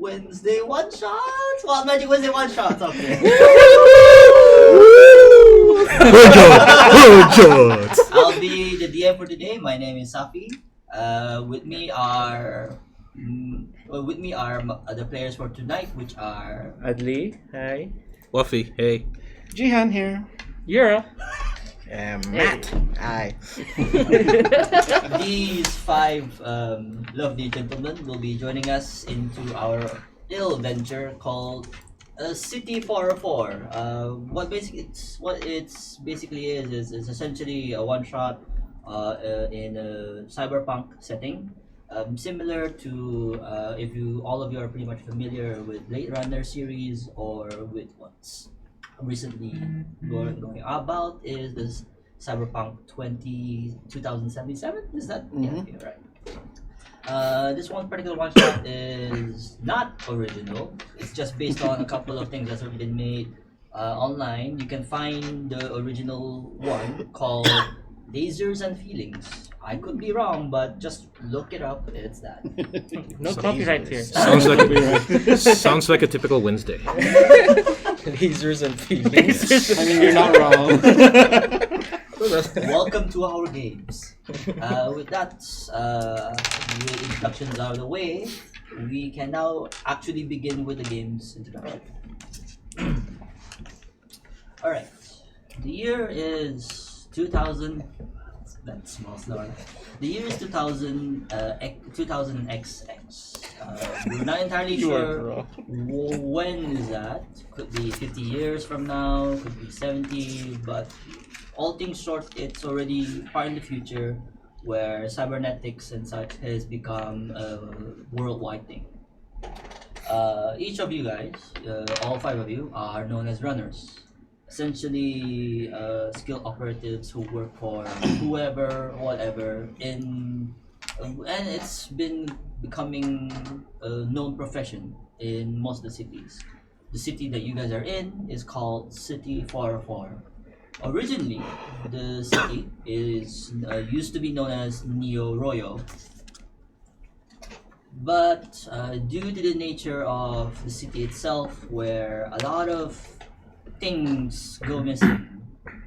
Wednesday one shots. Wild Magic Wednesday one shots. Okay. I'll be the DM for today. My name is Safi. With me are the players for tonight, which are Adli, hi. Wuffy, hey. Jihan here. Yura. Matt. Hi. these five lovely gentlemen will be joining us into our little venture called City 404. What it's basically is essentially a one shot in a cyberpunk setting. Similar to if all of you are pretty much familiar with Blade Runner series or with what's recently going about is this Cyberpunk 2077. Is that yeah, right? This one particular one shot is not original. It's just based on a couple of things that have been made online. You can find the original one called Lasers and Feelings. I could be wrong, but just look it up. It's that. No copyright here. Sounds like a typical Wednesday. Lasers and feelings. I mean, you're not wrong. Welcome to our games. With that, the introductions out of the way, we can now actually begin with the game's introduction. Alright. The year is 2000. That's small, slower. The year is 2000 XX. We're not entirely sure when is that. Could be 50 years from now, could be 70, but all things short, it's already far in the future where cybernetics and such has become a worldwide thing. Each of you guys, all five of you, are known as runners. Essentially, skilled operatives who work for whoever, whatever, and it's been becoming a known profession in most of the cities. The city that you guys are in is called City 404. Originally, the city is used to be known as Neo Royo, but due to the nature of the city itself, where a lot of things go missing,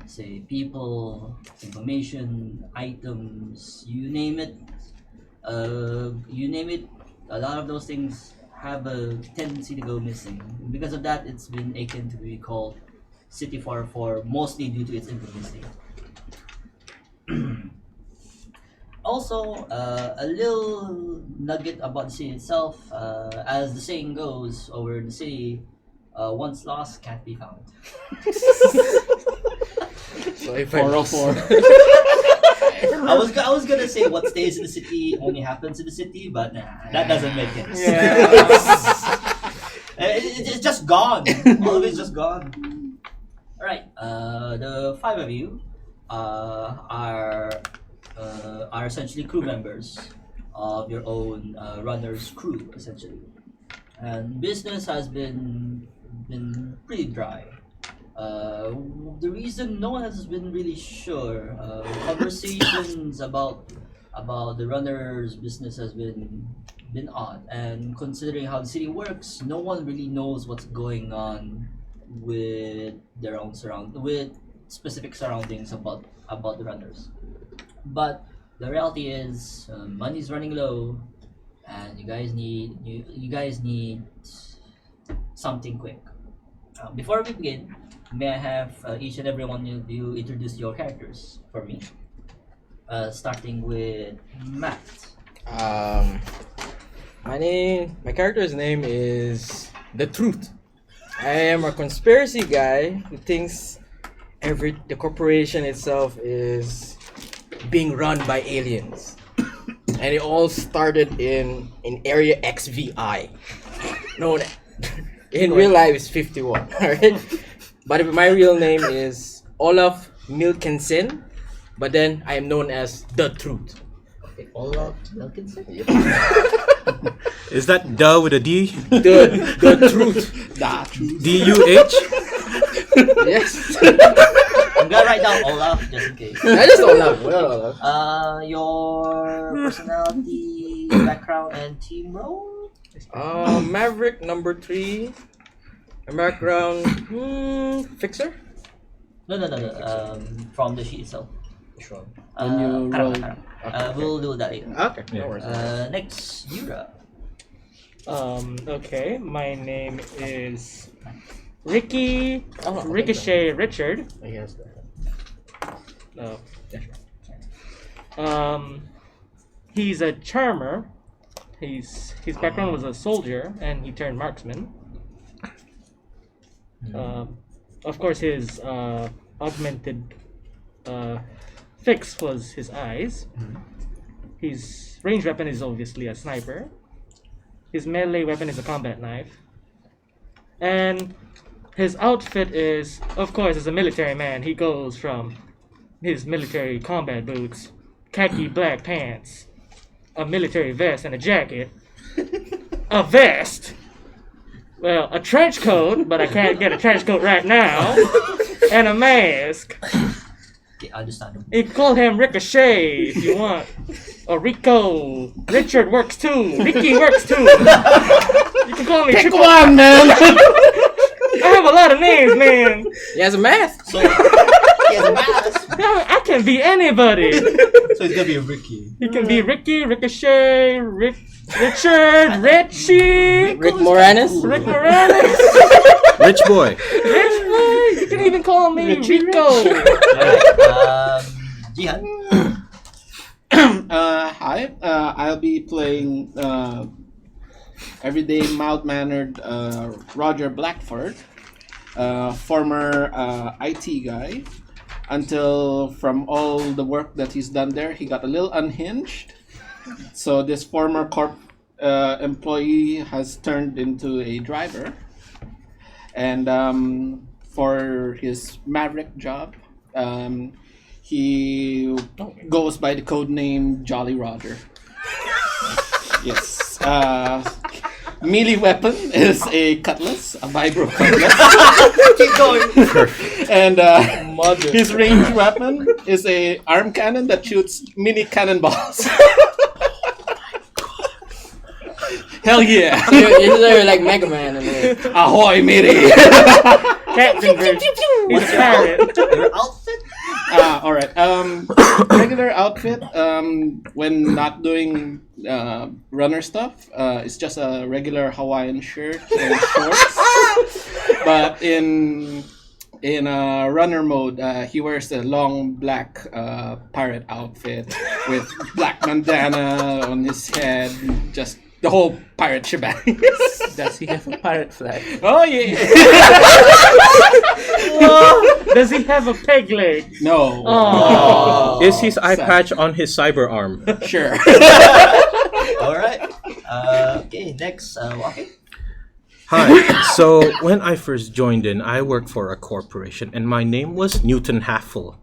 say people, information, items, you name it, a lot of those things have a tendency to go missing. Because of that, it's been akin to be called City 404, mostly due to its intimacy. Also, a little nugget about the city itself, as the saying goes over the city, once lost can't be found. So if 404. I was gonna say what stays in the city only happens in the city, but nah, that doesn't make it. It's just gone. All of it's just gone. All right. The five of you are essentially crew members of your own runner's crew, essentially, and business has been pretty dry. The reason no one has been really sure. Conversations about the runner's business has been odd, and considering how the city works, no one really knows what's going on with their own with specific surroundings about the runners. But the reality is, money's running low, and you guys need something quick. Before we begin, may I have each and every one of you introduce your characters for me? Starting with Matt. My character's name is The Truth. I am a conspiracy guy who thinks the corporation itself is being run by aliens. And it all started in Area XVI. Known in real life is 51, alright? But my real name is Olaf Milkensen, but then I am known as The Truth. Okay, Olaf Milkensen? Is that duh with a D? The Truth. D-U-H? Yes. I'm gonna write down Olaf just in case. I just Olaf. What Olaf? Your personality, background, and team role? Maverick number 3. A background fixer. No. From the sheet itself. Which one? When you roll- We'll do that later. Okay, no worries. Next, Yura. Okay, my name is Ricky Oh, Ricochet Richard. He has that. No. He's a charmer. His background was a soldier, and he turned marksman. Of course, his augmented fix was his eyes. His ranged weapon is obviously a sniper. His melee weapon is a combat knife. And his outfit is, of course, as a military man, he goes from his military combat boots, khaki black pants, a military vest and a jacket, a vest, well, a trench coat, but I can't get a trench coat right now, and a mask. Okay, understandable. You can call him Ricochet if you want. Or Rico. Richard works too. Ricky works too. You can call me Pick Triple. one, man. I have a lot of names, man. He has a mask. So, he has a mask. I can be anybody. So it's gonna be Ricky. You can be Ricky, Ricochet, Richard, Richie, Rick Moranis. Rick Moranis, Rich boy. Rich boy. You can even call me Rico. Alright, Jihan. Hi. I'll be playing everyday mild-mannered Roger Blackford, former IT guy. Until from all the work that he's done there, he got a little unhinged. So this former corp employee has turned into a driver. And for his Maverick job, he goes by the code name Jolly Roger. Yes. Melee weapon is a cutlass, a vibro cutlass. Keep going. And his ranged weapon is a arm cannon that shoots mini cannonballs. Hell yeah! You're like Mega Man. I mean. Ahoy, matey! Captain Bird. He's a pirate. Your outfit? All right. Regular outfit. When not doing runner stuff, it's just a regular Hawaiian shirt and shorts. But in runner mode, he wears a long black pirate outfit with black bandana on his head, just the whole pirate shebang. Does he have a pirate flag? Oh yeah. Does he have a peg leg? No. Oh. Is his eye Sad. patch on his cyber arm? Sure. Alright. Okay, next, Waki. Hi. So when I first joined in, I worked for a corporation, and my name was Newton Halffle.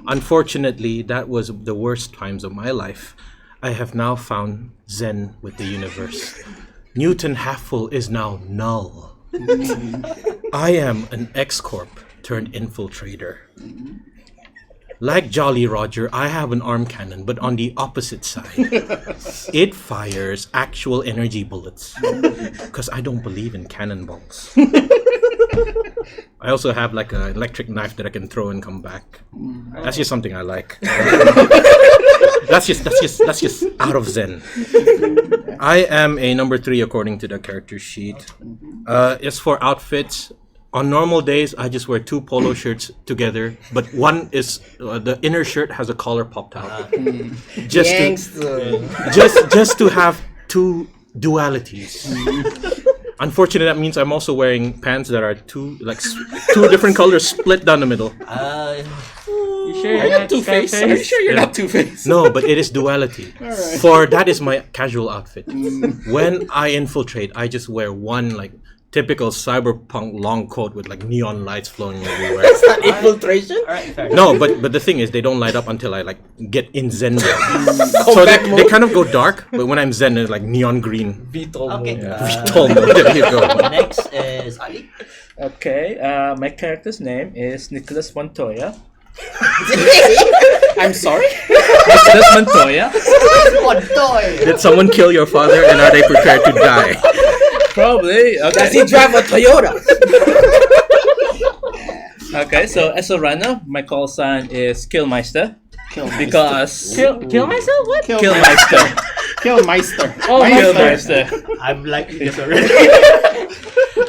Unfortunately, that was the worst times of my life. I have now found Zen with the universe. Newton Halffle is now null. I am an X-Corp turned infiltrator. Like Jolly Roger, I have an arm cannon, but on the opposite side. It fires actual energy bullets. Because I don't believe in cannonballs. I also have like an electric knife that I can throw and come back. That's just something I like. That's just out of Zen. I am a number 3 according to the character sheet. As for outfits, on normal days I just wear 2 polo shirts together, but one is the inner shirt has a collar popped out. Just to have 2 dualities. Unfortunately, that means I'm also wearing pants that are 2 different colors split down the middle. You sure Are you're you not Two-Face? Are you Two-Face? sure you're Yeah. not Two-Face? No, but it is duality. Alright. For that is my casual outfit. When I infiltrate, I just wear one like typical cyberpunk long coat with like neon lights flowing everywhere. Infiltration? Alright, fair. No, but the thing is, they don't light up until I like get in Zen mode. So they kind of go dark, but when I'm Zen, it's like neon green. Beetle Okay, mode. Tall mode. There you go. next is Ali. Okay, my character's name is Nicholas Montoya. I'm sorry. That's Montoya. Montoya! Did someone kill your father and are they prepared to die? Probably. Does he Okay. drive a Toyota? Okay. So as a runner, my call sign is Killmeister because Kill myself? What? Killmeister. Killmeister. Oh, Killmeister. I'm liking this already.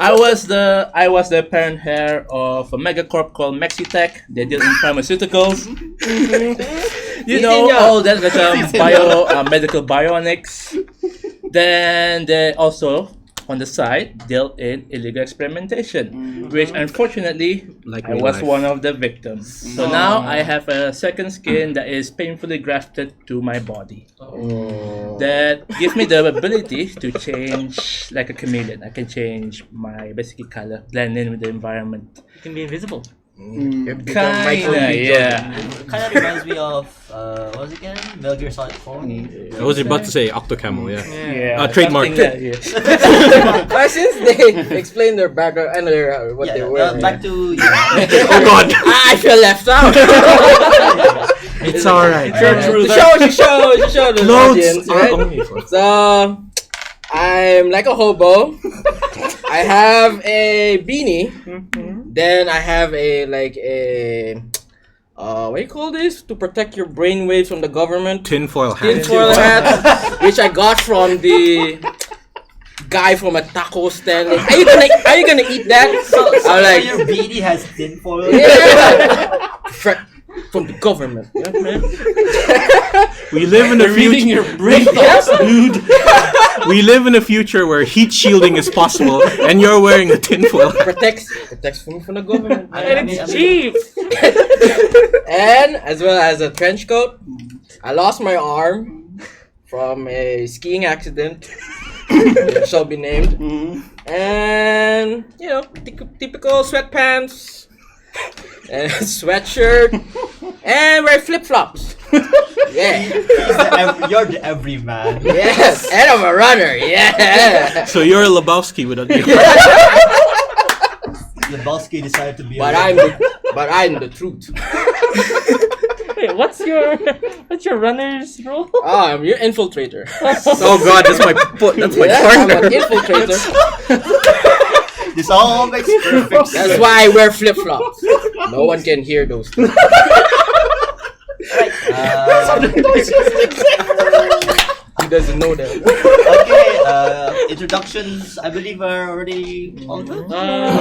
I was the parent hair of a megacorp called Mexitech. They deal in pharmaceuticals. You know, Easy all that like medical bionics. Then they also on the side dealt in illegal experimentation, which unfortunately Like I real was life. one of the victims. So now I have a second skin that is painfully grafted to my body. That gives me the ability to change like a chameleon. I can change my basic color, blend in with the environment. You can be invisible. Kinda, yeah. Kind of reminds me of, what was it again? Metal Gear Solid 4. I was about to say Octocamo, yeah. Yeah, trademark. something like- yeah. But since they explained their background and their what they were, back to Oh God! I feel left out. It's alright. You show the audience, Clothes are right? only for. So I'm like a hobo. I have a beanie. Then I have a what do you call this to protect your brainwaves from the government? Tinfoil hat. Tinfoil hat, which I got from the guy from a taco stand. Like, are you gonna eat that? So I'm like, your beanie has tinfoil. yeah. From the government. Yeah, man. We live in a Reading future. your brain thoughts, dude. We live in a future where heat shielding is possible, and you're wearing a tinfoil. Protects me from the government. And it's cheap. And as well as a trench coat. I lost my arm from a skiing accident. It shall be named. And typical sweatpants and sweatshirt and wear flip flops. Yeah. You're the everyman. Yes. And I'm a runner. Yeah. So you're a Lebowski without the. Lebowski decided to be But I'm the truth. Wait, what's your runner's role? Oh, I'm your infiltrator. Oh God, that's my foot. That's my Yeah, I'm partner. an infiltrator. This all makes perfect sense. That's why I wear flip flops. No one can hear those things. He doesn't know that. Okay, introductions I believe are already all good.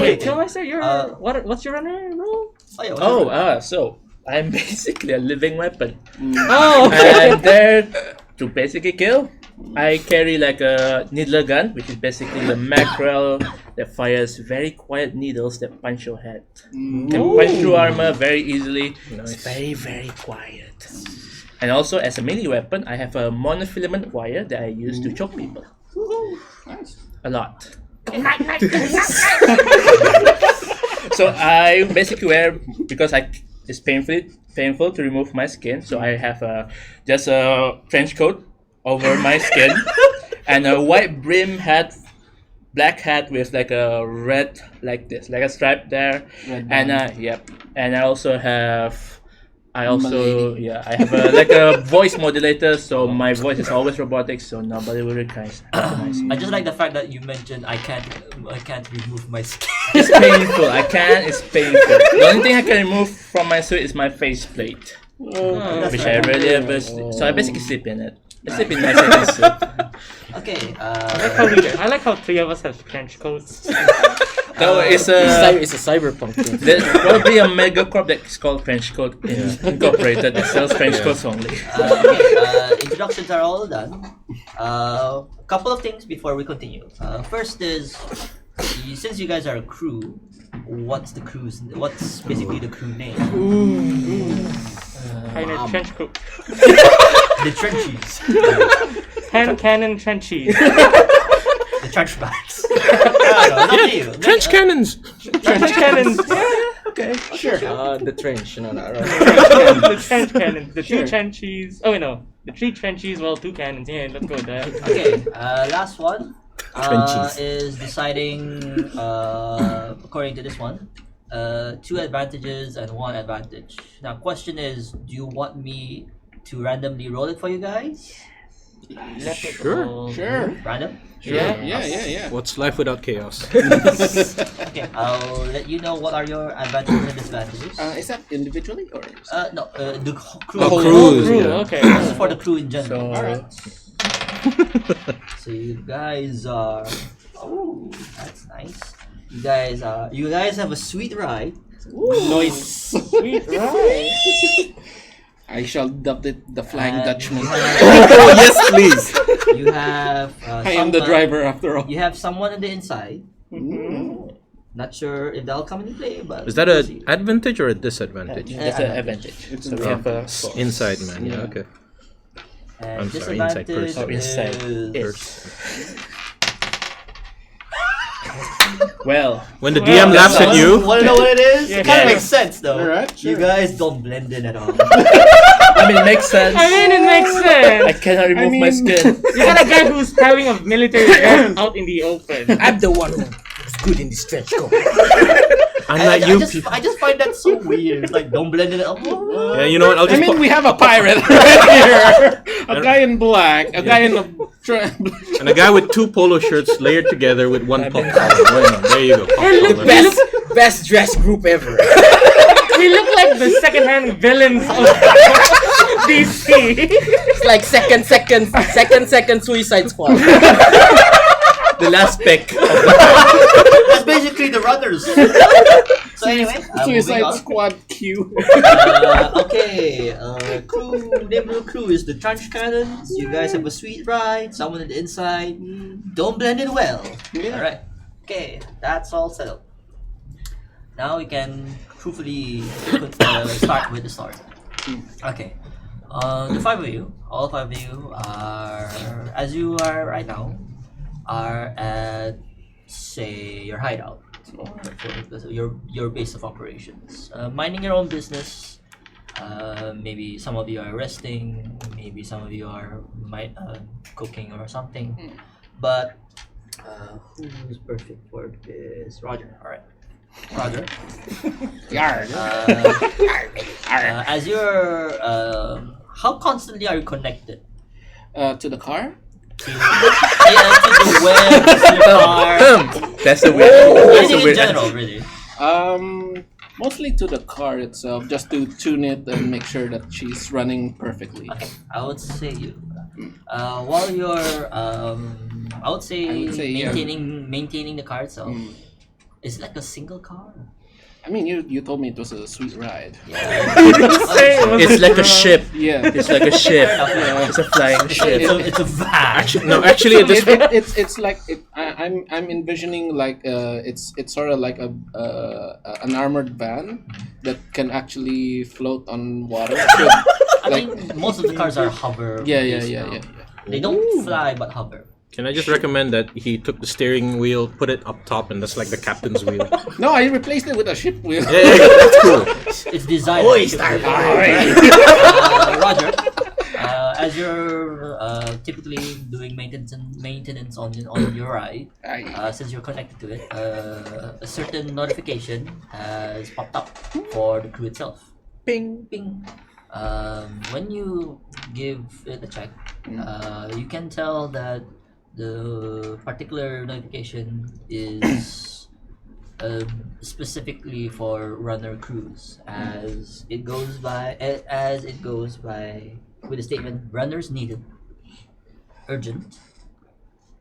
Wait, tell us, sir, what's your runner role? So I'm basically a living weapon. Oh, okay. And there to basically kill, I carry like a needler gun, which is basically the mackerel that fires very quiet needles that punch your head. Can punch through armor very easily. It's very, very quiet. And also, as a melee weapon, I have a monofilament wire that I use to choke people. A lot. So I basically wear, because it's painful to remove my skin, so I have just a trench coat over my skin and a white brim hat, black hat with like a red like this, like a stripe there, and and I also have. I have a voice modulator, so my voice is always robotic, so nobody will recognize me. I just like the fact that you mentioned I can't remove my skin. It's painful. It's painful. The only thing I can remove from my suit is my faceplate, which I rarely ever sleep. So I basically sleep in it. I sleep in my second suit. Okay, I like how three of us have trench coats. No, it's It's a cyberpunk thing. there's probably a megacorp that is called French Coat Incorporated that sells French coats only. introductions are all done. A couple of things before we continue. First is, since you guys are a crew, what's basically the crew name? Kind of trench coat. The trenchies. Hand cannon trenchies. The trench bats. Trench cannons. Trench cannons. Okay. The trench. No. The trench cannons. The two trenchies. Oh wait, no. The three trenchies. Well, two cannons. Yeah, let's go with that. Okay, last one Trenchies. is deciding, according to this one, 2 advantages and 1 advantage. Now, question is, do you want me to randomly roll it for you guys? Sure. Sure. Random? Yeah. What's life without chaos? Okay, I'll let you know what are your advantages and disadvantages. Is that individually or? No, the crew. Oh, whole cruise. Crew, Yeah. okay. This is for the crew in general. So, Alright. So you guys are. Oh, that's nice. You guys have a sweet ride. Noise. Sweet, right? I shall dub it the Flying And Dutchman. Oh yes, please. You have. I am the driver after all. You have someone on the inside. Not sure if that'll come into play, but Is that we'll an see. advantage or a disadvantage? that's an advantage. It's So a we have a Inside man. Yeah. Okay. And I'm sorry, inside disadvantage person. Oh, inside. is- well. When the DM laughs at you, Want to know what it is? Yeah. It kind Yeah. of makes sense though. Alright, You sure. guys don't blend in at all. I mean, it makes sense. I mean, it makes I sense. cannot remove my mean- skin. You got a guy who's having a military event out in the open. I'm the one who's good in this trench coat. unlike you, I just find that so weird. Like, don't blend in at all. yeah, you know what? I'll I just. mean, we have a pirate right here. A guy in black. A guy in a. and a guy with 2 polo shirts layered together with 1 pop collar. Why not? There you go. Pop collar. Best dressed group ever. We look like the second-hand villains of DC. It's like second Suicide Squad. The last pick. That's basically the runners. So anyway, moving Suicide on. Squad Q. Okay, crew, name of the crew is the Trench Cannons. You guys have a sweet ride, someone on the inside. Don't blend in well. Yeah. Alright, okay, that's all settled. Now we can truthfully start with the story. Okay, the 5 of you, all 5 of you are, as you are right now, are at, say, your hideout. Or your base of operations, minding your own business. Maybe some of you are resting, maybe some of you are cooking or something. But who's perfect for this? Roger. All right, Roger. Yar. As you're, how constantly are you connected? To the car? To the web, to the car, That's a weird. That's a anything in weird. general, really. Mostly to the car itself, just to tune it and make sure that she's running perfectly. Okay, I would say you. While you're, I would say, yeah. maintaining the car itself. Is it like a single car? I mean, you told me it was a sweet ride. It's like a ship. Yeah. It's like a ship. Yeah. It's a flying ship. It's a van. Actually, at this It's like I'm envisioning like it's sort of like an armored van that can actually float on water. So, I like mean, most of the cars are hover. yeah. based now. They don't fly but hover. Can I just recommend that he took the steering wheel, put it up top, and that's like the captain's wheel. No, I replaced it with a ship wheel. Yeah, that's cool. It's designed. Roger. As you're typically doing maintenance on your ride, since you're connected to it, a certain notification has popped up for the crew itself. Ping. Ping. When you give it a check, you can tell that the particular notification is specifically for runner crews, as it goes by with the statement: runners needed, urgent.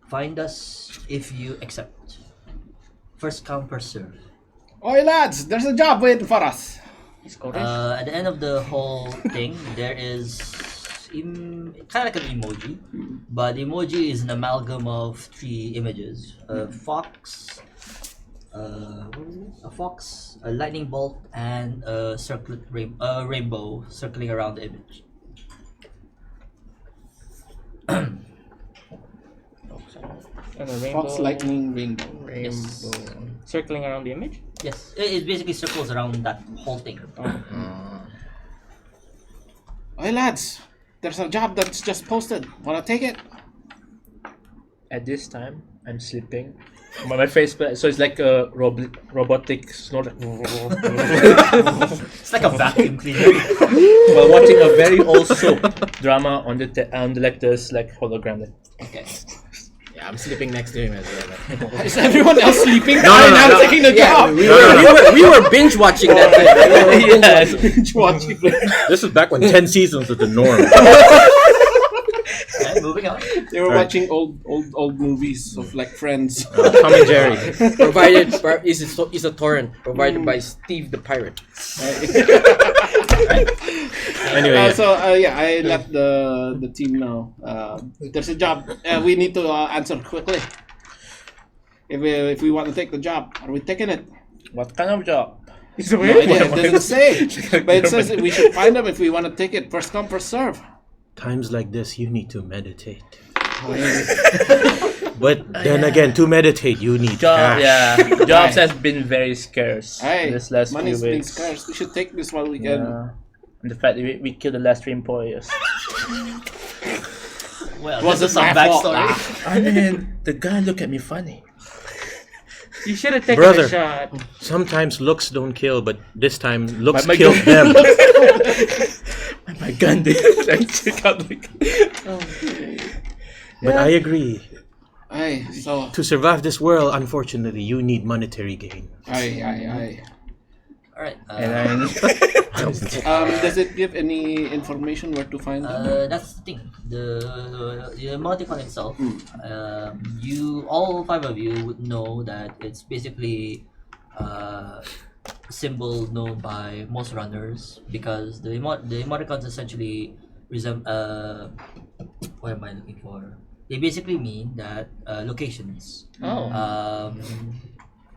Find us if you accept. First come, first serve. Oi lads, there's a job waiting for us. At the end of the whole thing, there is kind of like an emoji, but the emoji is an amalgam of 3 images: a fox, a lightning bolt, and a rainbow circling around the image. And a rainbow. Fox, lightning, rainbow. Yes. Circling around the image. Yes, it basically circles around that whole thing. Oi lads, there's a job that's just posted. Wanna take it? At this time, I'm sleeping. My face, so it's like a robotic snort. It's like a vacuum cleaner. While watching a very old soap drama on the like this like hologram. Okay. Yeah, I'm sleeping next to him as well. Is everyone else sleeping? No, I'm no. taking the job. We were binge watching that thing. Yes. Binge watching. This is back when 10 seasons was the norm. Okay, moving on. They were Right. watching old movies of like Friends. Tom and Jerry. Is a torrent provided by Steve the Pirate. Anyway, I let the team know. There's a job. We need to answer quickly. If we want to take the job, are we taking it? What kind of job? It's a No weird idea. one. It doesn't say, but it says that we should find them if we want to take it. First come, first serve. times like this, you need to meditate. But then again, to meditate, you need cash. Yeah, jobs has been very scarce Hey, this last few money's been weeks. scarce. We should take this while we can. Yeah. And the fact that we killed the last 3 employers. Well, Was this is it some my fault? backstory. I mean, the guy looked at me funny. You should have taken Brother. a shot. Sometimes looks don't kill, but this time looks My killed them. My gun did. I took out the But I agree. Aye, so To survive this world, unfortunately, you need monetary gain. aye. All right. and Does it give any information where to find them? That's the thing. The emoticon itself, you all 5 of you would know that it's basically a symbol known by most runners because the emoticons essentially what am I looking for? They basically mean that locations. Oh.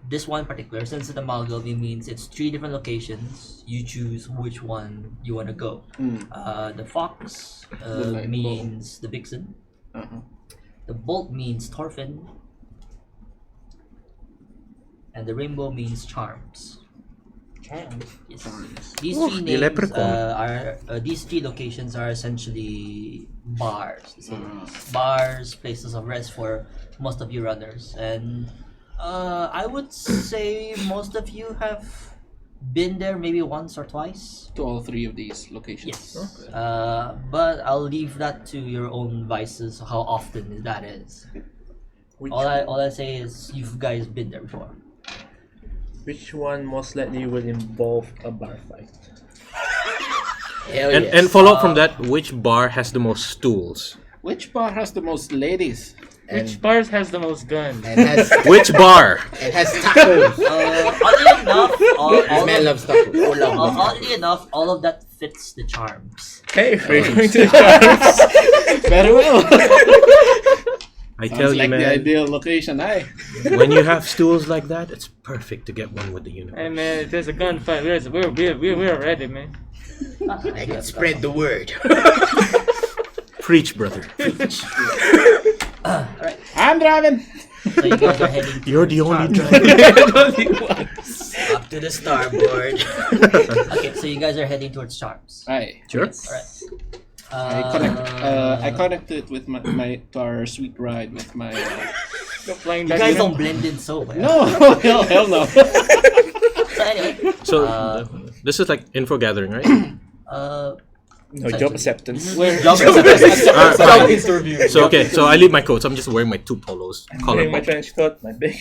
This one particular, since it's amalgam, it means it's 3 different locations. You choose which one you want to go. The fox light means the vixen. The bolt means Thorfinn. And the rainbow means charms. Yes. These 3 the names leprechaun. these 3 locations are essentially bars. Bars, places of rest for most of you runners, and I would say most of you have been there maybe once or twice. To all 3 of these locations. Yes. But I'll leave that to your own vices. How often that is. All I say is you guys been there before. which one most likely will involve a bar fight? Hell And follow up from that, which bar has the most stools? Which bar has the most ladies? Which bars has the most guns? and has Which bar? it has tacos. Oddly enough, Man loves tacos. oddly enough, all of that fits the charms. Hey, we're going to the charms. Very well. I tell Sounds you, like the man, ideal location, aye. when you have stools like that, it's perfect to get one with the universe. Hey man, if there's a gunfight, we're ready, man. I can spread the word. Preach, brother. I'm driving. So you guys are heading. You're the only towards driver. Up to the starboard. Charms. Okay, so you guys are heading towards charms. Aye. Sure. Alright. I connected with my to our sweet ride with my. Go flying You back. guys in. don't blend in so well. No, hell no. So anyway, So this is like info gathering, right? No, job acceptance. Where Job Fine. interview. So okay, so I leave my coats. I'm just wearing my 2 polos. Collar Wearing my box. trench coat, my big.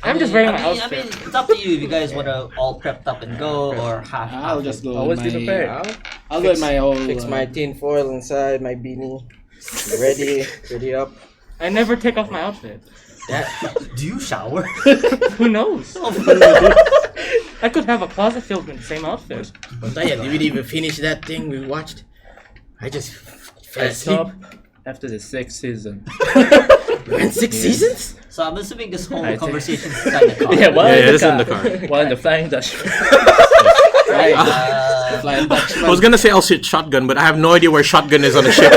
I'm just wearing my I outfit. mean, it's up to you if you guys want to all prepped up and go or half. I'll just go. Always with be my, prepared. I'll go with my whole. Fix my tin foil inside my beanie. Ready up. I never take off my outfit. Do you shower? Who knows? I could have a closet filled with the same outfit. But yeah, did we even finish that thing we watched? I just fell I asleep. stopped after the 6th season. We're in 6 seasons? So I'm assuming this whole I think- conversation is inside the car. Yeah, while Yeah, in this is in the car. While in the Flying Dutch. Right. Flying Dutchman. I was gonna say I'll sit shotgun, but I have no idea where shotgun is on a ship.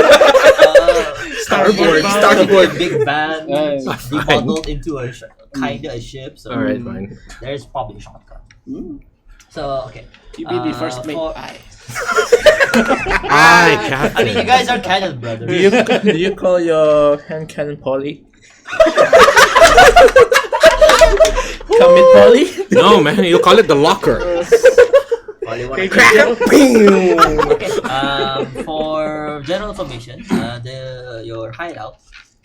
Starboard. Starboard. Big van. Nice. Bundled into a kinda a ship. So Alright, fine. there's probably a shotgun. So okay. You be the first mate. for- Aye. Aye, I Captain. mean, you guys are cannon brothers. Do you call your hand cannon Polly? Commit poly. No, man, you call it the locker. Probably wanna Okay, crack Joe. Okay. For general information, your hideout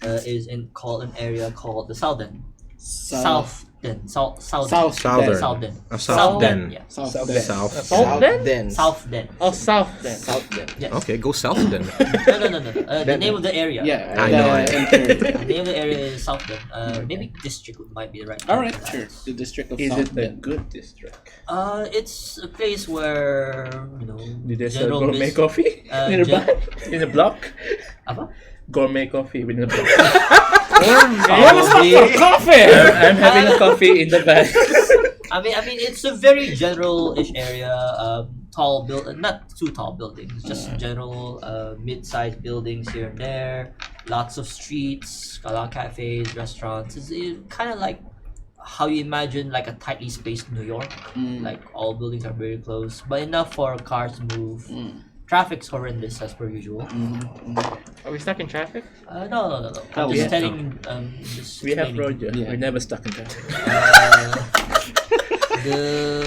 is in called an area called the Southern. Southern. Southern. Southern. Southern. Southern. Yeah. South. Salt then? Then. Southern. Oh, south then. South then. Yes. Okay, go south then. No. The name of the area. Yeah, I know. The name of the area is Southern. Maybe district might be the right term All right, for that. sure. The district of Is South it a Bend. good district? It's a place where Did they sell general gourmet bus- coffee nearby in the block? Apa? Gourmet coffee within the block. Probably. Coffee! I'm having a coffee in the back. I mean, it's a very general-ish area. Tall not too tall buildings, just general mid-sized buildings here and there. Lots of streets, a lot of cafes, restaurants. It's kind of like how you imagine like a tightly spaced New York. Like all buildings are very close, but enough for cars to move. Traffic's horrendous as per usual. Are we stuck in traffic? No. I'm Oh, just yeah. telling. Just We have explaining. road. Yeah. We're never stuck in traffic.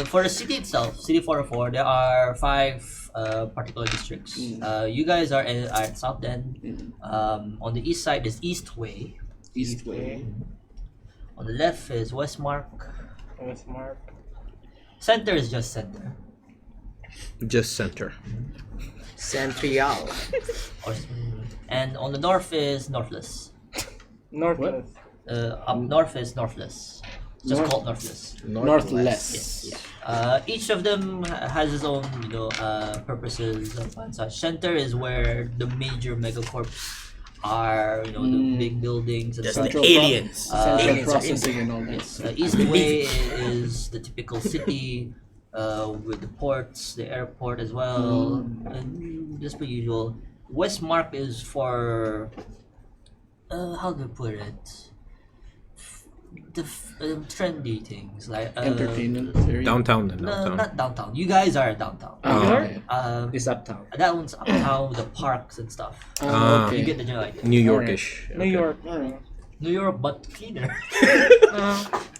For the city itself, City 404, there are 5 particular districts. You guys are at South End. On the east side is Eastway. Eastway. On the left is Westmark. Westmark. Center is just center. Just center. Central. And on the north is Northless. Northwest. Up north is Northless. Just North- called Northless. Northwest. Each of them has its own, purposes and such. Center is where the major megacorps are, the big buildings and such. aliens. Central Aliens are processing and all that. Yes, Eastway is the typical city with the ports, the airport as well, and just per usual. Westmark is for how do I put it? The trendy things like Entertainment area. Downtown then. No, Downtown. not downtown. You guys are downtown. Okay. It's uptown. That one's uptown with the parks and stuff. Okay. You get the general idea. New Yorkish. New York. Alright. New York, but cleaner.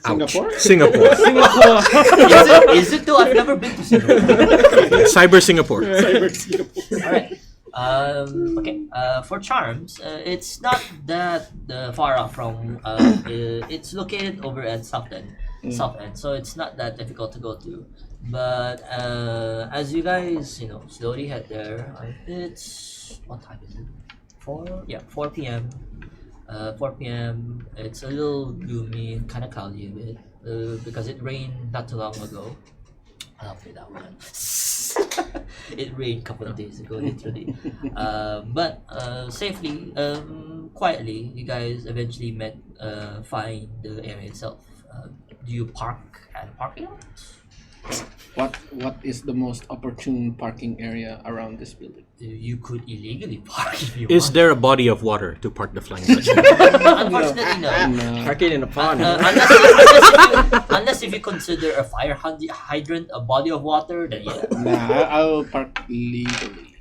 Singapore? Singapore. Singapore. Is it though? I've never been to Singapore. Cyber Singapore. Alright. Okay. For charms, it's not that far off from. It's located over at South End. South End, so it's not that difficult to go to. But as you guys, slowly head there, it's what time is it? 4 p.m. 4 p.m. It's a little gloomy, kind of cloudy a bit because it rained not too long ago. I'll play that one. It rained a couple of days ago, literally. But safely, quietly, you guys eventually find the area itself. Do you park at a parking lot? What is the most opportune parking area around this building? You could illegally park if you Is want. there a body of water to park the flying dutchman? Unfortunately, no. Parking in a pond. Unless if you consider a fire hydrant a body of water, then yeah, Nah, I'll park legally.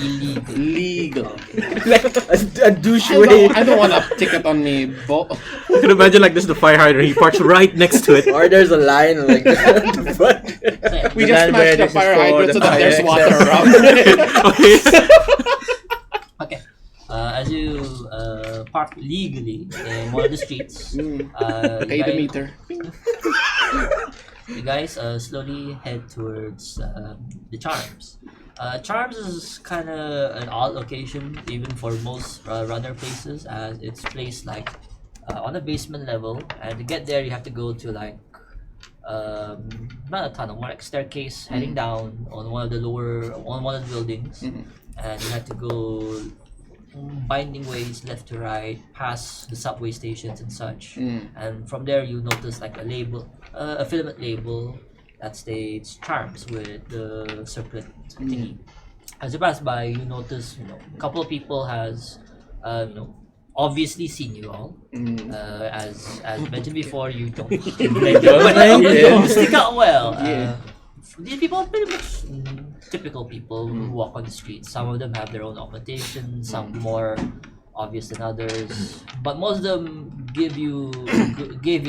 illegal. Legal. Like a douche way. I don't want a ticket on me. You can imagine like this is the fire hydrant. He parks right next to it. Or there's a line like that. So, yeah. We The just land smashed where the this is fire for hydrant the so that fire there's exit. water around it. Okay. As you park legally in one of the streets, Pay the meter. you guys slowly head towards the Charms. Charms is kind of an odd location, even for most runner places, as it's placed like on a basement level, and to get there you have to go to like not a tunnel, more like staircase heading down on one of the buildings, and you have to go binding ways left to right, past the subway stations and such, and from there you notice like a label, a filament label that states Charms with the circlet thingy. As you pass by, you notice a couple of people has obviously seen you all. As mentioned before, you don't blend Yeah. stick out well. Yeah. These people are pretty much typical people who walk on the street. Some of them have their own augmentation, some more obvious than others, but most of them gave you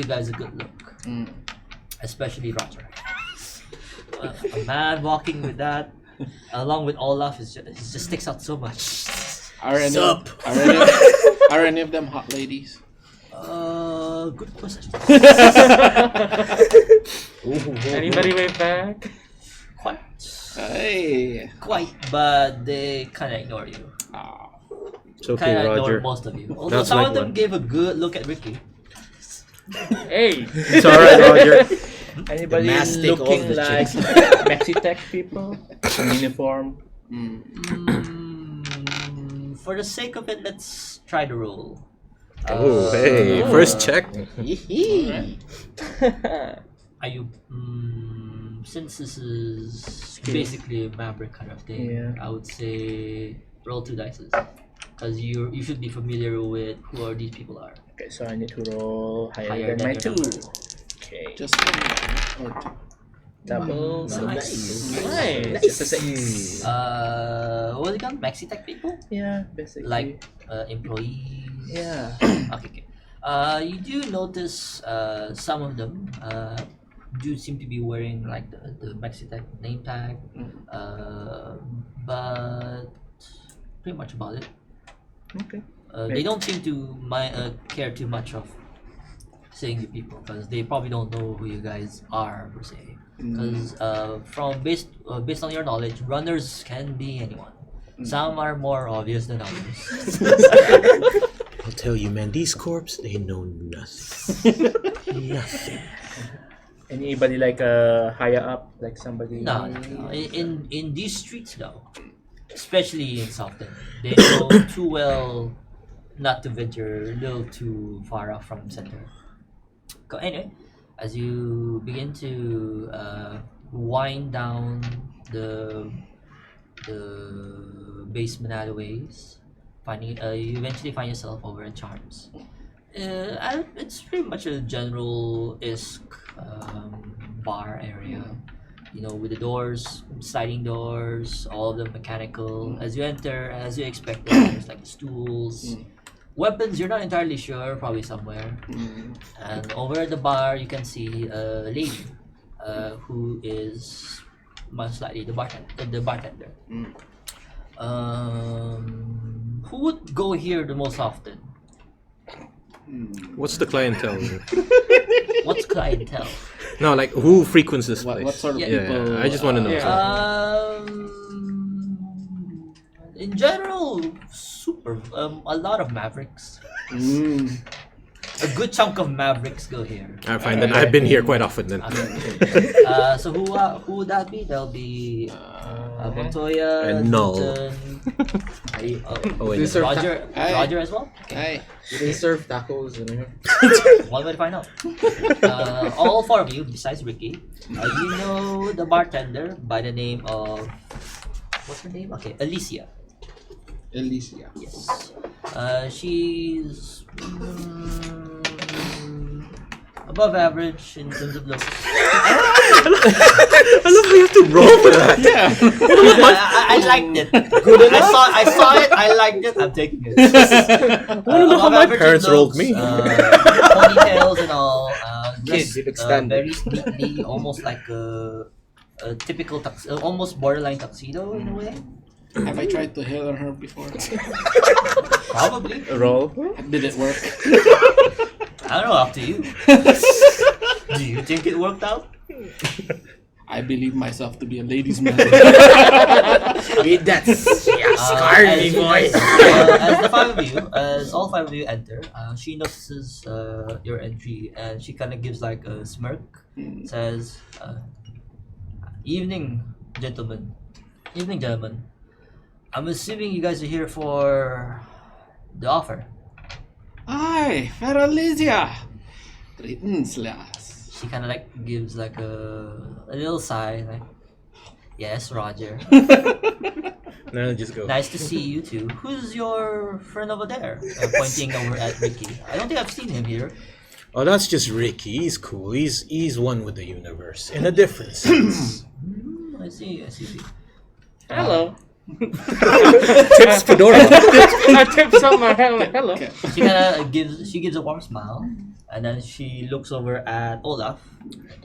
guys a good look. especially Roger. A man walking with that, along with Olaf, it just sticks out so much. Are any, Sup? are any of them hot ladies? Good question. Anybody wave back? Quite, Hey. but they kind of ignore you. Ah. It's okay, Kind of ignore Roger. most of you. Although That's some like of them one. gave a good look at Ricky. Hey! It's alright, Roger. Anybody mastic of looking the like chicks. Maxi-tech people in uniform? For the sake of it, let's try the roll. Oh, hey, first check. Are you? Since this is basically a Maverick kind of thing, Yeah. I would say roll 2 dices, because you should be familiar with who are these people are. Okay, so I need to roll higher, than than my your 2. number. Okay, Just one or two. double. Nice. Nice! Just a 6. What do you call Maxi Tech people? Yeah, basically. Like employees. Yeah. Okay. You do notice some of them do seem to be wearing like the Maxitech name tag, but pretty much about it. Okay. They don't seem to care too much of seeing you people, because they probably don't know who you guys are per se. Because based on your knowledge, runners can be anyone. Some are more obvious than others. I'll tell you, man, these corps, they know nothing. Nothing. Anybody like higher up, like somebody? No. In these streets though, especially in Southend, they know too well not to venture a little too far off from center. Anyway, as you begin to wind down the basement alleyways, you eventually find yourself over in Charms. It's pretty much a general-esque bar area, with the doors, sliding doors, all of them mechanical. As you enter, as you expected, there's like stools, weapons. You're not entirely sure, probably somewhere. And over at the bar, you can see a lady, who is most likely the bartender. Who would go here the most often? What's the clientele? What's clientele? No, like who frequents this What place? sort of Yeah. people? I just want to know. Yeah. In general, a lot of Mavericks. A good chunk of Mavericks go here. I find that I've been here quite often then. So who would that be? There'll be Montoya, And Null. Newton, Oh, wait. This are- Roger, Hey. Roger as well. Hey. They serve tacos in here. One way to find out. All 4 of you, besides Ricky, you know the bartender by the name of, what's her name? Okay, Alicia. Alicia. Yes. She's above average in terms of looks. I love how you have to roll for that. I liked it. Good enough. I saw it. I liked it. I'm taking it. I want to know how my parents rolled me. Ponytails and all. Dressed, you'd extend very neatly, almost like a typical almost borderline tuxedo in a way. Have I tried to hit on her before? Probably. Roll. Did it work? I don't know. Up to you. Do you think it worked out? I believe myself to be a ladies' man. That's scarly voice. As all 5 of you enter, she notices your entry, and she kind of gives like a smirk. Says, "Evening, gentlemen. Evening, gentlemen. I'm assuming you guys are here for the offer." Hi, Fair Alicia. Greetings, lass. She kind of like gives like a little sigh, like, "Yes, Roger. No, just go. Nice to see you too. Who's your friend over there?" Pointing over at Ricky. I don't think I've seen him here. Oh, that's just Ricky. He's cool. He's one with the universe in a different sense. I see. Hello. Tips Fedora. I tipped something. Hello. She gives a warm smile. And then she looks over at Olaf.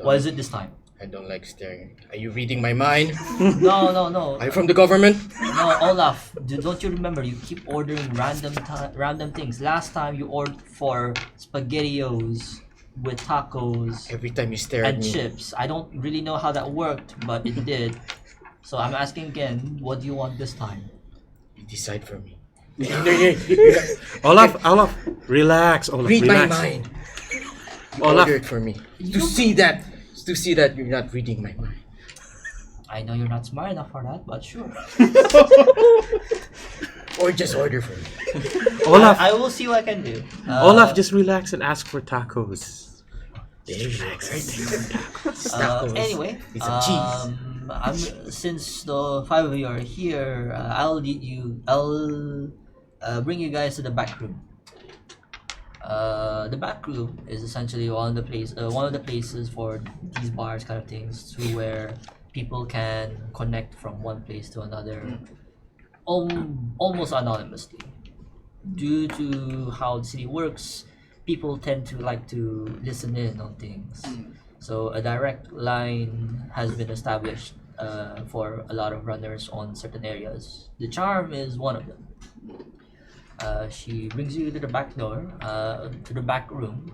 What is it this time? I don't like staring. Are you reading my mind? No, no, no. Are you from the government? No, Olaf, don't you remember? You keep ordering random things. Last time you ordered for SpaghettiOs with tacos Every time you stare at and me. chips. I don't really know how that worked, but it did. So I'm asking again, what do you want this time? You decide for me. Olaf, relax. Olaf, Read relax. my mind. You Olaf. order it for me. To see that you're not reading my mind. I know you're not smart enough for that, but sure. Or just order for me. Olaf, I will see what I can do. Olaf, just relax and ask for tacos. Anyway, With some cheese. since the five of you are here, I'll lead you. I'll bring you guys to the back room. The back room is essentially one of the places for these bars kind of things, to where people can connect from one place to another, almost anonymously. Due to how the city works, people tend to like to listen in on things. So a direct line has been established for a lot of runners on certain areas. The charm is one of them. She brings you to the back door, to the back room.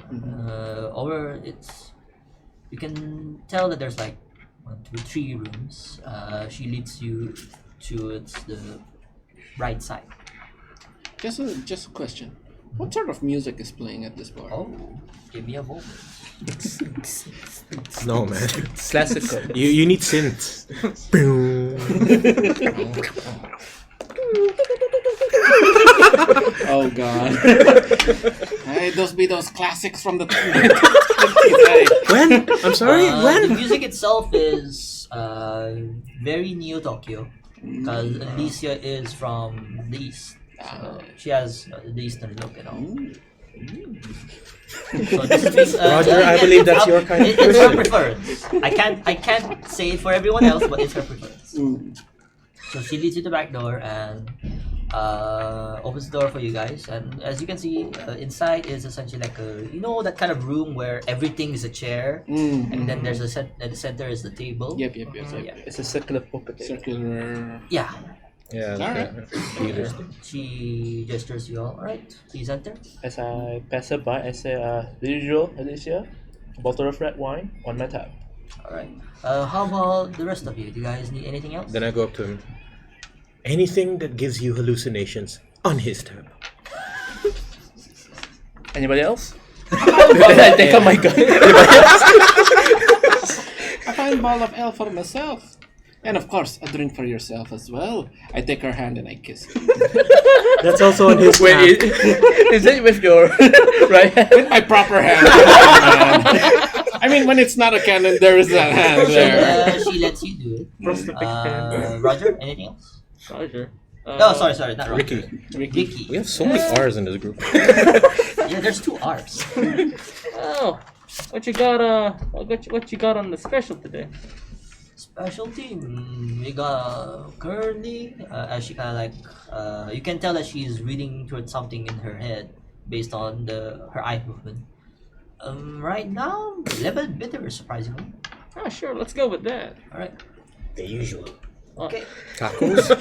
You can tell that there's like 1, 2, 3 rooms. She leads you to the right side. Just a question. What sort of music is playing at this bar? Oh, give me a moment. No, man. It's classical. You need synths. Boom. Oh god. Hey, those be those classics from the 20s. When? I'm sorry, The when? music itself is very Neo Tokyo, because Alicia is from the east. So she has the eastern look and all. So this is Roger, I believe that's your kind of It's her person. preference. I can't say it for everyone else, but it's her preference. So she leads you to the back door and opens the door for you guys. And as you can see, inside is essentially like that kind of room where everything is a chair, and then there's at the center is the table. Yep. Yeah. It's a circular puppet. Circular. Yeah. Yeah, Alright. She gestures you all. Alright, please enter. As I pass her by, I say, the usual, Alicia, a bottle of red wine on my tab. Alright. How about the rest of you? Do you guys need anything else? Then I go up to him. Anything that gives you hallucinations on his tab. Anybody else? Then I take out my gun. A fine ball of ale for myself. And of course, a drink for yourself as well. I take her hand and I kiss her. That's also on his Wait, tab. is it with your right hand? My proper hand. I mean, when it's not a cannon, there is that hand there. She lets you do it. Prosthetic hand. Roger, anything else? Roger. No, sorry, not Roger. Ricky. Ricky. We have so many R's in this group. Yeah, there's 2 R's. Oh, what you got? What you got on the special today? Specialty, we got currently, as she kind of like, you can tell that she's reading towards something in her head based on her eye movement. Right now, level bitter, surprisingly. Oh, sure. Let's go with that. All right. The usual. Okay. Tacos?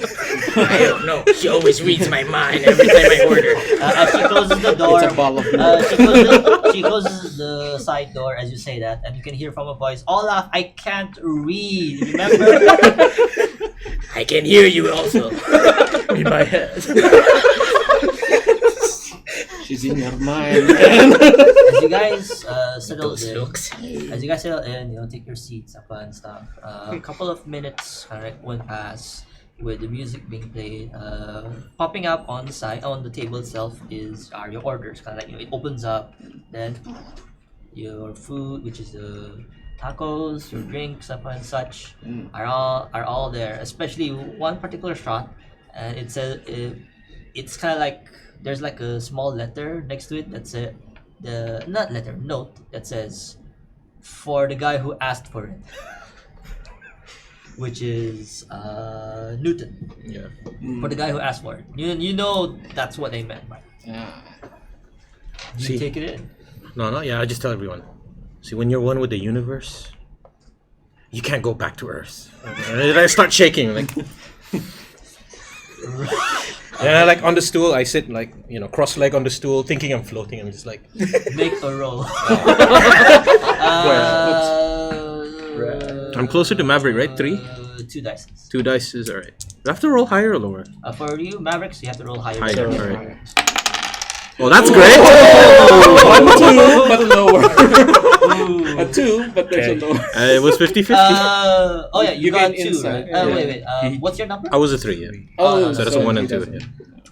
I don't know. She always reads my mind every time I order. As she closes the door, It's a ball of she closes the side door as you say that, and you can hear from a voice, Olaf, I can't read. Remember? I can hear you also. In my head. She's in your mind, man. As you guys settle Those in, looks. take your seats up and stuff. A couple of minutes went past with the music being played. Popping up on the table itself are your orders. Kind of like it opens up, then your food, which is the tacos, your drinks, up and such, are all there. Especially one particular shot, and it's kind of like there's like a small letter next to it that said note that says for the guy who asked for it, which is Newton. Yeah. For the guy who asked for it, you know that's what they meant by it. Yeah. You See. take it in. No, not yeah. I just tell everyone. See, when you're one with the universe, you can't go back to Earth. And then I start shaking, like. And like on the stool, I sit like cross-leg on the stool, thinking I'm floating. I'm just like. Make a roll. I'm closer to Maverick, right? 3. 2 dice. 2 dice is alright. Do I have to roll higher or lower? For you, Mavericks, you have to roll higher. Higher, alright. Oh, that's great! But lower. A 2, but there's a lower. It was 50-50. Oh yeah, you got gain 2, insight. right? Wait. What's your number? I was a 3, yeah. Oh, So that's a 1 and 2. he Yeah.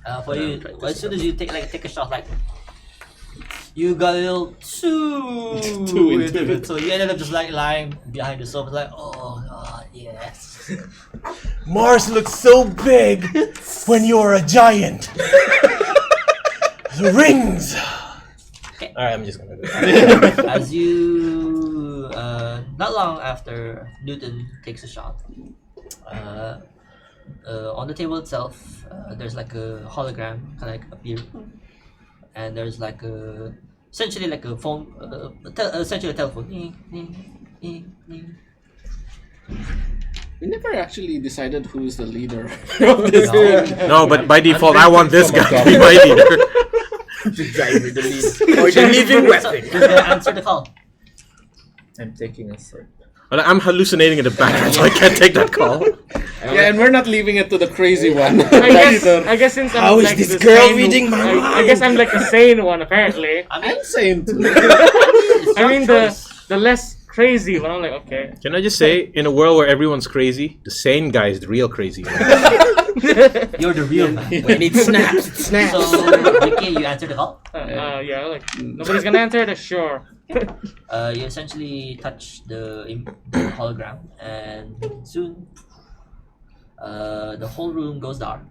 doesn't. For you, as soon as you take a shot, like you got a little too into it, so you ended up just like lying behind the sofa, like, oh god, yes. Mars looks so big when you're a giant. The rings. Okay. Alright, I'm just gonna do it. As you, not long after Newton takes a shot, on the table itself, there's like a hologram kind of like appear, and there's like a essentially like a phone, essentially a telephone. We never actually decided who's the leader of this No. game. No, but by default, I want this guy to be my leader. The driver, the lead, or the living weapon. Who's gonna answer the call? I'm taking a sip. I'm hallucinating in the background, so I can't take that call. Yeah, and we're not leaving it to the crazy one. I guess since I'm How is like this the girl sane- reading my I guess I'm like the sane one apparently. I mean, I'm saying too. it's I your mean choice. the less crazy one. I'm like, okay. Can I just say, in a world where everyone's crazy, the sane guy is the real crazy one. You're the real man. When it snaps, it snaps. So, Ricky, you answer the call. Yeah, like nobody's gonna answer it. Sure. You essentially touch the hologram, and soon, the whole room goes dark.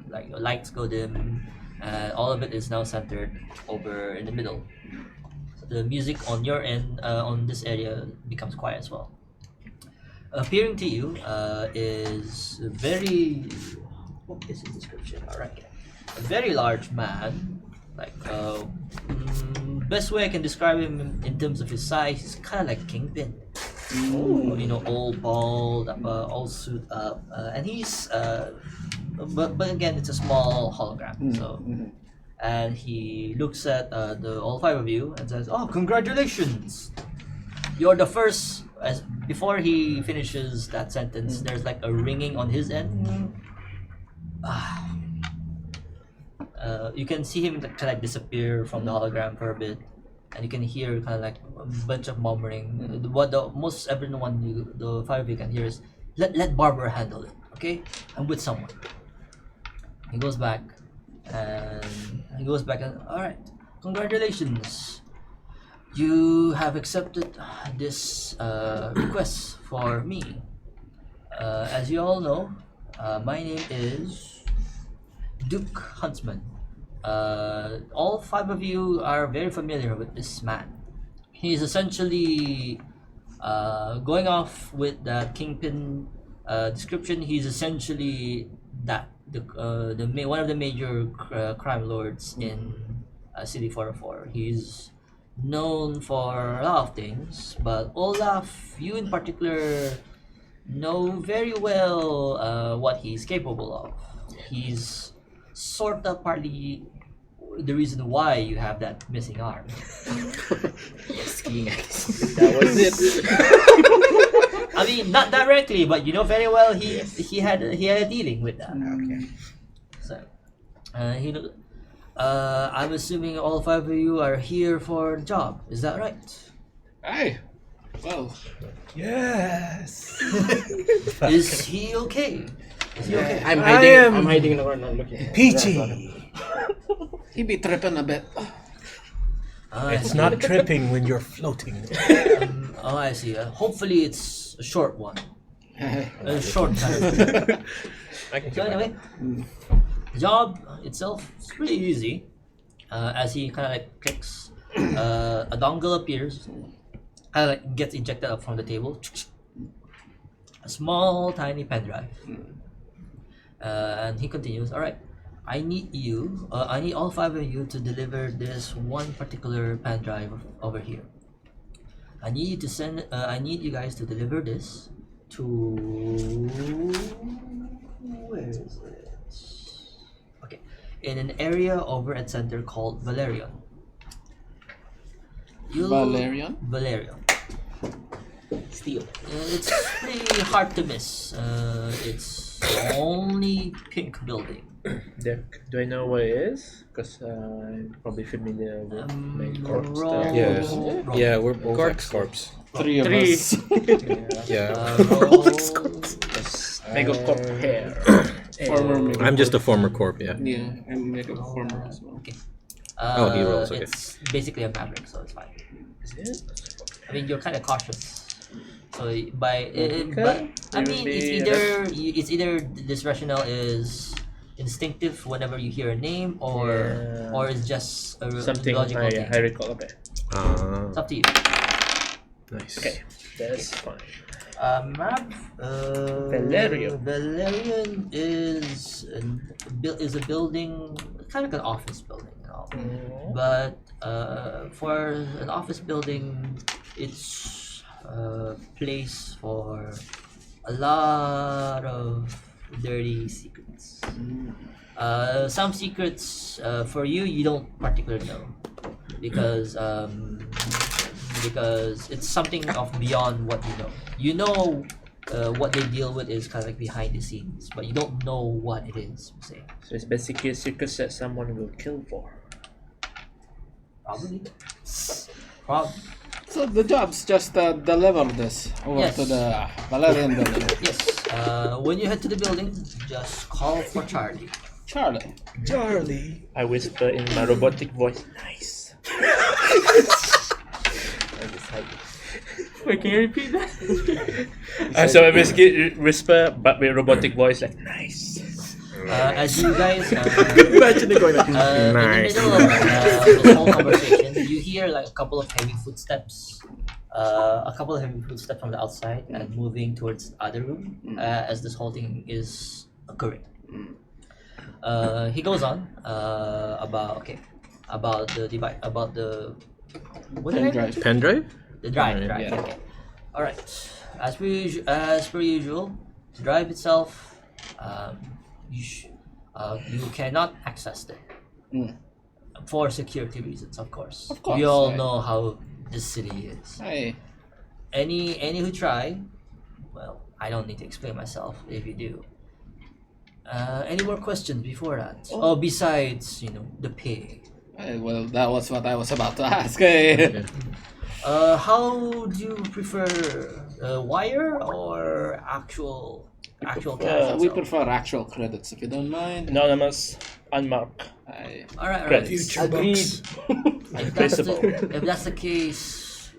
Like your lights go dim, and all of it is now centered over in the middle. The music on your end, on this area, becomes quiet as well. Appearing to you is a very. What is his description? Alright. A very large man. Like, best way I can describe him in terms of his size, he's kind of like Kingpin. All bald, all suit up. And he's. But again, it's a small hologram. So. And he looks at all 5 of you and says, "Oh, congratulations! You're the first." As before he finishes that sentence, there's like a ringing on his end. You can see him kind of like disappear from the hologram for a bit, and you can hear kind of like a bunch of murmuring. What the most everyone, the 5 of you can hear is, "Let Barbara handle it, okay? I'm with someone." He goes back. All right, congratulations. You have accepted this request for me. As you all know, my name is Duke Huntsman. All 5 of you are very familiar with this man. He's essentially, going off with that Kingpin description, he's essentially that. One of the major crime lords in City 404. He's known for a lot of things, but Olaf, you in particular, know very well what he's capable of. He's sort of partly the reason why you have that missing arm. Skiing axe. That was it. I mean, not directly, but you know very well he had a dealing with that. Okay. So, I'm assuming all 5 of you are here for the job. Is that right? Aye. Well, Yes. Is he okay? Is he okay? I'm I hiding. am I'm hiding in the corner, looking. Peachy. he be tripping a bit. It's not tripping when you're floating. Oh, I see. Hopefully, it's a short one. Aye. A short time. I can So anyway, the job itself is pretty easy. As he kind of like clicks, a dongle appears, kind of like gets ejected up from the table. A small, tiny pen drive. And he continues. All right. I need you. I need all 5 of you to deliver this one particular pen drive over here. I need you to send. I need you guys to deliver this to. Where is it? Okay, in an area over at center called Valerian. Valerian? Valerian. Steel. It's pretty hard to miss. It's the only pink building. Do I know what it is? Because I'm probably familiar with my corp roll- stuff. Yes. roll- Yeah, we're both Corps. ex-corps. Three of Three. us. Yeah. roll- Mega corp hair. Former Mega I'm just a Corp. former corp, yeah. Yeah, I'm Mega Former as well. Okay. Oh, he rolls, okay. It's basically a maverick, so it's fine. Is it? I mean, you're kind of cautious. So by Okay. but I It mean, will be it's either this rationale is instinctive whenever you hear a name, Yeah. or it's just a Something logical thing. I recall. Okay. It's up to you. Nice. Okay. That's fine. Map. Valerian. Valerian is a building, kind of like an office building, you know. But for an office building, it's a place for a lot of dirty secrets. Some secrets for you don't particularly know because it's something of beyond what you know. You know what they deal with is kind of like behind the scenes, but you don't know what it is. Say So it's basically a secret that someone will kill for. probably. So the job's just deliver this over Yes. to the Valerian building. Yes. When you head to the building, just call for Charlie. Charlie. Charlie. I whisper in my robotic voice. Nice. Wait, can you repeat that? So I basically whisper, but with robotic voice, like nice. As you guys Imagine it going like, in nice. the middle of this whole conversation, you hear like a couple of heavy footsteps. From the outside and moving towards the other room as this whole thing is occurring. He goes on about the device, about the what did I Pen drive. Pen drive? The drive, Alright, drive. yeah. Okay. All right. As per usual, the drive itself, you cannot access it for security reasons, of course. Of course, We all right. know how this city is. Hey. Any who try, well, I don't need to explain myself if you do. Any more questions before that? Oh, besides, the pay. Hey, well, that was what I was about to ask. Hey. How do you prefer wire or actual cash? We itself? prefer actual credits if you don't mind. Anonymous, unmarked. Hey. All right. Credits. Agreed. If that's the case,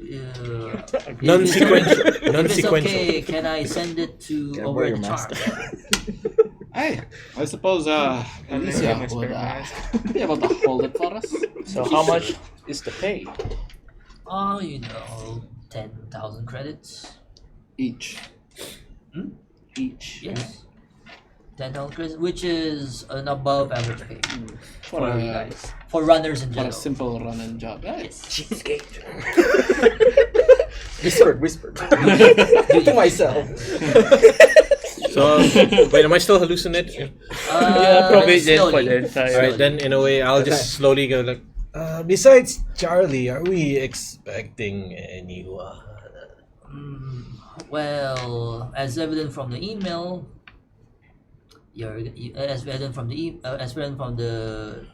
Non-sequential. if it's Non-sequential. okay, can I send it to Yeah, over borrow at the your charm? Hey, I suppose Alicia my would spare mask. be able to hold it for us. So how much is the pay? Oh, 10,000 credits. Each. Hmm? Each. Yes. 10,000 credits, which is an above average pay For for you a, guys, for runners in for a general. simple running job. Hey. Yes. Whispered. To myself. So, wait, am I still hallucinating? Yeah, probably then slowly. for the entire. Alright, then in a way, I'll just slowly go like, besides Charlie, are we expecting anyone? Well, as evident from the email, as evident from the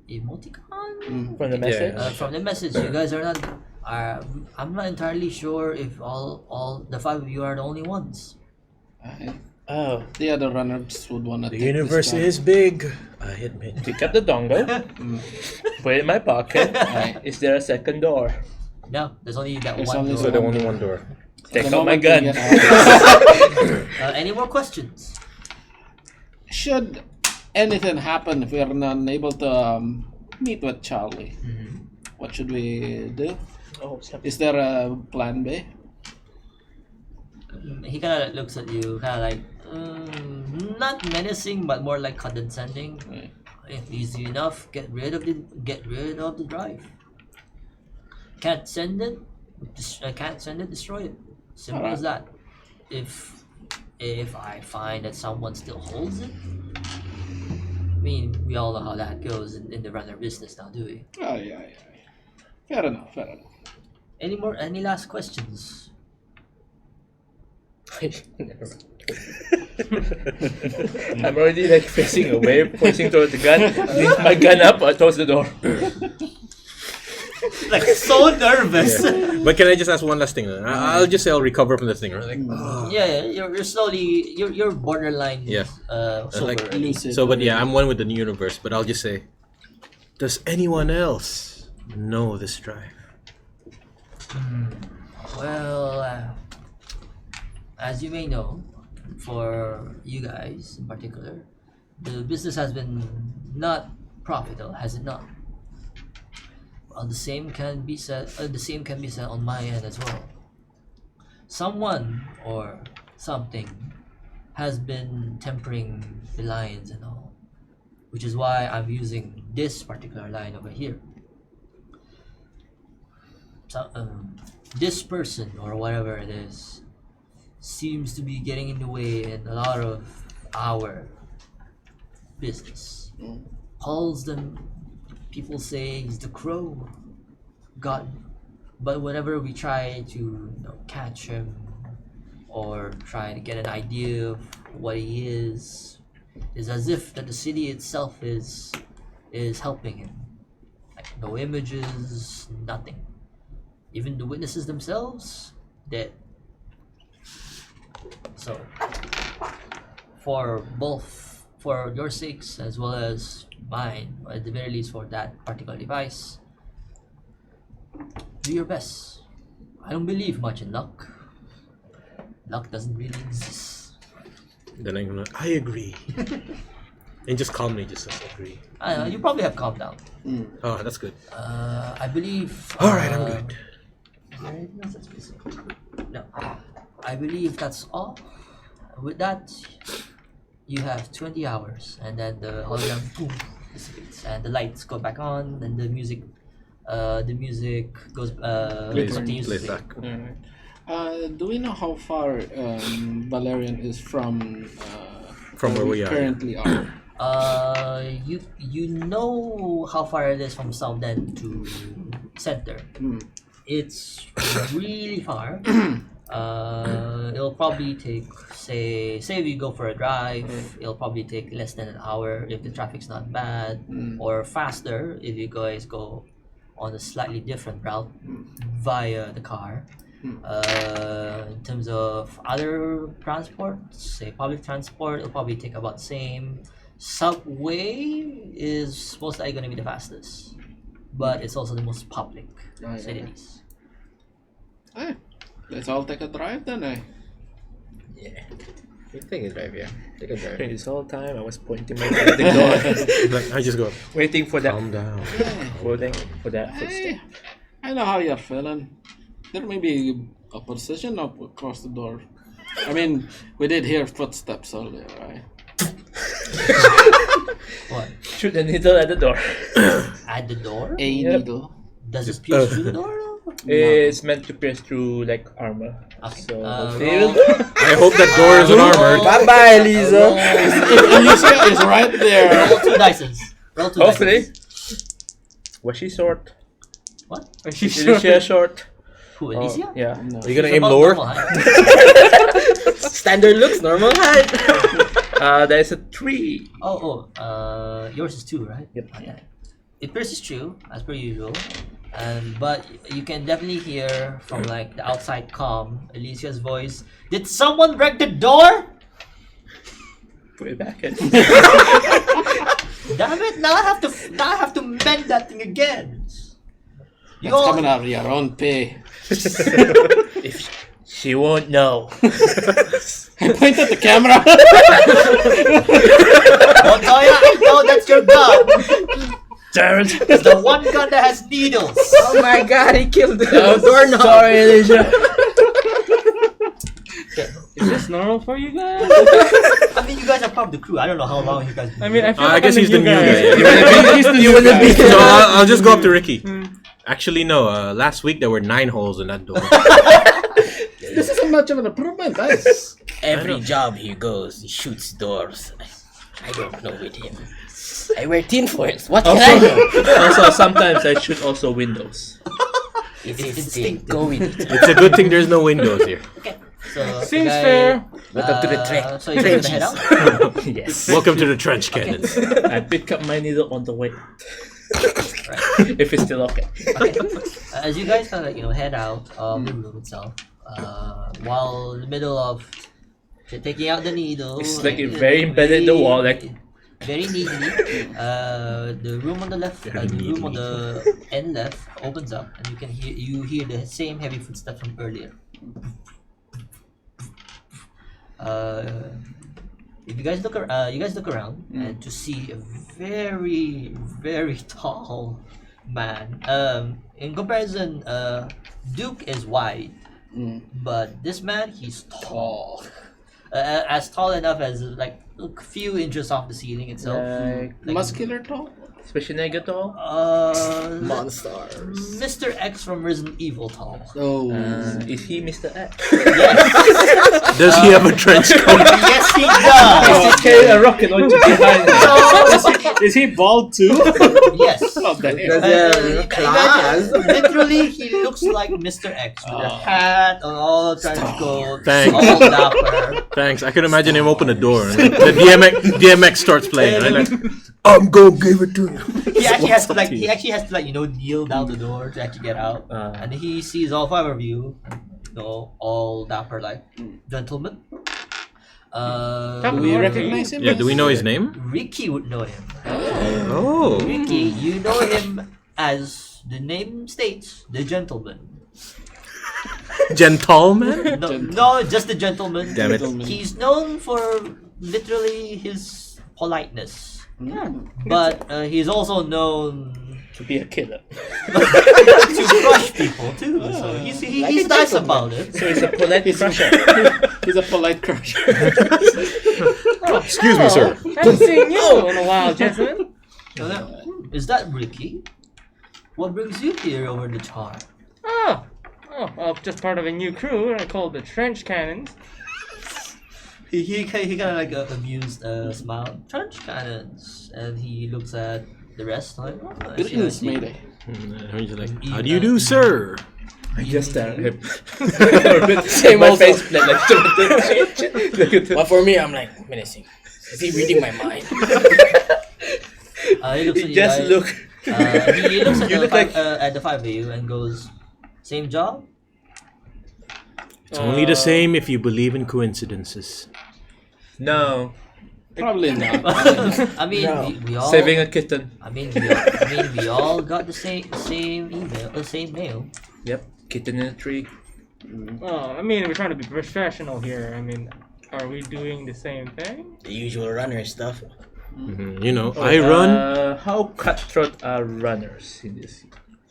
emoticon. From the message. From the message, you guys are not. I'm not entirely sure if all the 5 of you are the only ones. Hey. Oh, The other runners would want to The take universe this is big, I admit. pick up the dongle, put it in my pocket. Aye. Is there a second door? No, there's only that There's one. only door. So the only one door. Take The out my moment we gun. get out- Any more questions? Should anything happen if we are not able to meet with Charlie, what should we do? Oh, snap. Is there a plan B? He kind of looks at you, kind of like, not menacing, but more like condescending. Right. If easy enough, get rid of the drive. Can't send it. Can't send it. Destroy it. Simple as that. If I find that someone still holds it, I mean, we all know how that goes in the runner business now, do we? Oh, yeah. Fair enough. Any last questions? I'm already like facing away, pointing towards the gun, lift my gun up towards the door. Like so nervous. But can I just ask one last thing? I'll just say I'll recover from the thing. Right? Like, Yeah, you're slowly you're borderline. Yeah. Sober. Like- Lucid. So, but yeah, I'm one with the universe. But I'll just say, does anyone else know this drive? Well, as you may know, for you guys in particular, the business has been not profitable, has it not? Well, the same can be said. The same can be said on my end as well. Someone or something has been tempering the lines and all, which is why I'm using this particular line over here. So, this person or whatever it is seems to be getting in the way in a lot of our business. Calls them, people say he's the crow, God. But whenever we try to catch him or try to get an idea of what he is as if that the city itself is helping him. Like no images, nothing. Even the witnesses themselves, dead. So, for your sakes as well as mine, or at the very least for that particular device, do your best. I don't believe much in luck. Luck doesn't really exist. Then I'm gonna, I agree. And just calmly just say, agree. I know, you probably have calmed down. Oh, that's good. I believe. Alright, I'm good. Is there anything else that's missing? No. I believe that's all. With that, you have 20 hours, and then the hologram boom dissipates, and the lights go back on, and the music goes continues to Plays play. back. Do we know how far Valerian is from From where we are. currently are? You know how far it is from South End to Center. It's really far. It'll probably take, say we go for a drive, it'll probably take less than an hour if the traffic's not bad, or faster if you guys go on a slightly different route via the car. In terms of other transport, say public transport, it'll probably take about the same. Subway is most likely going to be the fastest, but it's also the most public cities. Hey, let's all take a drive then, eh? Yeah. You take a drive, yeah. Take a drive. This whole time I was pointing my gun at the door, Like, I just go, waiting for that, calm down. for that footstep. Hey, I know how you're feeling. There may be a position up across the door. I mean, we did hear footsteps earlier, right? What? Shoot the needle at the door. At the door? A Yep. needle. Does it pierce through the door? It's meant to pierce through like armor. Okay. So roll- I hope that door isn't armored. Bye bye, Lisa. Alicia is right there. Roll two dices. Roll two Hopefully. dices. Was she short? What? Is she short? Who, Oh, Alicia? yeah. Are you gonna She's aim about lower? normal height. Standard looks, normal height. There's a 3. Yours is 2, right? Yep. Oh, yeah. It pierces true, as per usual. But you can definitely hear from like the outside comm, Alicia's voice. Did someone break the door? Put it back in. Damn it! Now I have to mend that thing again. You It's all, coming out of your own pay. She won't know. I point at the camera. Montoya, I know that's your gun. Darn. It's the one gun that has needles. Oh my god, he killed the Oh, doorknob. sorry, Alicia. Is this normal for you guys? I mean, you guys are part of the crew. I don't know how long you guys. I mean, I feel I like guess I'm he's the new guy. You wanna be So I'll just go up to Ricky. Actually, no. Last week there were 9 holes in that door. This isn't much of an improvement, guys. Every job he goes, he shoots doors. I don't know with him. I wear tinfoils. What can I do? Also, sometimes I shoot also windows. It's instinctive. Go with it. It's a good thing there's no windows here. So Seems guy- fair. Welcome to the trek. So you guys gonna head out? Yes. Welcome to the trench cannons. I pick up my needle on the way. If it's still okay. Okay. As you guys kind of head out of the room itself, while in the middle of taking out the needle, It's like it very embedded in the wall, like very neatly. The room on the left, the room on the end left opens up, and you hear the same heavy footsteps from earlier. If you guys look around and to see a very, very tall man. In comparison, Duke is wide, but this man, he's tall. As tall enough as like a few inches off the ceiling itself. Like, Muscular tall? especially negative. Monsters. Mr. X from Resident Evil tall. Oh. Is he Mr. X? Yes, Does he have a trench coat? yes he does. Is he carrying a rocket launcher behind him? Is he bald too? Yes. Oh, damn. Imagine, literally, he looks like Mr. X with a hat and all the trench coat, Thanks. all dapper. Thanks. I can imagine him open the door and the DMX starts playing. Right? Like, I'm gonna give it to you. He actually has to kneel down the door to actually get out, and he sees all 5 of you, all dapper like gentlemen. Do we recognize him? Yeah, do we know his name? Ricky would know him. Oh. Ricky, you know him as the name states, the gentleman. Gentleman? No, just the gentleman. Damn it. Gentleman. He's known for literally his politeness. But he's also known To be a killer. to crush people too. So he's nice about it. So he's a polite crusher. He's a polite crusher. Excuse me, sir. Haven't seen you in a while, gentlemen. Is that Ricky? What brings you here over the char? Oh, well, just part of a new crew called the Trench Cannons. He kind of like amused smile. Trench cannons, and he looks at the rest like. Oh, I see, I Greetings, see. Mayday. He's like, how do you do, sir? I just stare at him. Same My old face plant like But for me, I'm like menacing. Is he reading my mind? He looks at you Just guys. look. He looks at You look at the 5 of you and goes, "Same job." It's only the same if you believe in coincidences. No. Probably not. I mean, No. we all. Saving a kitten. We all got the same email, the same mail. Yep. Kitten in a tree. Oh, I mean, we're trying to be professional here. I mean, are we doing the same thing? The usual runner stuff. You know, I run. How cutthroat are runners in this?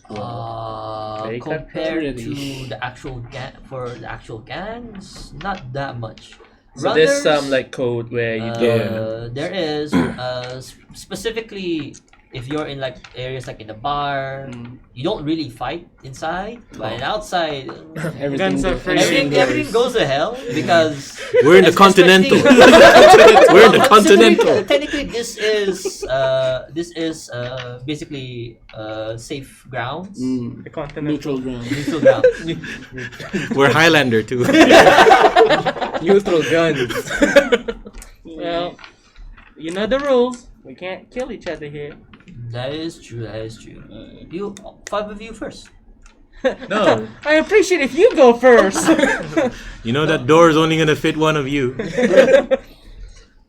Very Compared cutthroat. to the actual gangs, not that much. So there's some like code where you go. There is specifically if you're in like areas like in the bar, you don't really fight inside, but outside, Guns are free. everything goes to hell because We're in the Continental. We're in the Continental. Technically, this is basically safe grounds. The continent. Neutral ground. Neutral ground. We're Highlander too. Neutral guns. Well, you know the rules. We can't kill each other here. That is true. That is true. You 5 of you first. No. I appreciate if you go first. You know that door is only gonna fit one of you.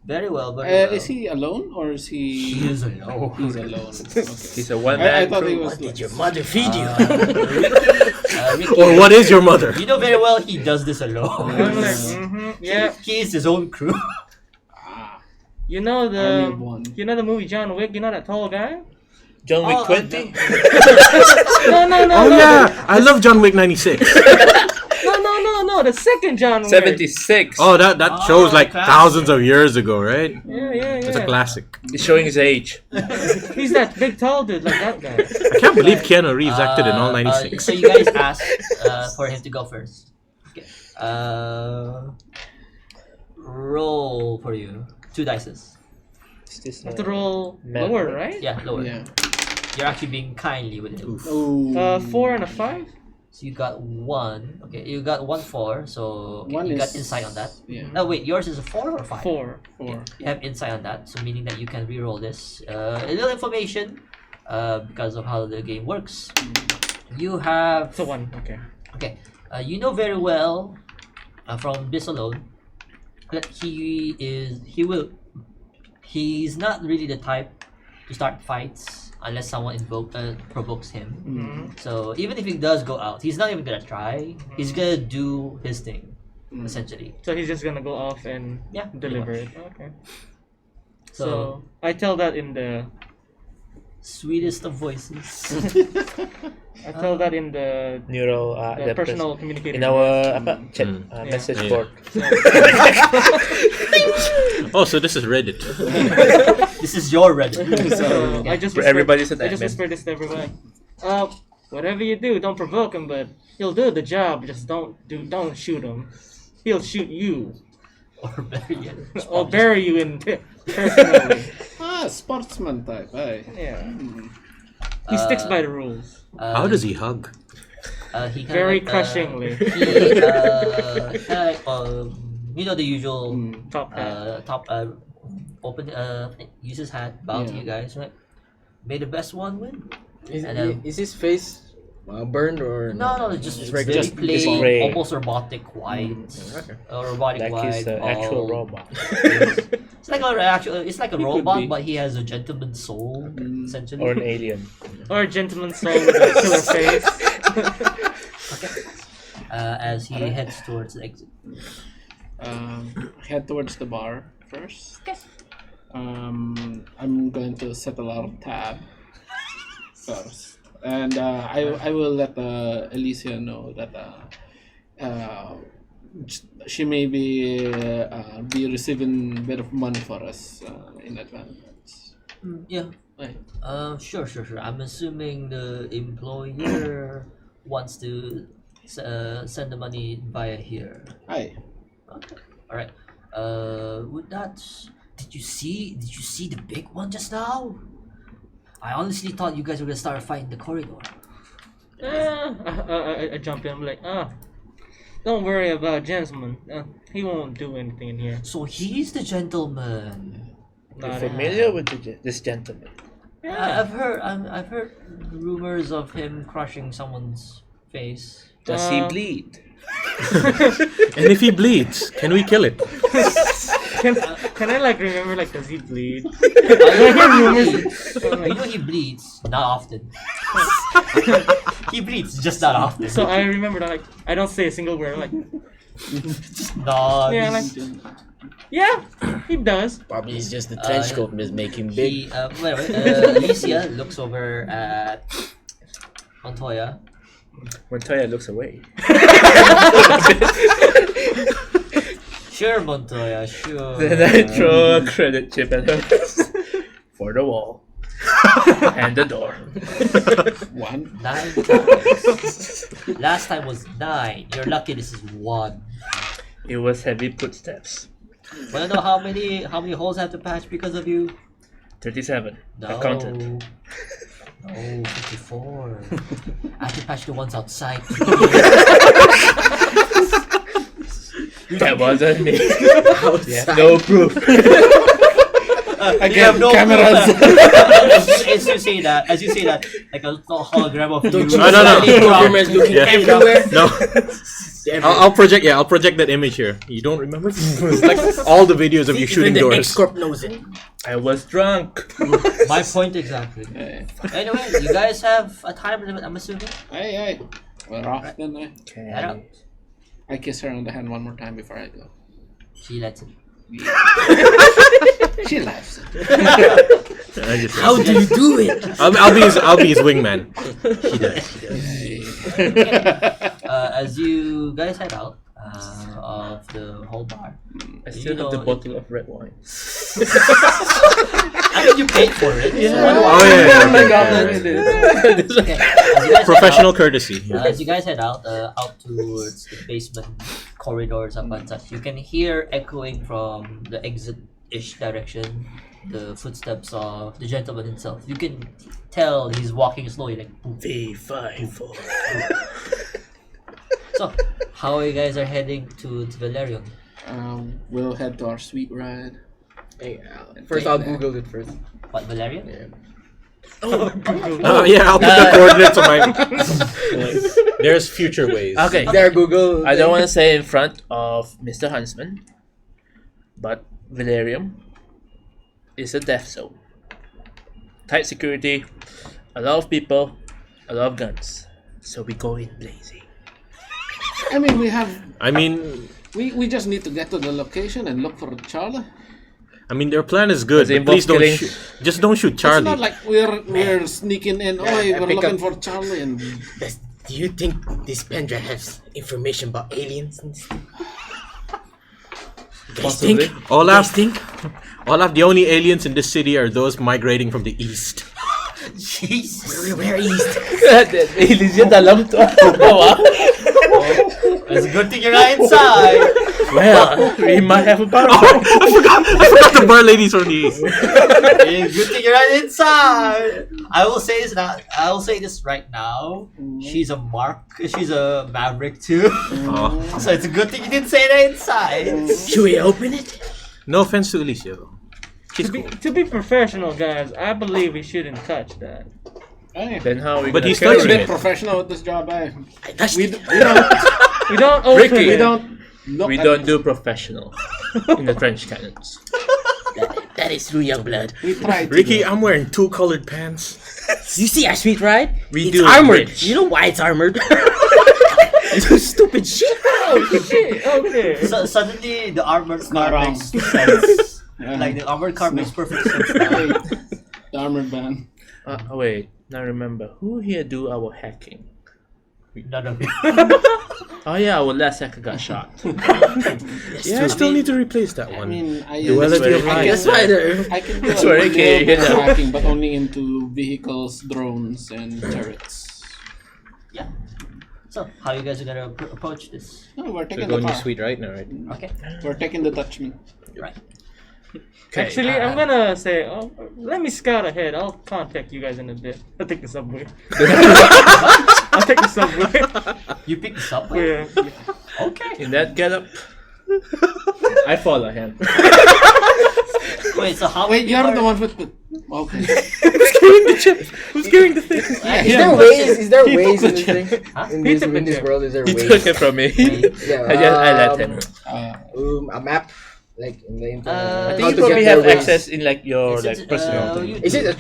Very well, very well. Is he alone or is he? He is alone. He's alone. Okay. He's a one I man thought he crew. was. What did your mother feed you? Ricky, Or what is your mother? you know very well he does this alone. I'm like, yeah. He is his own crew. You know Army of one. the movie John Wick. You know that tall guy? John Wick Oh, 20? No. Oh yeah, I love John Wick '96. No. Oh, the second John Wick. 76. Oh, that shows like classic. thousands of years ago, right? Yeah. It's a classic. He's showing his age. He's that big tall dude like that guy. I can't believe Keanu Reeves acted in all 96. So you guys asked for him to go first. Okay. Roll for you. 2 dices. Is this, Have to roll man, lower, right? right? Yeah, lower. Yeah. You're actually being kindly with him. Oh. 4 and a 5. So you got 1. Okay, you got 1 4. So okay, One you got is- insight on that. Yeah. No, wait, yours is a 4 or 5? 4. 4. You have insight on that, so meaning that you can re-roll this. A little information, because of how the game works. You have So 1. Okay. okay. You know very well, from this alone, that he's not really the type to start fights unless someone provokes him. Mm-hmm. So even if he does go out, he's not even gonna try. He's gonna do his thing, essentially. So he's just gonna go off and Yeah, deliver pretty it. Okay. So, So I tell that in the sweetest of voices. I tell that in the Neural, the personal communicator. in our chat, Yeah. message Yeah. board. Oh, so this is Reddit. This is your Reddit. So I just For whisper- everybody's an I just admin. whisper this to everyone. Whatever you do, don't provoke him, but he'll do the job. Just don't shoot him. He'll shoot you Or better yet, or bury you in personally. Sportsman type. Hey. Yeah. He sticks by the rules. How does he hug? He kinda Very like, crushingly. He kinda like, you know the usual Top hat. open use his hat, bow to Yeah. you guys, right? May the best one win. Is, And, um, is his face burned or No, it's just It's very regular. Just plain, gray. almost robotic white. Okay. Robotic Like white. he's an actual all- robot. It's like it's like a He could robot, be. but he has a gentleman's soul, essentially. Or an alien. Or a gentleman's soul with a killer face. As he heads towards the exit. Head towards the bar first. I'm going to set a lot of tab first, and I will let Alicia know that she may be receiving a bit of money for us in advance. Yeah. Right. Sure. I'm assuming the employer wants to send the money via here. Hi. Okay. All right. With that, did you see the big one just now? I honestly thought you guys were gonna start a fight in the corridor. I jump in. I'm like, don't worry about gentleman. He won't do anything in here. So he's the gentleman. You're Not familiar with this gentleman? Yeah. I've heard rumors of him crushing someone's face. Does he bleed? And if he bleeds, can we kill it? Can I like remember like does he bleed? You know he bleeds, not often. He bleeds, just not often. So I remember that like I don't say a single word. Like just not. yeah, like yeah, he does. Probably it's just the trench coat is making big. He, Alicia looks over at Montoya. Montoya looks away. Sure, Montoya, sure. Then I throw a credit chip at her for the wall and the door. 1. 9 times. Last time was 9. You're lucky this is 1. It was heavy footsteps. Wanna know how many holes I have to patch because of you? 37. No. I counted. No, 54. I have to patch the ones outside. That wasn't me. Yeah, no proof. Again, no cameras. as you say that, like a hologram of you. Don't you No, no, no. see the government looking Yeah. everywhere? No, I'll project. Yeah, I'll project that image here. You don't remember? It's like all the videos of you shooting Even the doors. X-Corp knows it. I was drunk. My point exactly. Anyway, you guys have a time limit, I'm assuming. Hey. We're off then. Head out. I kiss her on the hand one more time before I go. She lets it. She laughs. How do you do it? I'll be his wingman. As you guys head out, of the whole bar. I still have the bottle of red wine. I mean, you paid for it. Yeah. So why do I- Oh, yeah. my Okay, goblet. Okay, as you guys Professional courtesy. head out, as you guys head out towards the basement corridors up and such, you can hear echoing from the exit-ish direction the footsteps of the gentleman himself. You can tell he's walking slowly, like boom. V54. So, how you guys are heading to Valerian? We'll head to our sweet ride. Hey, first I'll Google it first. What, Valerian? Yeah. Yeah, I'll put the coordinates on my. There's future ways. Okay. There, Google. I don't want to say in front of Mr. Huntsman, but Valerium is a death zone. Tight security, a lot of people, a lot of guns. So we go in blazing. I mean, we just need to get to the location and look for Charlie. I mean, their plan is good, Does it but please involve don't killing? just don't shoot It's Charlie. not like we're sneaking in. Yeah, We're pick looking up- for Charlie, and Do you think this pen drive has information about aliens? Possibly. Olaf, the only aliens in this city are those migrating from the east. Jesus! Where east? Aliens yan, alam to. It's a good thing you're not inside! Well, we might have a power. I forgot the bar ladies from the east. It's good thing you're not inside! I will say this now. I will say this right now. She's a maverick too. Oh. So it's a good thing you didn't say that inside. Should we open it? No offense to Alicia, though. She's cool. To be professional, guys, I believe we shouldn't touch that. hey, Then how are we But gonna he's carry we're a touching bit it. professional at this job. I touched We, it. we don't We don't open Ricky, it. we don't look We at, don't do professional in the trench cannons. That is true, young blood. We try to. Ricky, I'm wearing 2 colored pants. You see our sweet ride? We It's do armored. rich. You know why it's armored? You stupid shit. Oh shit! Okay. So suddenly the armored car wrong. makes sense. Yeah. Like the armored car makes perfect sense now. Wait, the armored van. Wait, now remember, who here do our hacking? None of it. Oh yeah, our last hacker got shot. Yeah, I still need to replace that I one. mean, Duality of I life. That's why they're. I can do That's a where little Ricky, bit of you know. hacking, but only into vehicles, drones, and turrets. Yeah. So how you guys are gonna approach this? Oh, we're We're taking the going car. to sweet right now, right? Okay. We're taking the Dutchman. Right. Okay, Actually, I'm gonna say, let me scout ahead. I'll contact you guys in a bit. I'll take the subway. I'll take the subway. You pick the subway. Yeah. Okay. in that getup, I follow him. Wait. So how? Wait, many you're are- the one with the. Okay. Who's carrying the thing? Is there ways? Is there ways in this thing? Huh? In this world, is there He ways? took it from me. Yeah, I let him. A map, like in the internet. I How think you to probably get have there ways. access in like your Is like it, personal thing. you- Is it a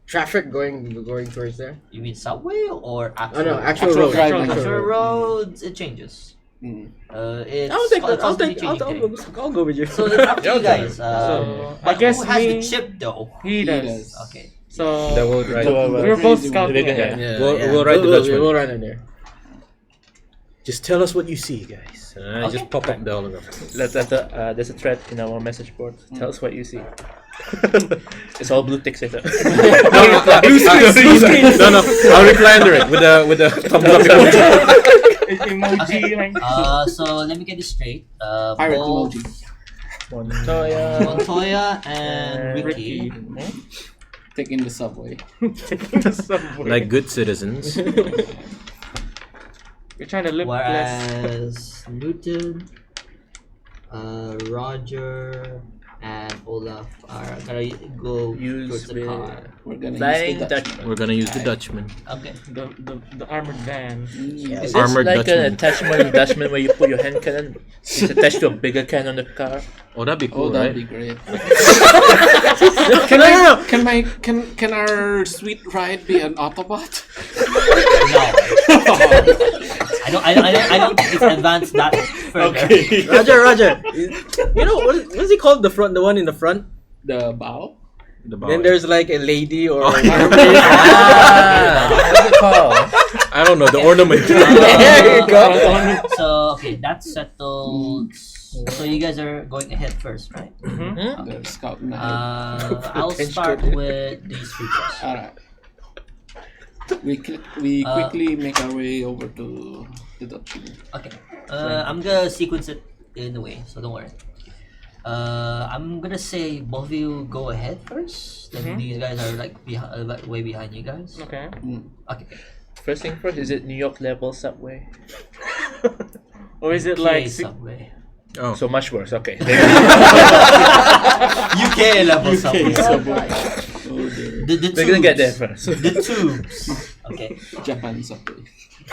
traffic going towards there? You mean subway or Oh actual? no, actual Actual road. driving. Actual roads. It changes. Mm. It's I'll take. I'll constantly take. changing thing. I'll go with you. So it's up to you Okay. guys. So I But guess who has the me. chip though? He does. does. Okay. So That will right. we're both Crazy scouting. one. ahead. Yeah. We'll ride the Dutchman. We'll run in there. Just tell us what you see, guys. And I Okay. just pop up the hologram. There's a thread in our message board. Tell us what you see. It's all blue ticks. Blue No, I'll reply under it with the thumbs up emoji. Emoji like. So let me get this straight. Pirate Both emoji. Montoya and Ricky. Taking the subway. Taking the subway. Like good citizens. You're trying to look less. Whereas Newton, Roger, and Olaf are gonna go Use towards the with car. We're gonna Flying use the Dutchman. Dutchman. We're gonna use the Dutchman. Okay. The armored van. Yeah. Is this Armored like Dutchman. an attachment of Dutchman where you put your hand cannon? It's attached to a bigger can on the car. Oh, that'd be Oh, cool, that'd right? be great. No. Can our sweet ride be an Autobot? No. I don't think it's advanced that further. Roger. You know what's he called? The one in the front. The bow? The Then there's like a lady or. What's it called? I don't know, the ornament. There you go. So okay, that's settled. So you guys are going ahead first, right? Mm-hmm. The scout now. I'll start with these creatures. Alright. We quickly make our way over to the Dutchman. Okay. I'm gonna sequence it in a way, so don't worry. I'm gonna say both of you go ahead first. Then these guys are like way behind you guys. Okay. Okay. First thing first, is it New York level subway? Or is it UK like subway. Oh. So much worse. Okay. UK level subway. Oh, dear. The We're gonna get there tubes. first. The tubes. Okay. Japan subway.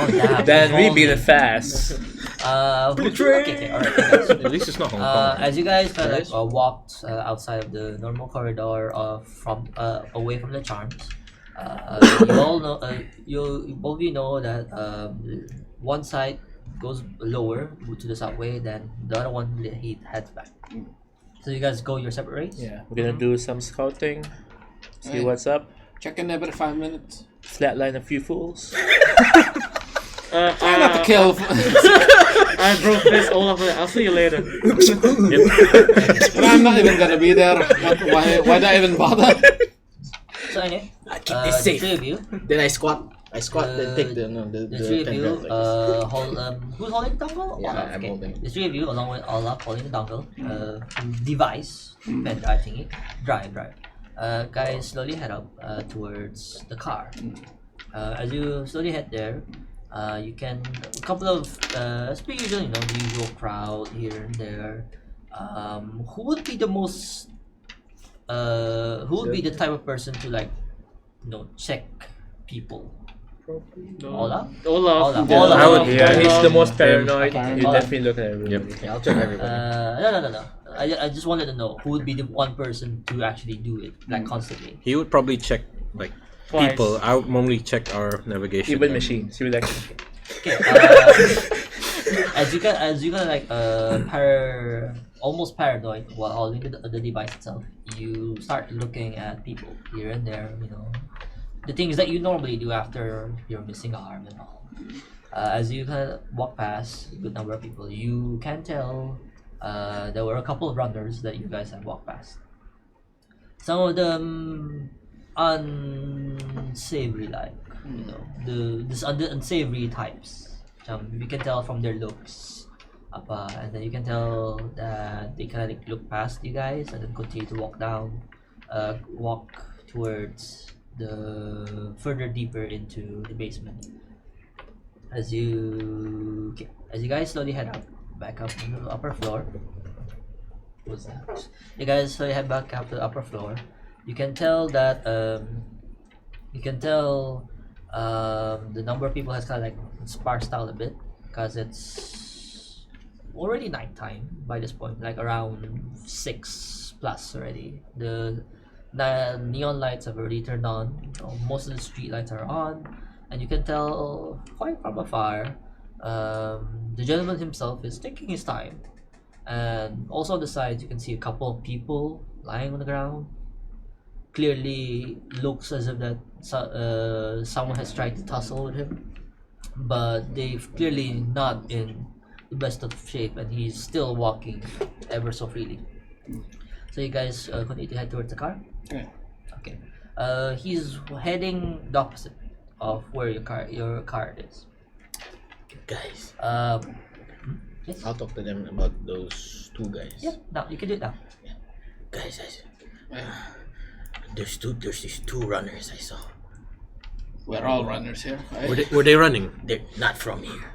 Oh damn. Then we Holy- beat it fast. okay. All right. guys. At least it's not Hong Kong. As you guys kind of Yes. like walked outside of the normal corridor from away from the charms, you all know both of you know that one side goes lower to the subway, then the other one he heads back. So you guys go your separate ways. Yeah, we're gonna do some scouting. See Hey. what's up. Check in every 5 minutes. Flatline a few fools. Try not to kill. I broke this all of it. I'll see you later. But I'm not even gonna be there. Why do I even bother? So anyway, Keep the this safe. three of you, Then I squat. Then take the the three of you, pendrive like this. hold who's holding the dongle? Yeah, Olaf, I'm holding. The three of you, along with Olaf, holding the dongle, device, pen drive thingy, drive. Guys, slowly head up towards the car. As you slowly head there, you can a couple of as per usual, the usual crowd here and there. Who would be the most? Who would be the type of person to like, check people? Olaf? Olaf. Olaf. I would- Yeah, he's the most Okay. paranoid. Okay. You definitely look at everybody. Yep. Yeah, I'll check everybody. No. I just wanted to know who would be the one person to actually do it, like constantly. He would probably check like Twice. people. I would normally check our navigation. Even machines. He would like. Okay. As you can like almost paranoid while holding the device itself, you start looking at people here and there. The things that you normally do after your missing arm and all. As you kind of walk past a good number of people, you can tell there were a couple of runners that you guys have walked past. Some of them unsavory, like the unsavory types. You can tell from their looks, and then you can tell that they kind of like look past you guys and then continue to walk towards the further deeper into the basement. As you guys slowly head back up to the upper floor. What's that? You guys slowly head back up to the upper floor. You can tell that the number of people has kind of like sparsed out a bit because it's already nighttime by this point, like around 6 plus already. The neon lights have already turned on. Most of the street lights are on, and you can tell quite from afar the gentleman himself is taking his time. And also on the sides, you can see a couple of people lying on the ground. Clearly looks as if that someone has tried to tussle with him, but they've clearly not in the best of shape, and he's still walking ever so freely. So you guys continue to head towards the car. Okay. He's heading the opposite of where your car is. Guys, Yes. I'll talk to them about those two guys. Yeah. Now you can do it now. Guys, there's these two runners I saw. We're all runners here. Were they running? They're not from here.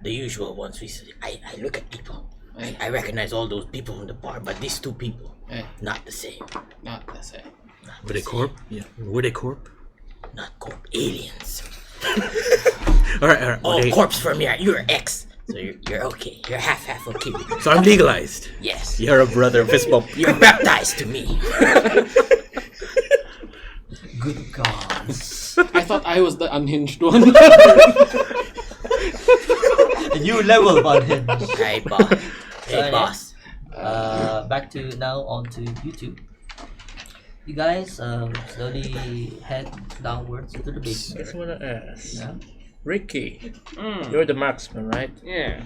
The usual ones we see. I look at people. I recognize all those people from the bar, but these two people, not the same. Not the same. Were they corp? Yeah. Were they corp? Not corp, aliens. All right. Oh, Were they- corpse from you're ex. So you're okay. You're half okay. So I'm legalized. Yes. You're a brother, fist bump. You're baptized to me. Good gods. I thought I was the unhinged one. A new level of unhinged. Hey, boss. Hey, Sorry. boss. Back to now onto YouTube. You guys slowly head downwards into the basement. Just wanna ask. Yeah. Ricky, Mm. you're the marksman, right? Yeah.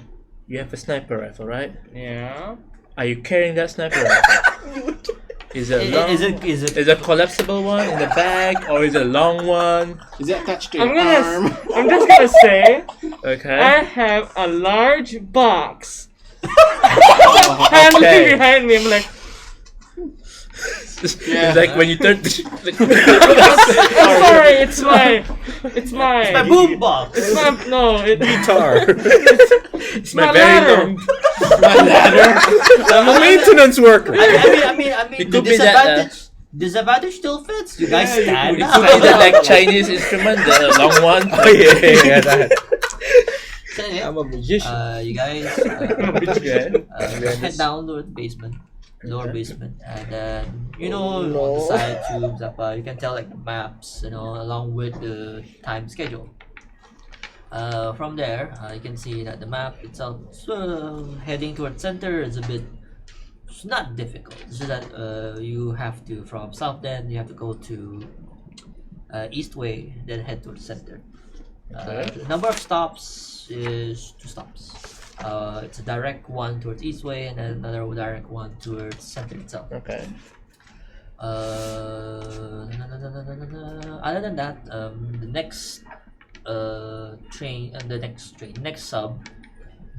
You have a sniper rifle, right? Yeah. Are you carrying that sniper rifle? Is it long? Is it Is it a collapsible one in the bag, or is it a long one? Is it attached to I'm your gonna. arm? I'm just gonna say Okay. I have a large box hanging Okay. behind me. I'm like, It's like when you turn. I'm sorry. It's my. my boom box? It's my no. Guitar. It's my very ladder. long. I'm a maintenance worker. I mean, It the could be that, disadvantage still fits. You guys You stand could up. see that like Chinese instrument, the long one. Oh yeah, that. So, anyway, I'm a magician. you guys Yeah. head down to the basement, lower basement, and then on the side tubes up, you can tell like the maps, along with the time schedule. From there, you can see that the map itself, heading towards center, is a bit. It's not difficult. It's just that you have to from south. Then you have to go to east way, then head towards center. The number of stops is 2 stops. It's a direct one towards east way, and then another direct one towards center itself. Okay. Other than that, the next train and the next sub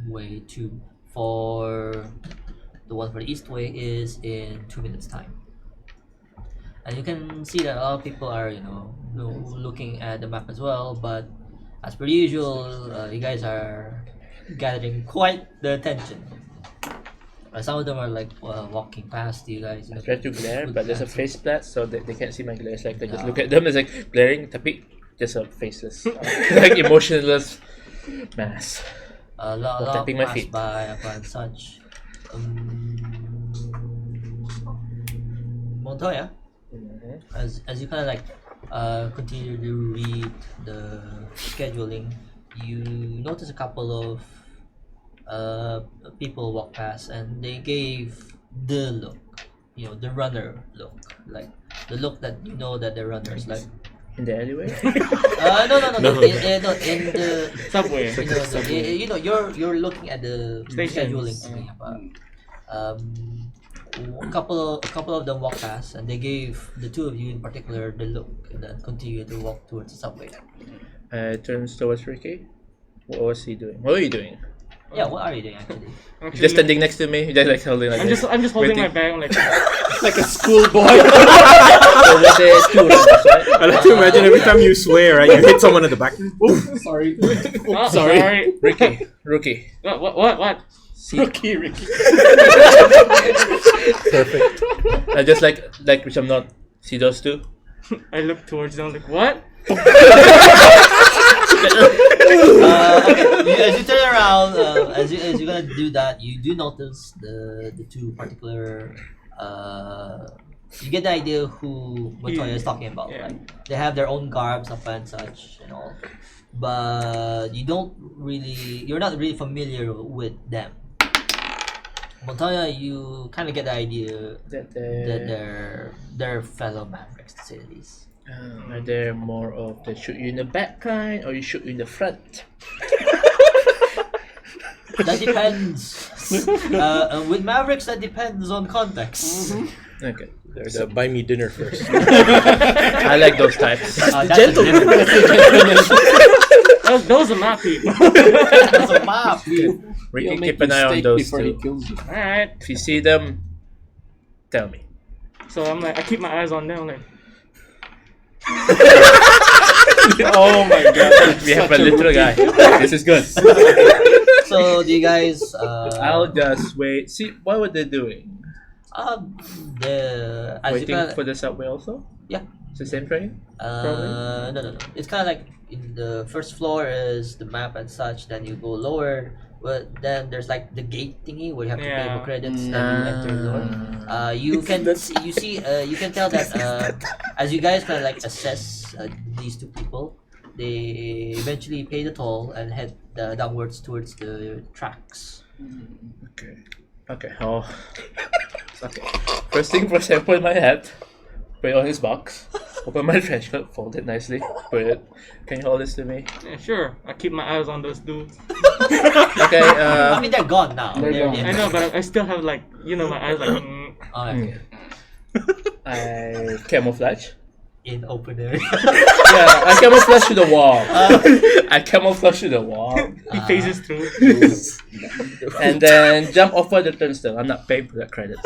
way to for the one for the east way is in 2 minutes time. And you can see that a lot of people are looking at the map as well, but as per usual, you guys are gathering quite the attention. Some of them are like walking past you guys. I try to glare, but there's a face splat, so they can't see my glare. It's like I just No. look at them. It's like glaring, tapi just a faceless, like emotionless mass. A lot tapping my pass feet. by upon such. Montoya, as you kind of like continue to read the scheduling, you notice a couple of people walk past, and they gave the look, the runner look, like the look that that they're runners, like In the alleyway? no, in the Subway. you're looking at the Stations. scheduling thing about a couple of them walk past, and they gave the two of you in particular the look, and then continue to walk towards the subway. Turns towards Ricky. What was he doing? What were you doing? Yeah, what are you doing actually? Actually, Just standing next to me? Just like holding like I'm this? just holding my Waiting. bag. I'm like, Like a schoolboy. So were there 2 runners, right? I like to imagine every time you swear, right, you hit someone in the back. Sorry. oh, Sorry. Ricky. Rookie. What? See, Ricky. Perfect. just like which I'm not. See those 2? I look towards them. Like, what? As you turn around, as you're gonna do that, you do notice the two particular. You get the idea who Montoya is talking about, Yeah. right? They have their own garbs up and such and all, but you're not really familiar with them. Montoya, you kind of get the idea that they're fellow Mavericks, to say the least. Are there more of the shoot you in the back kind, or you shoot you in the front? That depends. With Mavericks, that depends on context. Okay. There's a buy me dinner first. I like those types. That's gentleman. Those are my people. That's a map. Ricky, He'll make keep an eye on mistake those before he 2. kills you. All right. If you see them, tell me. So I'm like, I keep my eyes on them. I'm like, Oh my god. We have a literal guy. This is good. So, do you guys? I'll just wait. See, what were they doing? As you Waiting kinda, for the subway also? Yeah. It's the same train? No. It's kind of like in the first floor is the map and such. Then you go lower, but then there's like the gate thingy where you have to pay Yeah. for credits. Then you enter the door. You can tell that as you guys kind of like assess these two people, they eventually pay the toll and head downwards towards the tracks. Okay. Oh. Okay. First thing first, I put my hat. Put it on his box. Open my trench coat, fold it nicely, put it. Can you hold this to me? Yeah, sure. I keep my eyes on those dudes. Okay. I mean, they're gone now. They're gone. I know, but I still have like my eyes like. Okay. I camouflage. In open area. Yeah, I camouflage to the wall. I camouflage to the wall, He phases through. and then jump over the turnstile. I'm not paying for that credit.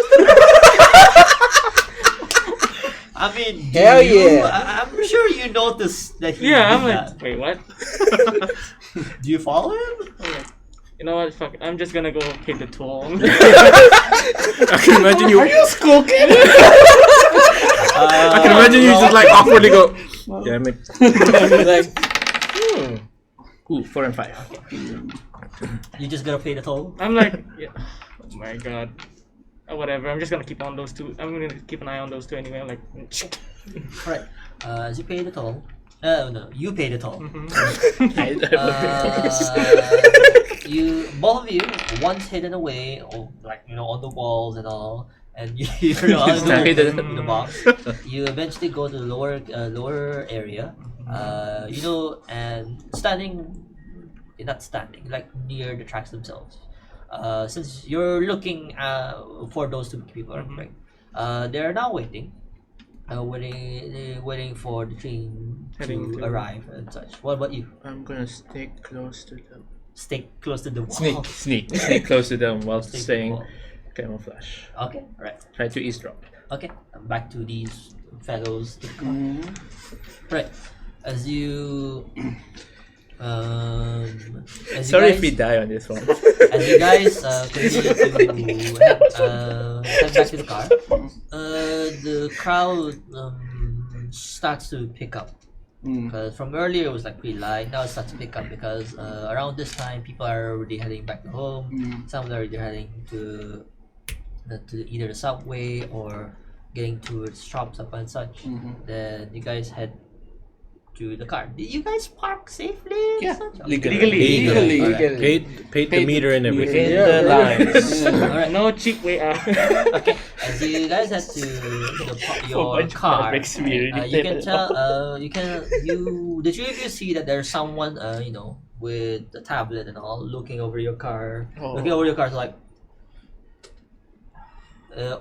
I mean, Hell you, yeah. I'm sure you noticed that he Yeah, I'm did like, wait, what? that. Do you follow him? You know what? Fuck it. I'm just gonna go pay the toll. I can imagine you. Are you a school kid? I can imagine you just like awkwardly go. Damn it. Like, Ooh, 4 and 5. You just gonna pay the toll? I'm like, yeah. Oh my god. Whatever. I'm just gonna keep on those two. I'm gonna keep an eye on those two anyway. I'm like, Right. As you pay the toll. No, you pay the toll. You both of you once hidden away, or like on the walls and all, and you're on the box. You eventually go to the lower area. And not standing, like near the tracks themselves. Since you're looking for those two people, right? They're now waiting. Waiting for the train to arrive and such. What about you? I'm gonna stay close to them. Stay close to the wall. Sneak close to them while Stay to the staying wall. camouflage. Okay, right. Try to eavesdrop. Okay, back to these fellows. Right, as you, Sorry if we die on this one. as you guys continue to head back to the car, the crowd starts to pick up. Because from earlier it was like pretty light, now it starts to pick up because around this time people are already heading back to home. Some are already heading to either the subway or getting to shops up and such. Then you guys head to the car. Did you guys park safely? and Yeah, such? Okay. Legally. Legally. Paid the meter and everything. Within the lines. Alright. no cheap way out. Okay, as you guys head to your car, Makes me really you can tell. The three of you see that there's someone, with a tablet and all, looking over your car. Looking over your car, like,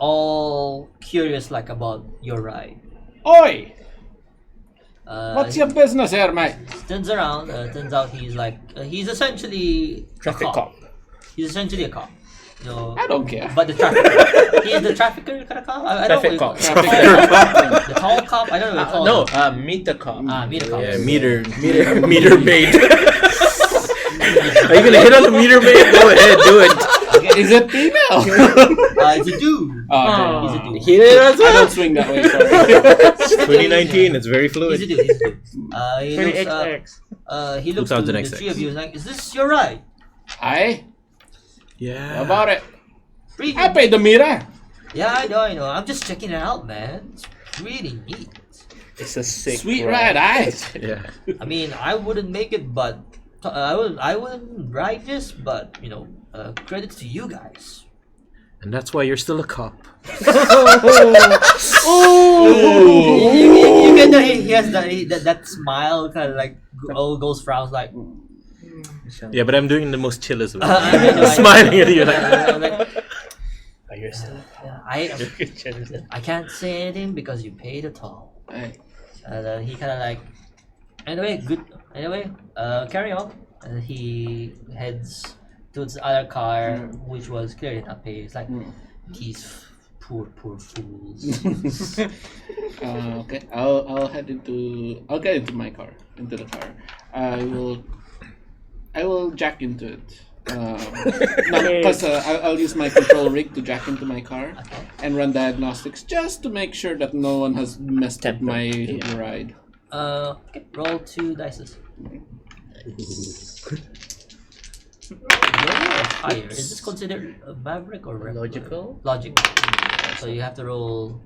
all curious, like about your ride. Oi! He What's your business here, mate? turns around. Turns out he's essentially Traffic a cop. He's essentially a cop. I don't care. But the trafficker, he is the trafficker kind of cop. I don't Traffic know. cop. The tall cop. I don't know. What you call him. Meet the cop. Meet a cop. Yeah, meter maid. Are you gonna hit on the meter maid? Go ahead, do it. Is it female? It's a dude. Oh, He's a dude. he did as I well. don't swing that way, sorry. It's 2019. It's very He's a fluid. dude. He's a dude. He looks. 20XX. He looks to the 2000XX. three of you. Like, is this your ride? Aye, Yeah. how about it? Pretty. I paid the meter. Yeah, I know. I'm just checking it out, man. It's really neat. It's a sick Sweet ride, aye. Yeah. I mean, I wouldn't make it, but I wouldn't ride this, but credits to you guys. And that's why you're still a cop. You get that he has that smile, kind of like all goes frowns, like. Yeah, but I'm doing the most chill as well. I know, Smiling at you like. Are you still? I can't say anything because you paid a toll. Aye. And he kind of like, anyway, good. Anyway, carry on. And he heads towards the other car, which was clearly not paid. It's like these poor fools. Okay, I'll get into my car, into the car. I will jack into it. Because I'll use my control rig to jack into my car and run diagnostics just to make sure that no one has messed up my ride. Okay, roll 2 dice. Higher. Is this considered a maverick or Logical? Logic. So you have to roll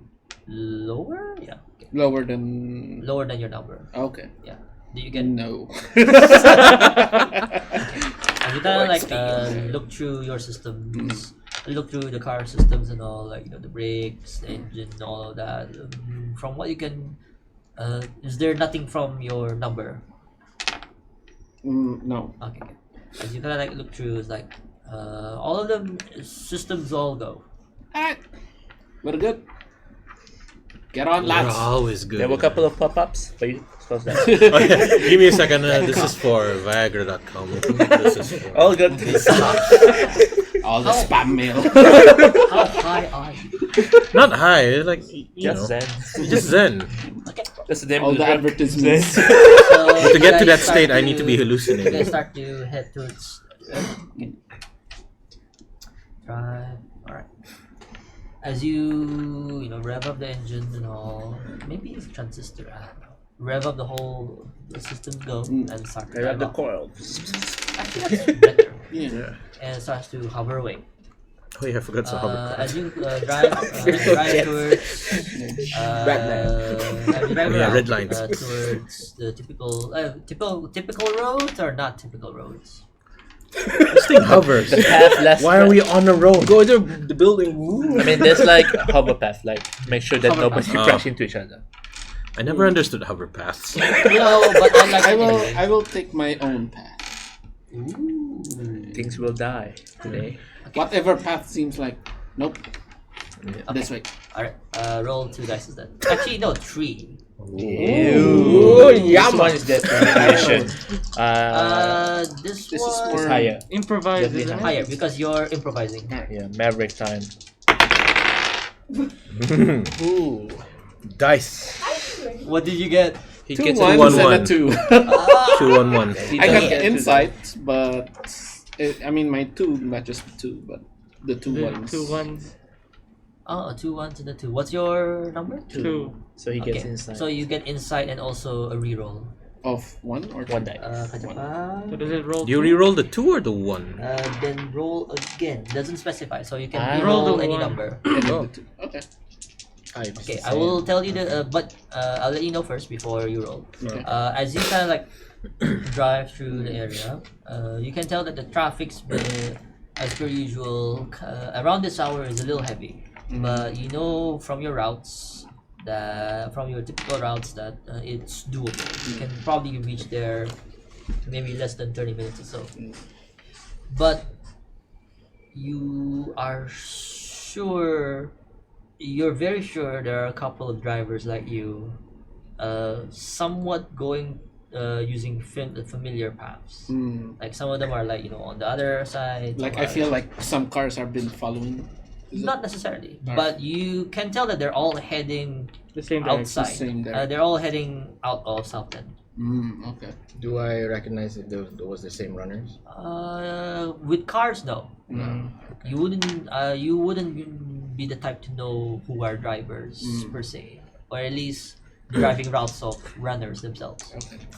lower. Yeah. Okay. Lower than. Lower than your number. Okay. Yeah. Do you get? No. And you kind of like look through your systems, look through the car systems and all, like the brakes, the engine, all of that. From what you can Is there nothing from your number? No. Okay. As you kind of like look through, it's like all of them systems all go. Alright. We're good. Get on, We're lads. always good. There were a couple of pop-ups, but you close that. Give me a second. This is for Viagra.com. This is for... All good. All the spam mail. How high are you? Not high. It's like you know, Just Zen. just Zen. That's the name All of the the advertisements. So To get to you that guys state, start I need to be You guys hallucinating. start to head towards. Drive. All right. As you rev up the engine and all, maybe it's a transistor. I don't know. Rev up the whole systems go and start to I have drive the off. coil. Actually, that's better. Yeah. And it starts to hover away. Oh yeah, I forgot to As hovercraft. you drive towards Yeah, red lines. towards the typical roads or not typical roads. This thing hovers. The path less. Why are we on the road? Go to the building. I mean, there's like a hover path, like make sure that Hover nobody path. crash into each other. I never understood hover paths. But I like I it will. anyway. I will take my own path. Ooh. Things will die today. Whatever path seems like. Nope. This way. Alright, roll 2 dice then. Actually, no, 3. Ooh, This yum. one is definitely This This is one more- higher. Improvise, Definitely isn't it? higher because you're improvising. Yeah, Maverick time. Ooh. Dice. What did you get? He Two gets ones one, and one. a 2. 2-1-1. I got Yeah. the insight, but I mean my 2 matches the 2, but the 2 The ones. 2 1s, Oh, 2 1s and a 2. What's your number? 2. So he gets Okay, inside. so you get insight and also a reroll. Of 1 or 2? One die. So does it roll? Do you 2? re-roll the 2 or the 1? Then roll again. Doesn't specify, so you can Ah. reroll Roll the any one. number. And Oh. the 2. Okay. Okay, I will tell you but I'll let you know first before you roll. Okay. As you kind of like drive through the area, you can tell that the traffic's been, as per usual, around this hour is a little heavy. But you know from your routes, from your typical routes, that it's doable. You can probably reach there maybe less than 30 minutes or so. But you are sure, you're very sure there are a couple of drivers like you, somewhat going using familiar paths. Like some of them are like on the other side. Like some I are- feel like some cars have been following. Is it? not necessarily, Alright. but you can tell that they're all heading The same direction. outside. same direction. They're all heading out of South End. Okay. Do I recognize if those was the same runners? With cars, no. Mm. You wouldn't be the type to know who are drivers per se, or at least driving routes of runners themselves.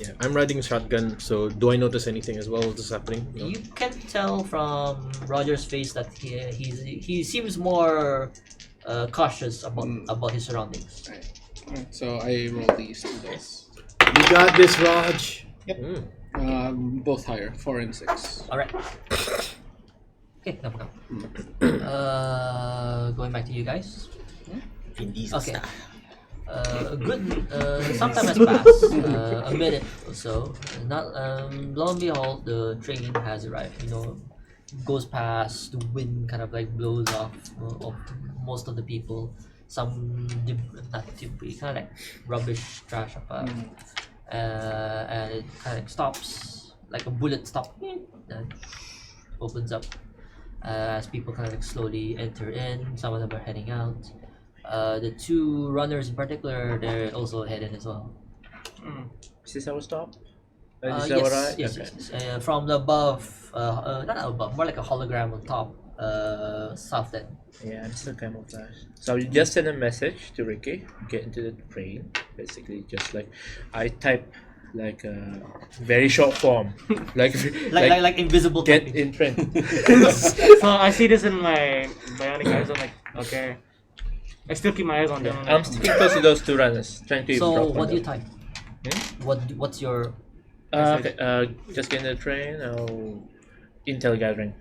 Yeah, I'm riding a shotgun, so do I notice anything as well? What's happening? No? You can tell from Roger's face that he seems more cautious about his surroundings. Alright, so I roll these 2 dice. You got this, Raj. Both higher, 4 and 6. All right. Okay, no. Going back to you guys. Okay. A good some time has passed, a minute or so. Not lo and behold, the train has arrived. Goes past. The wind kind of like blows off of most of the people. Some not debris, kind of like rubbish, trash apart, and it kind of stops like a bullet stop. And opens up as people kind of like slowly enter in. Some of them are heading out. The 2 runners in particular, they're also heading as well. Is this our stop? Is this Yes, our ride? yes, Okay. yes. From the above, not above, more like a hologram on top, south end. Yeah, I'm still camouflage. So you just send a message to Ricky, get into the train. Basically, just like I type like a very short form, like Like invisible get typing. in train. So I see this in my bionic eyes. I'm like, okay. I still keep my eyes on them. I'm I'm like, sticking close to those 2 runners, trying to. So block what do you them. type? What's your Okay, just get in the train. Intel gathering.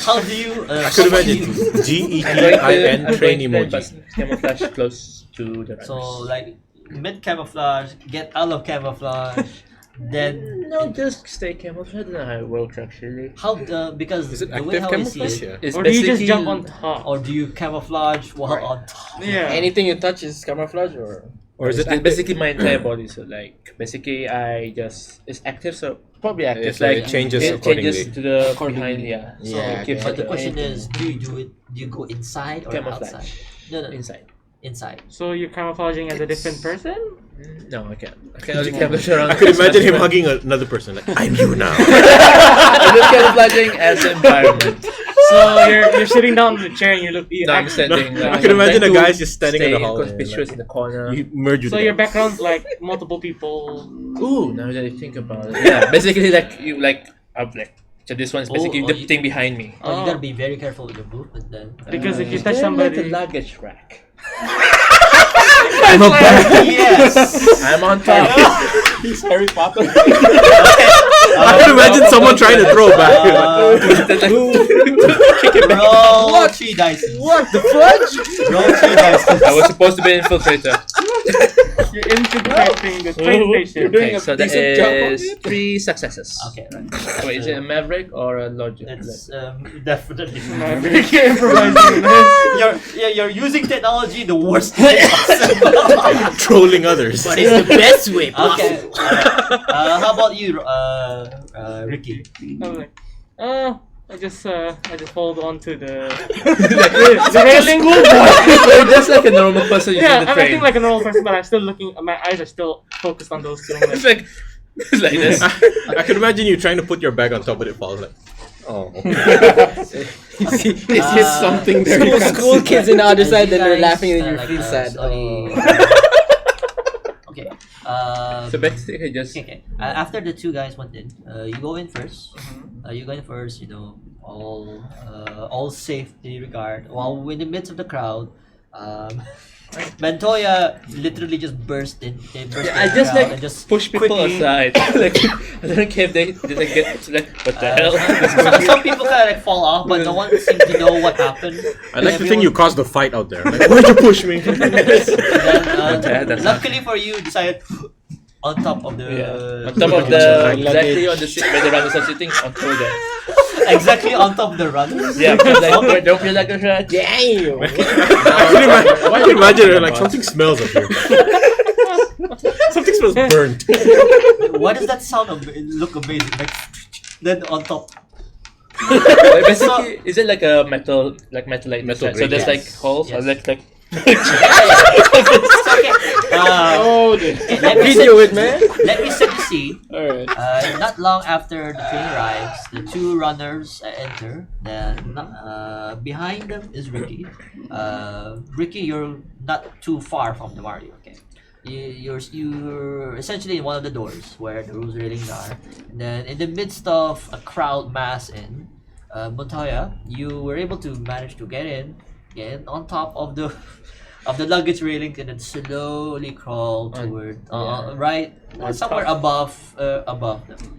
how do you I could imagine how do you- GETIN train emoji. Camouflage close to the runners. So like mid camouflage, get out of camouflage, then No, just stay camouflage. I don't know how it works actually. how because Is it the way active how I see camouflage? it, Yeah. It's Or do you just basically- jump on top? or do you camouflage while on top? Yeah. Anything you touch is camouflage, or Or is it It's basically my entire body? So like basically I just it's active, so probably active. It's like it changes accordingly. changes to the behind. Yeah. So, Yeah, it keeps but the it question anything. is, do you do it? Do you go inside or camouflage outside? No, inside. inside. So you're camouflaging as a different person? No, I can't. I can only camouflage around. I could imagine him hugging another person like, I'm you now. I'm just camouflaging as the environment. So you're sitting down in the chair and you look. You No, I'm act- standing. I can imagine trying a to guy's just standing in stay the hallway. conspicuous in the corner. You merge with so them. your background's like multiple people. Ooh, now that I think about it, yeah, basically like you like up like. So this one's basically the you- thing behind me. Oh, you Oh. gotta be very careful with your movement then. Because if you Is touch there like somebody, a luggage rack. I'm a bad. Yes. I'm on top. He's Harry Potter. I can imagine someone trying to throw back. Roll 3 dice. what the fudge? Roll 3 dice. I was supposed to be an infiltrator. you're infiltrating the train You're station. doing Okay, a so that decent job on is it. 3 successes. Okay, right. Wait, is it a maverick or a logic? It's definitely Maverick, you're improvising this. you're using technology the worst way possible. Trolling others. But it's the best way Okay. possible. How about you, Ricky? I'm like, I just hold on to the railing. You're just like a normal person using Yeah, the I'm train. acting like a normal person, but I'm still looking. My eyes are still focused on those two. I'm it's like, like it's like this. I can imagine you trying to put your bag on top, but it falls like. Oh. Is it something there? you can't School see? kids in the other As side, you then they're guys, laughing and you like, feel sad. slowly- Okay. So basically, I just Okay. After the 2 guys went in, you go in first. You go in first. You know, all safety regard. While in the midst of the crowd, Montoya literally just burst in. They burst in I the just crowd like and just push people quickly- aside. Like I don't care if they get like what the hell. Some people kind of like fall off, but no one seems to know what happened. I like to think you caused the fight out there. Like, why'd you push me? Then, that's luckily for you, decided on top of the On top of the exactly on the seat where the runners are sitting on top of that. exactly on top of the runners. Yeah, because like don't feel like a shot. Damn! I can imagine like something smells up here. Something smells burnt. Why does that sound look amazing? Like then on top. Like, basically, is it like a metal Metal so grate, there's like yes. holes or Yes. like Okay. Oh, dear. Let me Video set, it, man. let me set the scene. Alright. Not long after the train arrives, the 2 runners enter. Then behind them is Ricky. Ricky, you're not too far from the Mario. Okay, you're essentially in one of the doors where the rose railings are. And then in the midst of a crowd mass in, Montoya, you were able to manage to get on top of the luggage railings and then slowly crawl toward right somewhere above them.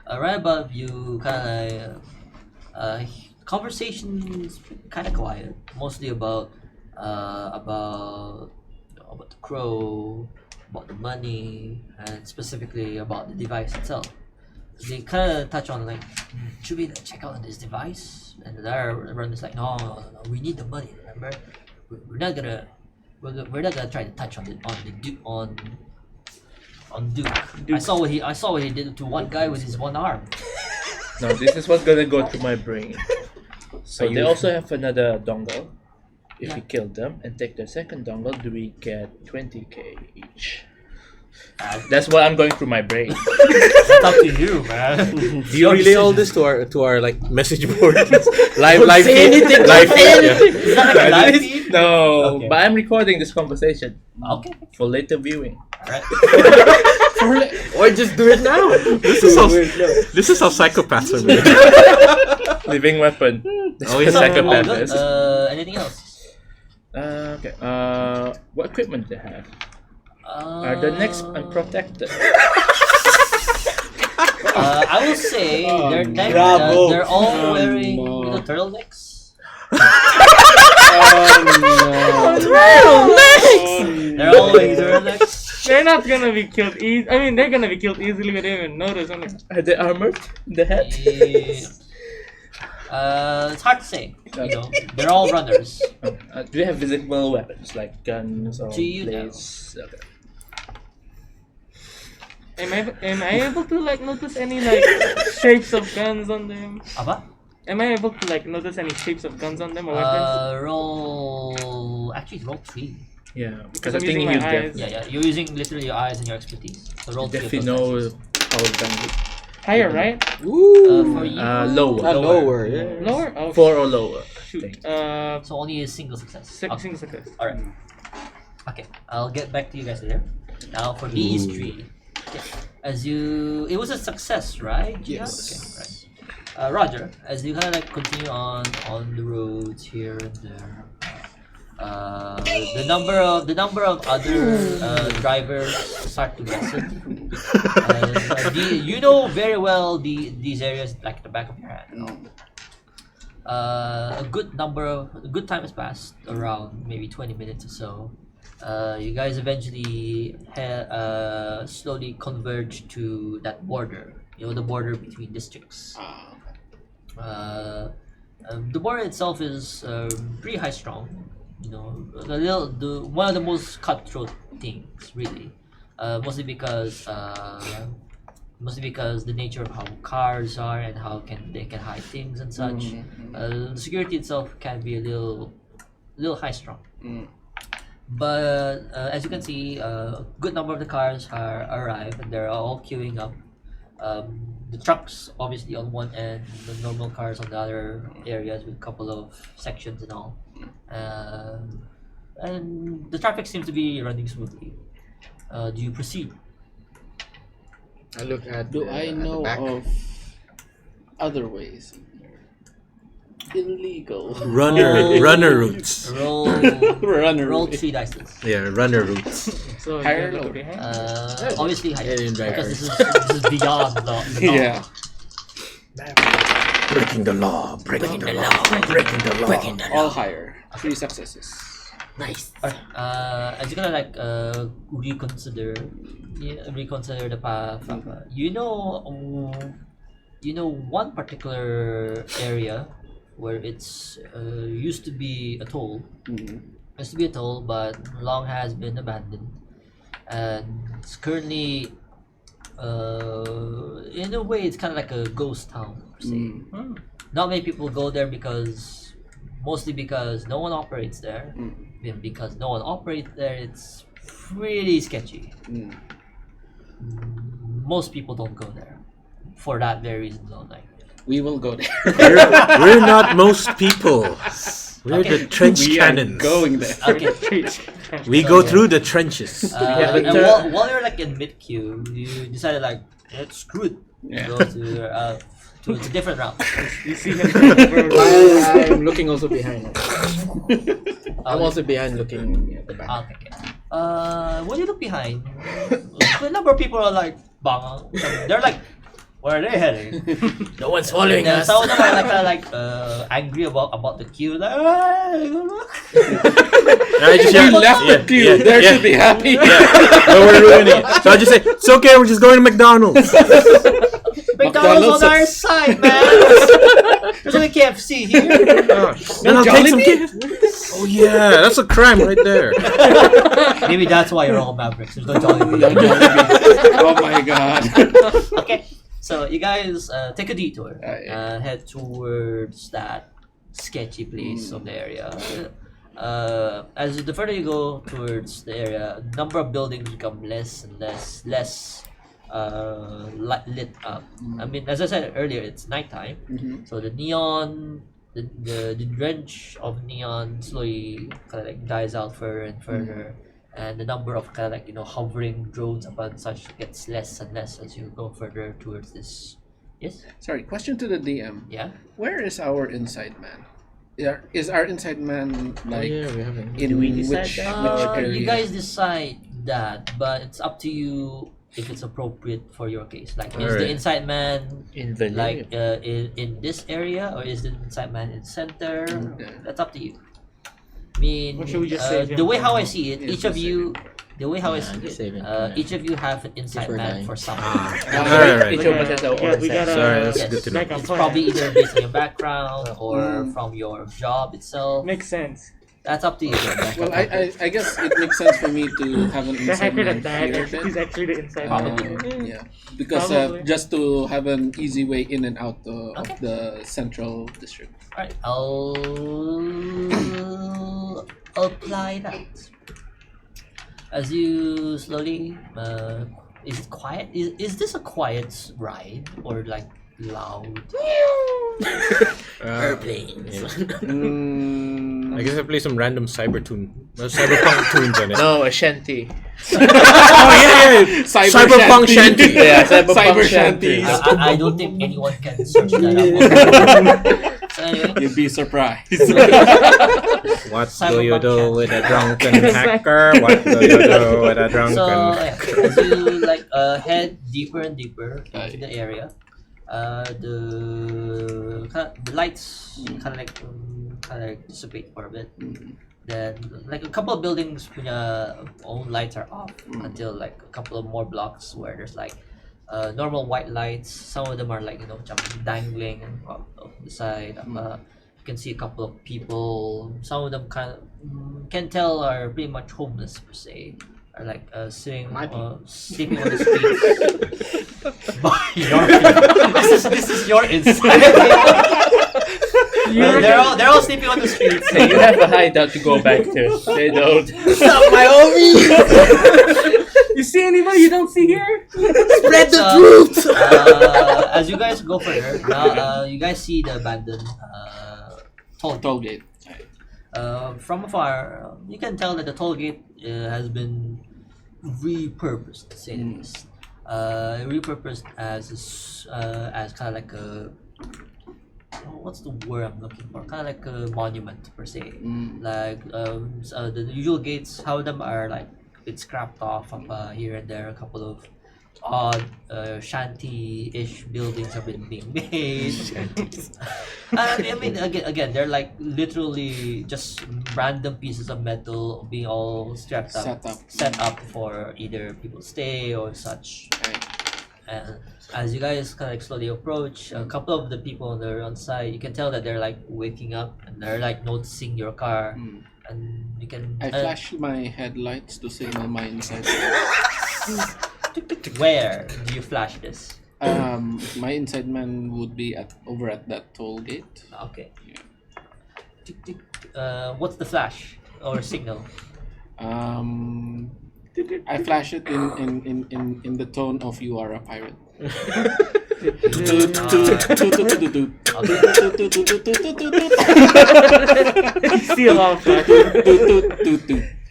Right above you, kind of conversations kind of quiet, mostly about the crow, about the money, and specifically about the device itself. They kind of touch on like, should we check out this device? And everyone is like, no, we need the money. Remember, we're not gonna try to touch on Duke. I saw what he did to one guy with his one arm. no, this is what's gonna go through my brain. So they also have another dongle. If Yeah. we kill them and take the second dongle, do we get 20k each? That's what I'm going through my brain. It's up to you, man. Do you relay all this to our like message board? live say feed? anything, Live don't feed, say yeah. Is that like a live feed? No, Okay. but I'm recording this conversation Okay. for later viewing. Alright. Or just do it now. This is how psychopaths are made. Living weapon. Oh, yeah. Psychopath Good. is. Anything else? Okay. What equipment do they have? Are the necks unprotected? I will say Bravo. they're all Oh, wearing no. turtlenecks. Oh, no. They're all wearing turtlenecks. They're not gonna be killed easy. I mean, they're gonna be killed easily. We didn't even notice. I'm like, Are they armored? The head? It's hard to say. You know, they're all runners. Do you have visible weapons like guns or Do you know? blades? Okay. am I able to like notice any like shapes of guns on them? Apa? Am I able to like notice any shapes of guns on them or weapons? Roll 3. Yeah, Because because I I'm think using you my eyes. Yeah, you're using literally your eyes and your expertise. So roll 3. if of you those know dice. how the gun looks. Higher, right? For you, Lower. Lower. Yeah. Lower? Oh, 4 or lower. shoot. so only a single success. Single success. Alright. Okay, I'll get back to you guys later. Now for these 3. Okay. It was a success, right? Yes. Okay, right. Roger, as you kind of like continue on the roads here and there, the number of other drivers start to lessen. You know very well these areas like the back of your hand. A good time has passed, around maybe 20 minutes or so. You guys eventually slowly converge to that border. You know, the border between districts. The border itself is pretty high strong. You know, one of the most cutthroat things, really. Mostly because the nature of how cars are and how they can hide things and such. The security itself can be a little high strong. But as you can see, a good number of the cars are arrived and they're all queuing up. The trucks obviously on one end, the normal cars on the other areas with a couple of sections and all. And the traffic seems to be running smoothly. Do you proceed? I look at. Do the, I at the know back. of other ways? Illegal. Runner routes. Roll Runner. roll 3 dice. Yeah, runner routes. So Higher you or look lower? behind. Obviously higher, Yeah, in because this is beyond the norm. Yeah. Breaking the law. Breaking the law. Breaking the law. All higher. 3 successes. Nice. As you're gonna like reconsider the path. You know one particular area where it's used to be a toll. Used to be a toll, but long has been abandoned, and it's currently in a way it's kind of like a ghost town. Per se. Not many people go there mostly because no one operates there. And because no one operates there, it's pretty sketchy. Most people don't go there for that very reason. Don't like. We will go there. We're not most people. We're Okay. the trench We cannons. are going there. Okay. We go through the trenches. And while you're like in mid queue, you decided like, screw it. Yeah. Go to a different route. You see him. I'm looking also behind. I'm also behind, looking at the back. Okay. When you look behind, a number of people are like, bang. They're like, where are they heading? No one's following And us. some of them are like angry about the queue. Like, "Hey, go look." I just We left the queue. They should be happy. No, we're ruining it. So I just say, it's okay, we're just going to McDonald's. McDonald's on our side, man. There's only KFC here. Then I'll take some kids. Oh yeah, that's a crime right there. Maybe that's why you're all Mavericks. There's no Jollibee. No Jollibee. Oh my god. Okay, so you guys take a detour. Yeah. Head towards that sketchy place of the area. As the further you go towards the area, number of buildings become less and less lit up. I mean, as I said earlier, it's nighttime, so the neon, the drench of neon slowly kind of like dies out further and further, and the number of kind of like hovering drones upon such gets less and less as you go further towards this. Yes. Sorry, question to the DM. Yeah. Where is our inside man? Is our inside man like yeah, we haven't. in we which decide that? area? You guys decide that, but it's up to you if it's appropriate for your case. Like, is the Alright. inside man In the like in this area, or is the inside man in center? Yeah. That's up to you. I mean, Or should we just save him the way how I from- see it, Yes, each of let's you, the way how I Yeah, see just it, save it. each of you have an inside we're man dying. for something. Alright. Each of us has our own we set. gotta, Sorry, that's Yes. good to know. like a It's plan. probably either based on your background or from your job itself. Makes sense. That's up to you. Well, I guess it makes sense for me to have an The inside hacker man that died, here. he's actually the inside Probably. man. Yeah, because Probably. just to have an easy way in and out Okay. of the central district. Alright, I'll apply that. As you slowly, is it quiet? Is this a quiet ride or like loud? Airplanes. I guess I play some random cyberpunk tunes on it. No, a shanty. Oh yeah, cyberpunk shanty. Yeah, cyber shanty. shanty. I don't think anyone can search that up. So anyway, You'd be surprised. What do Cyberpunk you do shanty. with a drunken hacker? What do you do with a drunken? so yeah, as you like head deeper and deeper into the area, the lights kind of like dissipate for a bit. Then like a couple of buildings own lights are off until like a couple of more blocks where there's like normal white lights. Some of them are like jumping, dangling off the side. You can see a couple of people. Some of them can tell are pretty much homeless per se. Are like sleeping on the streets. This is your insight. They're all sleeping on the streets. Hey, you have a hideout to go back to. They don't. Stop my homie! You see anybody you don't see here? Spread the So, truth! as you guys go further, now you guys see the abandoned Toll gate. from afar. You can tell that the toll gate has been repurposed, to say the least. Repurposed as kind of like a what's the word I'm looking for? Kind of like a monument per se. Like the usual gates, how them are like it's scrapped off here and there. A couple of odd shanty-ish buildings have been being made. I mean, again, they're like literally just random pieces of metal being all set up for either people to stay or such. And as you guys kind of like slowly approach, a couple of the people on site, you can tell that they're like waking up and they're like noticing your car, and you can. I flash my headlights to signal my inside. Where do you flash this? My inside man would be over at that toll gate. Okay. What's the flash or signal? I flash it in the tone of you are a pirate. See a lot of flash.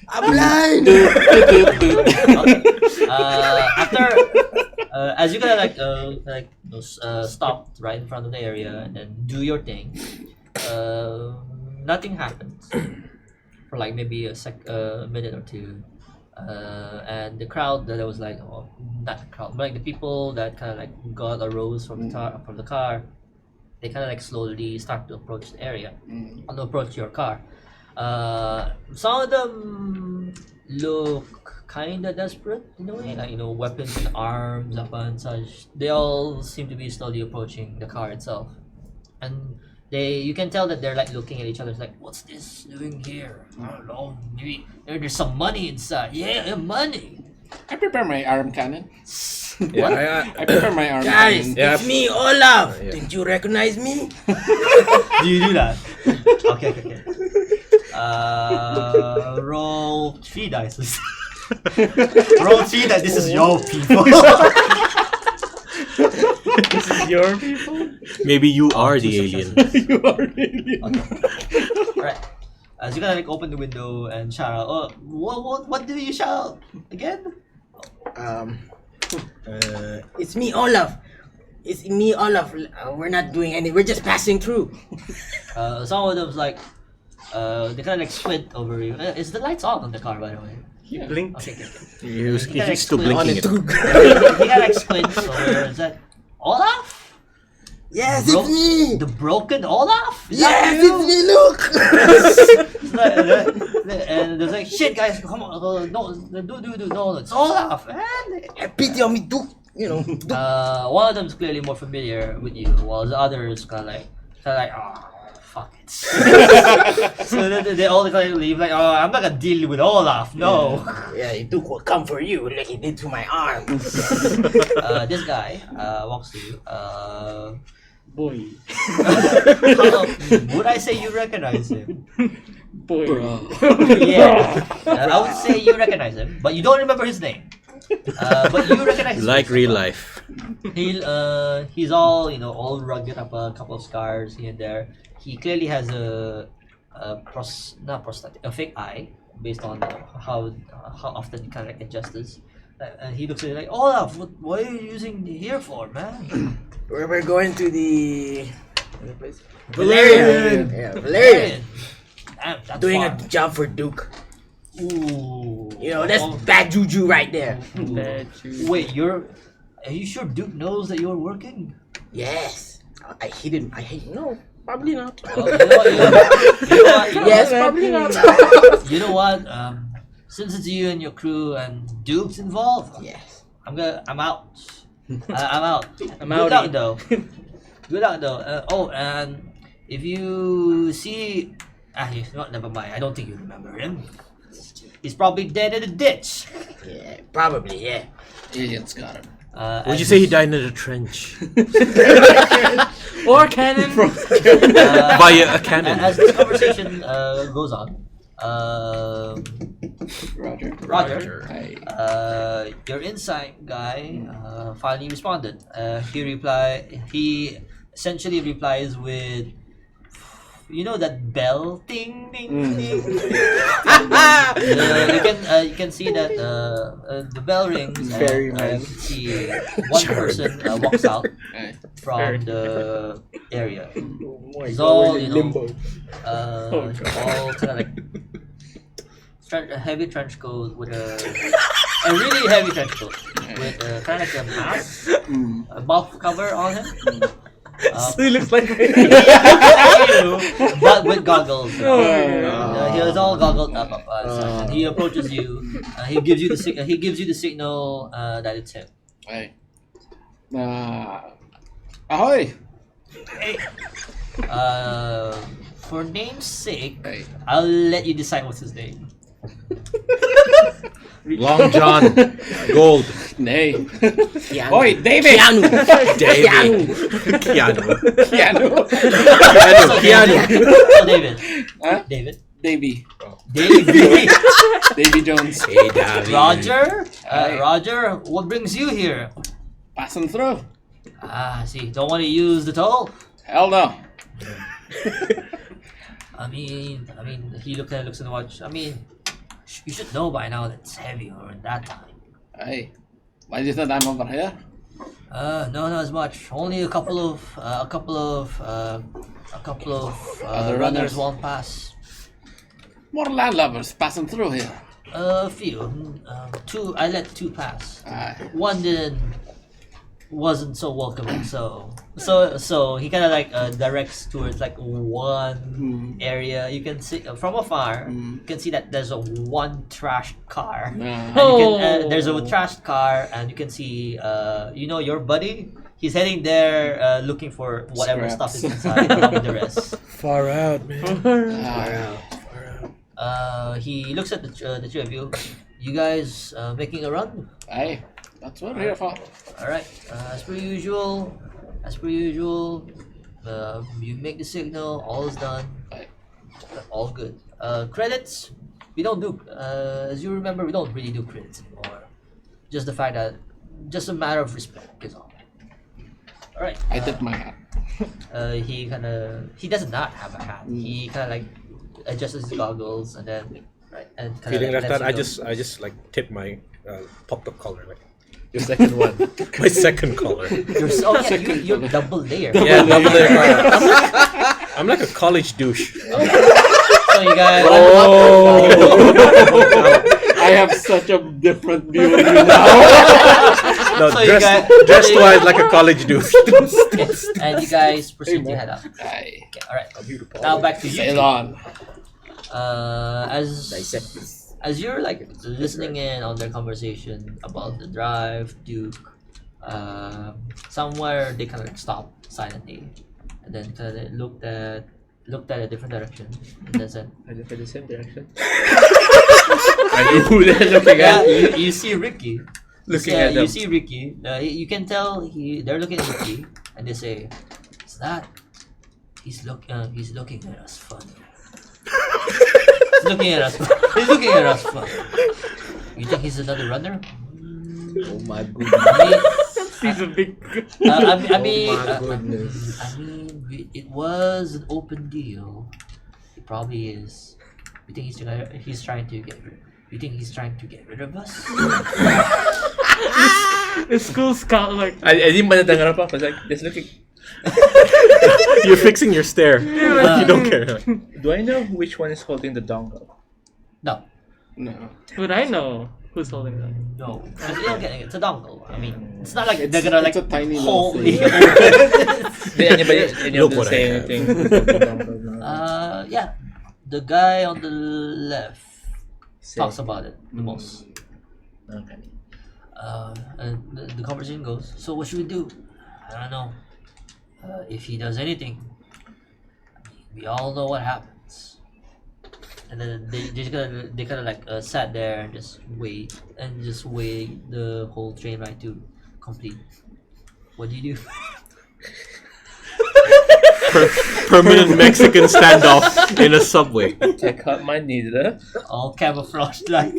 I'm blind! After as you kind of stop right in front of the area and then do your thing, nothing happens for like maybe a minute or two, and the crowd that was like, not the crowd, but like the people that kind of like arose from the car, they kind of like slowly start to approach the area, and approach your car. Some of them look kind of desperate in a way, like weapons and arms up and such. They all seem to be slowly approaching the car itself, and you can tell that they're like looking at each other, like, what's this doing here? I don't know, maybe there's some money inside. Yeah, money. I prepare my arm cannon. Yeah, I prepare my arm Guys, cannon. Yeah. it's me, Olaf! Didn't you recognize me? Do you do that? Okay. Roll 3 dice, please. Roll 3 dice. This is your people. This is your people? maybe you are the alien. You are alien. Okay. Right. As you kind of like open the window and shout out, oh, what do you shout again? It's me, Olaf. It's me, Olaf. We're not doing any. We're just passing through. Some of them's like, they kind of like squint over you. Is the lights on the car, by the way? Yeah. Blink. Okay. He's still On blinking it. it. He kind of like squints over. Is that Olaf? Yes, it's me. The broken Olaf? Is Yes, that you? it's me. Look. and there's like, shit, guys, come on, no, no, it's Olaf, man. Pity on me, Duke. You know. One of them's clearly more familiar with you, while the others kind of like, oh, fuck it. So they all kind of leave like, oh, I'm not gonna deal with Olaf, no. Yeah, Duke will come for you like he did to my arm. This guy walks to you. Boy. Would I say you recognize him? Boy. Yeah. I would say you recognize him, but you don't remember his name. But you recognize him. Like real life. He's all all rugged up, a couple of scars here and there. He clearly has a fake eye based on how often he kind of adjusts this. And he looks at you like, Olaf, what are you using here for, man? We're going to the place? Valerian. Yeah, Valerian. Damn, that's Doing far. a job for Duke. Ooh. That's bad juju right there. Wait, are you sure Duke knows that you're working? Yes. No, probably not. Well, you know what? Yes, probably not. You know what? Since it's you and your crew and Duke's involved, Yes. I'm out. I'm out. I'm Good outie. luck though. Good luck though. And if you see, never mind. I don't think you remember him. He's probably dead in a ditch. Yeah, probably, yeah. Aliens got him. Would you say he died in a trench? Or cannon. Via a cannon. As this conversation goes on, Roger, your insight guy finally responded. He essentially replies with, that bell, ding ding ding. You can see that the bell rings. Very and, man. you can see one person walks out from the area. He's all all kind of like a heavy trench coat with a really heavy trench coat with kind of like a mask, a mouth cover on him. He looks like You, but with goggles. He was all goggled up. And he approaches you. He gives you the signal that it's him. Hey. Ahoy! Hey. For name's sake, Hey. I'll let you decide what's his name. Long John. Gold. Nay. Keanu. Oi, David! Davey. Keanu. Keanu. Keanu. Oh, David. Huh? David. Davy. Davey. Davy Jones. Hey, Davey. Roger. Hi. Roger. What brings you here? Passing through. See. Don't want to use the toll. Hell no. I mean, he looks at the watch. I mean, you should know by now that it's heavier in that time. Hey. Why do you think I'm over here? No, not as much. Only a couple of Other runners runners. won't pass. More landlubbers passing through here. A few. Two. I let two pass. Aye. One wasn't so welcoming. So he kind of like directs towards like one area. You can see from afar. You can see that there's a one trashed car. And you can, there's a trashed car, and you can see your buddy. He's heading there looking for whatever Scraps. stuff is inside along with the rest. Far out, man. He looks at the two of you. You guys making a run? Aye. That's what we're here for. All right. As per usual, you make the signal. All is done. Aye. All good. Credits. We don't do. As you remember, we don't really do credits anymore. Just the fact that, just a matter of respect is all. All right. I tip my hat. He does not have a hat. He kind of like adjusts his goggles and then and kind Feeling of like lets that, you I just like tip my popped up collar, like Your second one. my second collar. You're double layer. Yeah, double layer collar. I'm like a college douche. So you guys. I have such a different view of you now. No, So you guys- dressed wise like a college douche. Yes, and you guys proceed to head up. Aye. Okay, all right. Now back to you. Sail on. Dissect this. as you're like listening in on their conversation about the drive, Duke, somewhere they kind of like stopped silently, and then kind of looked at a different direction, and then said, I look at the same direction. I knew who they're looking "Yeah, at. you see Ricky. Looking at them. You see Ricky. You can tell they're looking at Ricky, and they say, "Is that? He's looking at us funny. He's looking at us. He's looking at us funny. You think he's another runner? Oh my I goodness. He's a big. mean, Oh my goodness. it was an open deal. It probably is. You think he's trying to get rid? You think he's trying to get rid of us? The school scout like. I didn't want to tanggap up. I was like, just looking. You're fixing your stare. You don't care. Do I know which one is holding the dongle? No, No. Would I know who's holding them? no. Because you don't get it. It's a dongle. I mean, it's not like they're gonna like It's a tiny little hold. thing. Did any Look of them what I say have. anything? With the dongle? No. Yeah, the guy on the left Say- talks about it the most. Okay. And the conversation goes, so what should we do? I don't know. If he does anything, I mean, we all know what happens. And then they kind of like sat there and just wait the whole train ride to complete. What do you do? Permanent Mexican standoff in a subway. Check out my needle. All camouflaged like.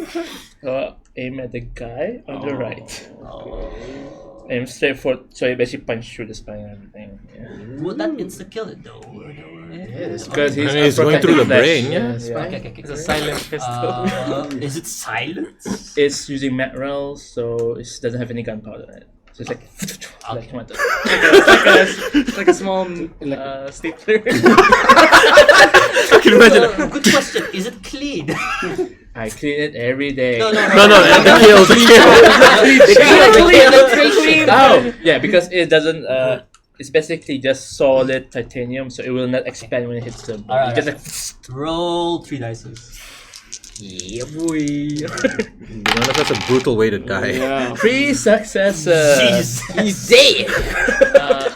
Aim at the guy on the right. Oh. Aim straight for. So you basically punch through the spine and everything. Yeah. Would that insta kill it though? Because he's, I mean, it's going through the brain, yeah. Okay. It's a silent pistol. Is it silent? It's using mat rails, so it doesn't have any gunpowder in it. So it's like. like tomato. It's like a small stapler. I can imagine. Good question. Is it clean? I clean it every day. No, the kill. Oh, yeah, because it doesn't. It's basically just solid titanium, so it will not expand when it hits the. Alright, Just like. Roll 3 dice. Yeah, boy. To be honest, that's a brutal way to die. Yeah. 3 successes. Jeez. He's dead.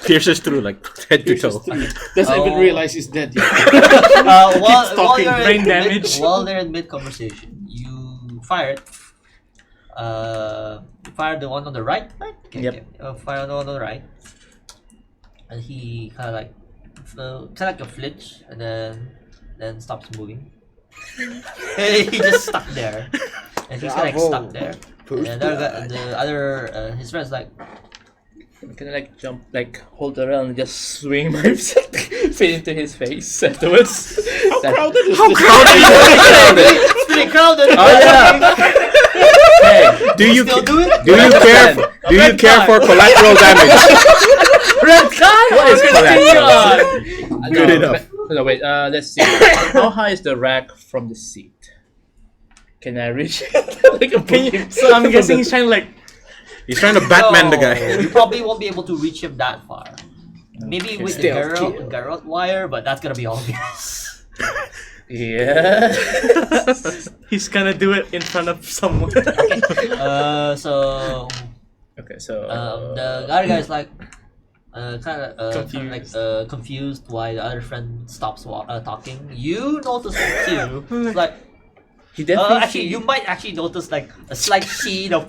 Pierces through like head to toe. Doesn't even Oh. realize he's dead yet. While talking. you're Brain in damage. while they're in mid conversation, you fire it. Fire the one on the right. Right? Okay, Yep. okay. Fire the one on the right, and he kind of like a flinch, and then stops moving. He just stuck there, and he's kind of like stuck there. And the other his friend's like, Can I like jump, like hold around and just swing my feet into his face afterwards? How crowded is How this? crowded is it? it's pretty crowded. Oh yeah. Hey, Do you Still do it? do you care? Do you care for collateral damage? Red card. what is collateral? Good enough. No, wait. Let's see. How high is the rack from the seat? Can I reach it? Like a Pokemon? So I'm guessing he's trying to like. He's trying to Batman the No, guy. You probably won't be able to reach him that far. Maybe with the Stealth kill. Garrote wire, but that's gonna be obvious. Yeah. He's gonna do it in front of someone. So Okay, so the other guy's like kind of Confused. confused why the other friend stops talking. You notice it too. It's like he definitely actually, you might actually notice like a slight sheen of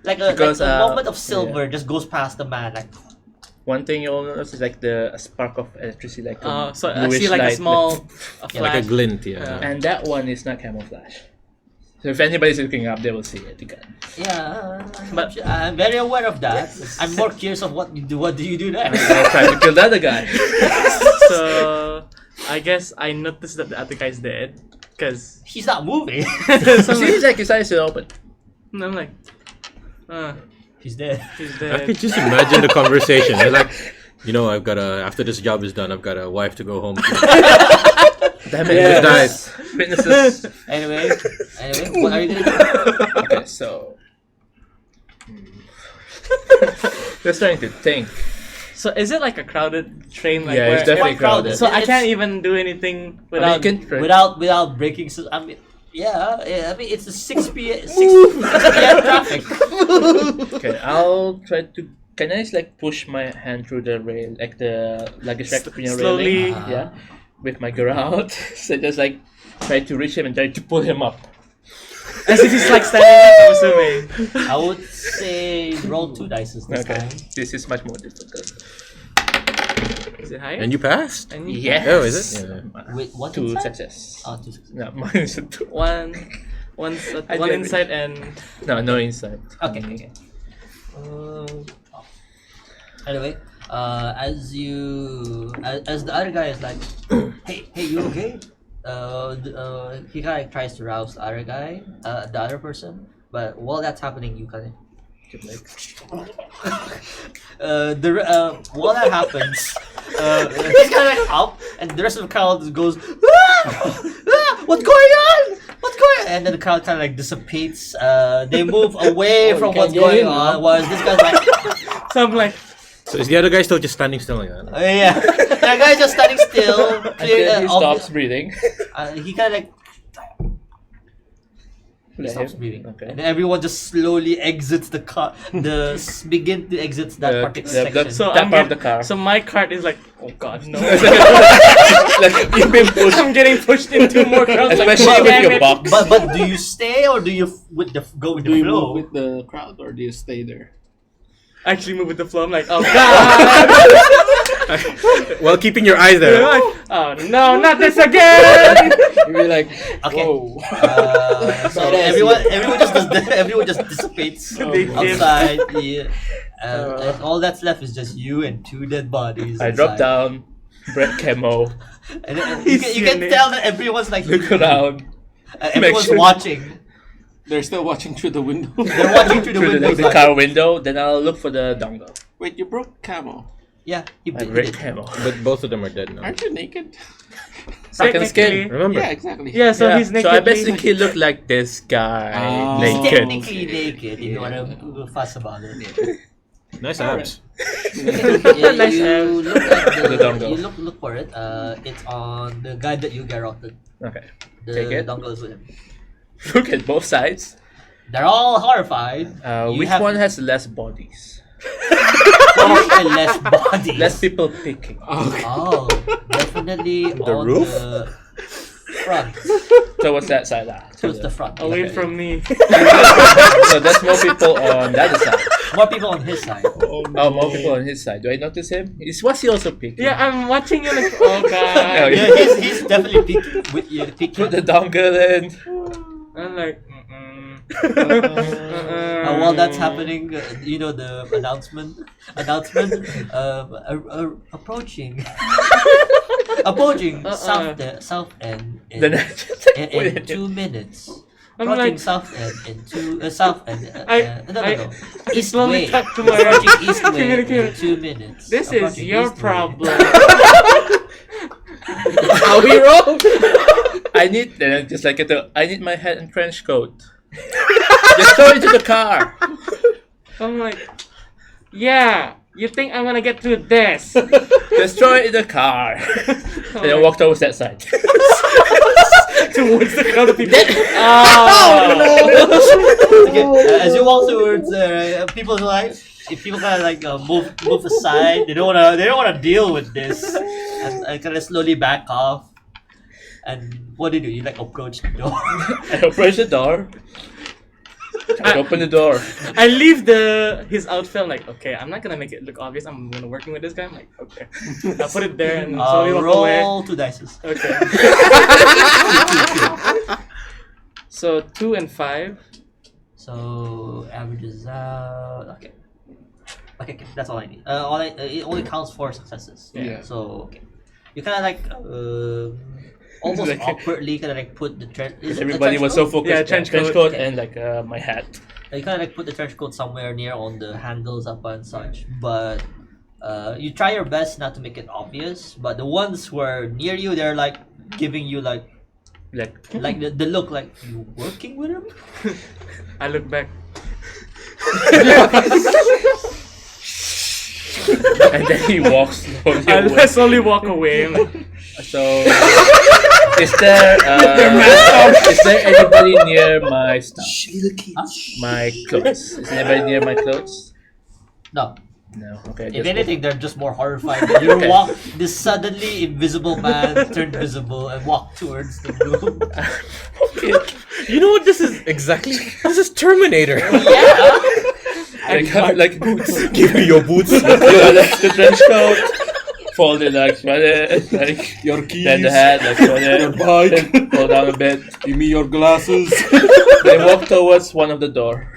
Because, a moment of silver just goes past the man. Like one thing you'll notice is like a spark of electricity, like So I bluish see like a light, small Yeah, Like a flash. glint, yeah. and that one is not camouflage. So if anybody's looking up, they will see it again. yeah, But- I'm very aware of that. I'm more curious of what you do. What do you do next? I'll try to kill the other guy. So I guess I noticed that the other guy's dead because He's not moving. so Seems like his eyes are open. I'm like, He's dead. he's I dead. could just imagine the conversation. They're like, you know, I've got after this job is done, I've got a wife to go home to. Damn He just died. Witnesses. Anyway, what are you gonna do? Okay, so just trying to think. So is it like a crowded train? Like Yeah, where it's definitely quite crowded. crowded. So I It's- can't even do anything I mean, without. you can try. without breaking. I mean, yeah. I mean, it's a 6 p.m. 6 p.m. traffic. Okay, I'll try to. Can I like push my hand through the rail, like the luggage rack between your Slowly. railing? Yeah, with my girl out. So just like try to reach him and try to pull him up. As if he's like standing up, I'm assuming. I would say roll 2 dice this Okay, time. this is much more difficult. Is it higher? And you passed? And you- Yes. Oh, is it? Yeah. With what 2 inside? success. Oh, 2 success. No, mine is a 2. One I one did. inside and No inside. Okay. Anyway, as the other guy is like, hey, you okay? He kind of tries to rouse the other guy, the other person. But while that's happening, you kind of while that happens, he's kind of like up, and the rest of the crowd goes, what's going on? What's going on? And then the crowd kind of like dissipates. They move away from what's going on. While this guy's like, so I'm like, So is the other guy still just standing still like that? yeah, that guy's just standing still. Until he stops breathing. He kind of like he Let stops him- breathing, Okay. and everyone just slowly exits the car. Begin to exit that particular section. so That I'm part of the car. So my cart is like, oh god, no. Like you've been pushed, I'm getting pushed into more crowds. especially like, with damn your it. box. but do you stay or do you go with Do the you flow? move with the crowd or do you stay there? I actually move with the flow. I'm like, oh god. While keeping your eyes They're there. like, oh no, not this again. You'll be like, Okay. whoa. So everyone just dissipates They dip. outside. Yeah. And all that's left is just you and 2 dead bodies. I drop inside. down, bread camo, And you can tell that everyone's like look around. everyone's sure- watching. They're still watching through the window. They're watching through the Through windows. the like, car window, then I'll look for the dongle. Wait, you broke camo. yeah, he I did. break camo. But both of them are dead now. Aren't you naked? Second skin. Technically- Remember? Yeah, exactly. Yeah, so he's naked. So I basically look like this guy, Oh. He's naked. technically naked if you want to fuss about it. Nice abs. Yeah, Nice you look at The dongle. you look for it. It's on the guy that you garroted. Okay. The Take it. dongle is with him. Look at both sides. They're all horrified. You Which have one has less bodies? less bodies? Less people picking. Oh, definitely The on roof? the front. So what's that side? Towards the front. away Okay. from me. So there's more people on the other side. More people on his side. Oh, more people on his side. Do I notice him? What's he also picking? Yeah, I'm watching you like, oh god. Yeah, he's definitely peeking with you. Peeking. Put the dongle in. I'm like, While that's happening, you know the announcement, approaching, south end Then in 2 minutes. I'm Approaching like, south end in south end. No. East slowly way. talk to my Approaching east way in communicator. 2 minutes. This is Approaching your east way. problem. how we roll. I need then just like I need my hat and trench coat. Just throw it into the car. I'm like, yeah, you think I'm gonna get through this? Just throw it in the car. And then walk towards that side. Towards the crowd of people. Okay, as you walk towards people like if people kind of like move aside, they don't wanna deal with this, and kind of slowly back off. And what do? You like approach the door? I approach the door. I open the door. I leave his outfit. I'm like, okay, I'm not gonna make it look obvious. I'm gonna working with this guy. I'm like, okay, I put it there and slowly walk away. Roll 2 dice. Okay. So 2 and 5. So averages out. Okay, that's all I need. It only counts 4 successes. Yeah. So okay, you kind of like almost Like- awkwardly kind of like put the trench. Everybody was so focused. Yeah, on trench trench coat. coat and like my hat. You kind of like put the trench coat somewhere near on the handles up and such, but you try your best not to make it obvious. But the ones who are near you, they're like giving you like the look like you working with him. I look back. and then he walks slowly I'll away. slowly walk away. I'm like, So, is there anybody near my stuff? My clothes? Is anybody near my clothes? No. No. Okay. If just anything, they're just more horrified. You Okay. walk. This suddenly invisible man turned visible and walked towards the room. You know what this is exactly? This is Terminator. Yeah. like boots. Give me your boots. The trench coat, folded like sweater, like Your keys. then the hat like sweater, Your bike. then pull down a bit. Give me your glasses. Then walk towards one of the door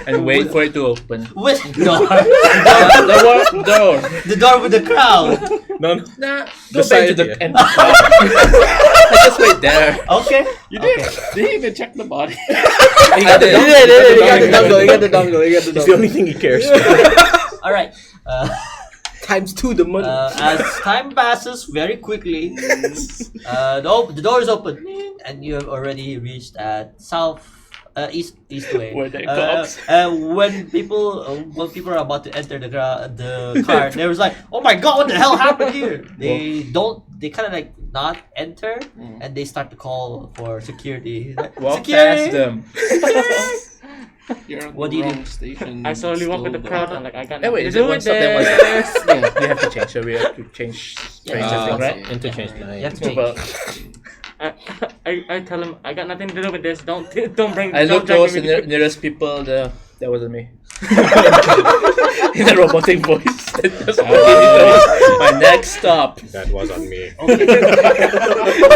and wait for it to open. Which door? Door. The door with the crowd. No, no. Nah, The go back to side, the yeah. empty car. I just wait there. Okay. You did. Okay. Did he even check the body? I did. You got the dongle. You got the dongle. You got the It's the dongle. only thing he cares. All right. Times 2 the money. As time passes very quickly, the door is open, and you have already reached at east way. Where the cops. When people are about to enter the car, they was like, "Oh my god, what the hell happened here?" They kind of like not enter, and they start to call for security. Walk Security! past them. You're on What the do you wrong do? station. I slowly walk with the Still crowd. there. I'm like, I got Hey, wait, nothing is to do it one with stop? Then this. we have to change. So we have to change the thing, right? Interchange You line. have to Move change. out. I tell him I got nothing to do with this. Don't bring. I don't look drag towards me the with you. nearest people. That wasn't me. In a robotic voice. That just my next stop. That was on me.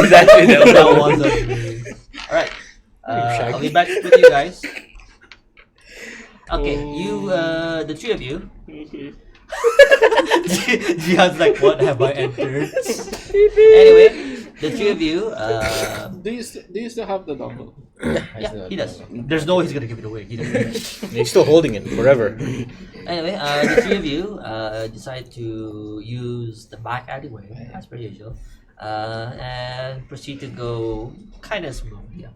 Exactly. That That was wasn't me. All right. I'll be back with you guys. Okay, the three of you. Jihan's like, what have I entered? Anyway, the three of you. Do you still have the dongle? Yeah, he does. There's no way he's gonna give it away. He doesn't. He's still holding it forever. Anyway, the three of you decide to use the back alleyway as per usual, and proceed to go kind of smoothly.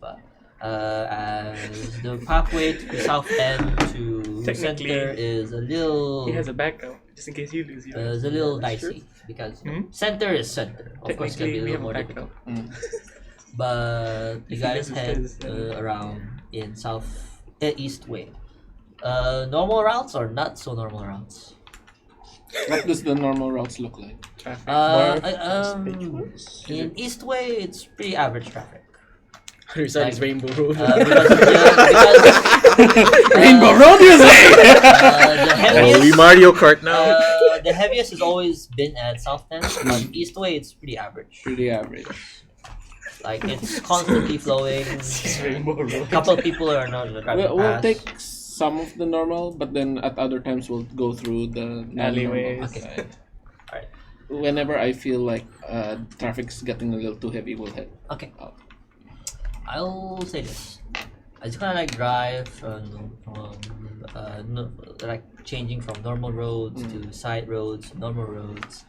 As the pathway to the south end to Technically, center is a little He has a backup just in case you lose. is a little dicey because center is center. Of course, it can be a Technically, we little have a more backup. difficult. But you If he guys loses head his, around in east way. Normal routes or not so normal routes? What does the normal routes look like? In east way, it's pretty average traffic. Your side is Rainbow Road. Rainbow Road, you say? The Oh, we heaviest, Mario Kart now. the heaviest has always been at South End, but East Way it's pretty average. Pretty average. Like it's constantly flowing. Rainbow Road. A couple of people are not driving We'll past. take some of the normal, but then at other times we'll go through the Alleyways. non-normal. Okay. Alright. Whenever I feel like traffic's getting a little too heavy, we'll head Okay. out. I'll say this. I just kind of like drive like changing from normal roads to side roads, normal roads.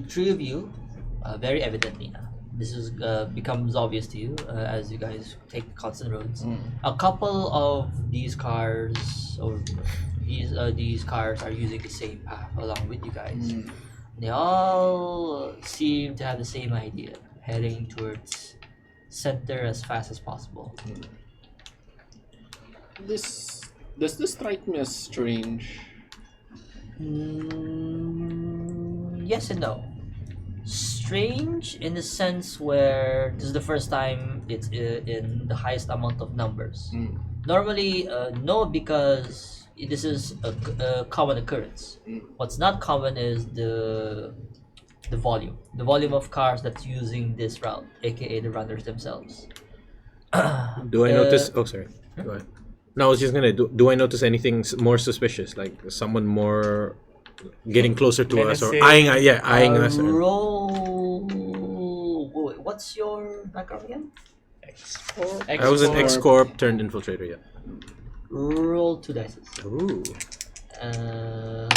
Three of you, very evidently now. This is becomes obvious to you as you guys take constant roads. A couple of these cars or these cars are using the same path along with you guys. They all seem to have the same idea, heading towards center as fast as possible. Does this strike me as strange? Yes and no. Strange in the sense where this is the first time it's in the highest amount of numbers. Normally, no, because this is a common occurrence. What's not common is the volume of cars that's using this route, aka the runners themselves. Do I notice? Oh, sorry. Go ahead. No, I was just gonna. Do I notice anything more suspicious, like someone more getting closer to us or Menacing. eyeing us? Roll. Wait, what's your background again? I was an ex-corp turned infiltrator. Yeah. Roll 2 dice. Ooh. Uh,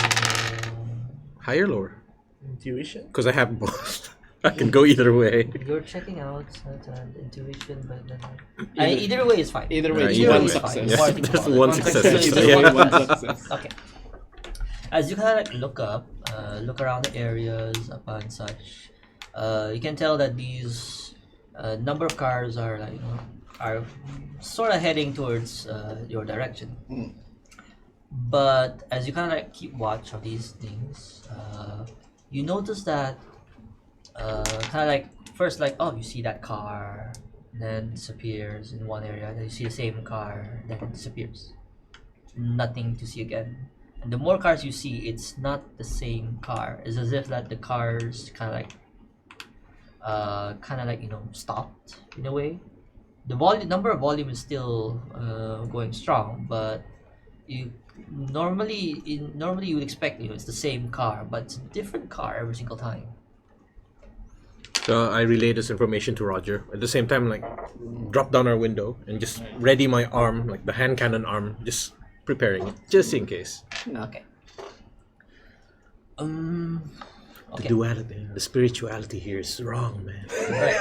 Higher, lower? Intuition. Because I have both. I can go either way. You're checking out intuition, but then either way is fine. Either way, Right, it's either one way. success. Yeah, Party there's ball. one success. Either Yeah. way, one success. Okay. As you kind of like look up, look around the areas upon such, you can tell that these number of cars are like are sort of heading towards your direction. But as you kind of like keep watch of these things, you notice that kind of like first like you see that car, then disappears in one area. Then you see the same car, then it disappears. Nothing to see again. And the more cars you see, it's not the same car. It's as if that the cars kind of like stopped in a way. The number of volume is still going strong, but you normally you would expect it's the same car, but it's a different car every single time. So I relay this information to Roger. At the same time, like, drop down our window and just ready my arm, like the hand cannon arm, just preparing it, just in case. Okay. The duality, the spirituality here is wrong, man. Right.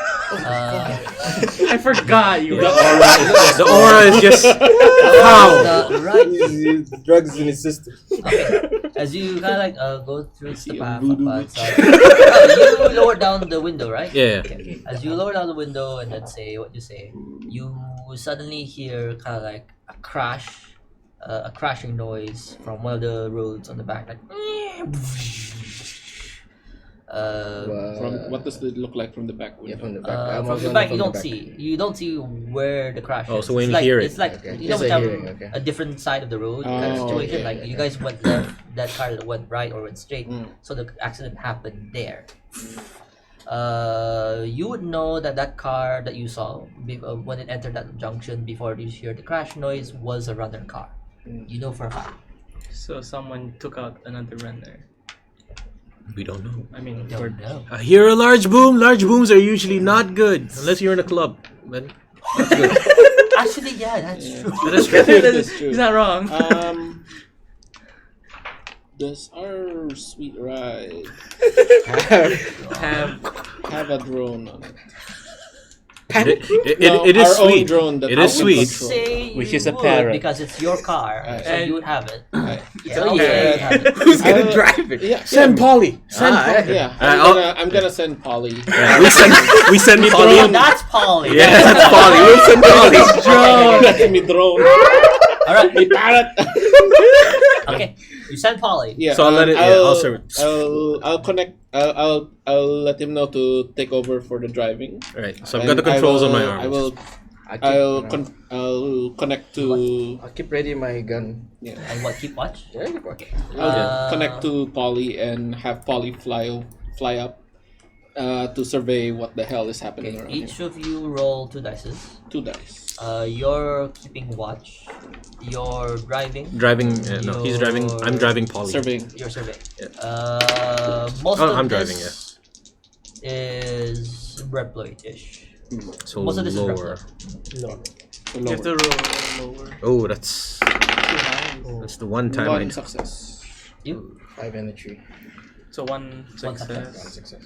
I forgot you. The aura is just how. Right. Drugs in his system. Okay. As you kind of like go through the See a path, voodoo but, witch. you lower down the window, right? Yeah. Okay. As you lower down the window and then say what you say, you suddenly hear kind of like a crash, a crashing noise from one of the roads on the back, like. From what does it look like from the back window? Yeah, from the back. From the back, you don't see where the crash is. Oh, so when It's you like, hear it. it's like Okay. you know, It's a we have hearing, okay. a different side of the road kind of Oh, situation. okay, Like okay. you guys went left, that car went right or went straight, so the accident happened there. You would know that car that you saw when it entered that junction before you hear the crash noise was a runner car. You know for a fact. So someone took out another runner. We don't know. I mean, You don't know. I hear a large boom. Large booms are usually not good unless you're in a club. Then that's good. Actually, yeah, that's true. That is true. That's true. he's not wrong. Does our sweet ride Have have a drone on it? It is our own sweet. drone that It we is can sweet. control. Say Which you is a would parrot. because it's your car, so And- you would have it. Right. So okay. you would have it. Who's gonna I'll- drive it? Yeah, Send Polly. Send Ah, Polly. Yeah, I'll- I'm gonna send Polly. Yeah, we send Polly. Oh, that's Polly. Yeah, that's Polly. We'll send Polly. Let me drone. All right. Me parrot. Okay. You send Polly. Yeah. So I'll let it- yeah, I'll serve it. I'll connect. I'll let him know to take over for the driving. Right. So I've got the controls on my arm. I'll connect to. I'll keep ready my gun. Yeah. And what? Keep watch. Yeah, keep watch. I'll connect to Polly and have Polly fly up to survey what the hell is happening Okay. around Each here. of you roll 2 dices. 2 dice. You're keeping watch. You're driving. Driving. No, he's driving. I'm driving Polly. Surveying. You're surveying. Yeah. Most Oh, of I'm this driving, is Reploid-ish. So Most of this is lower. No. you have to roll lower. Oh, that's the one time I. One success. You? 5 and a 3. One So one success. Success.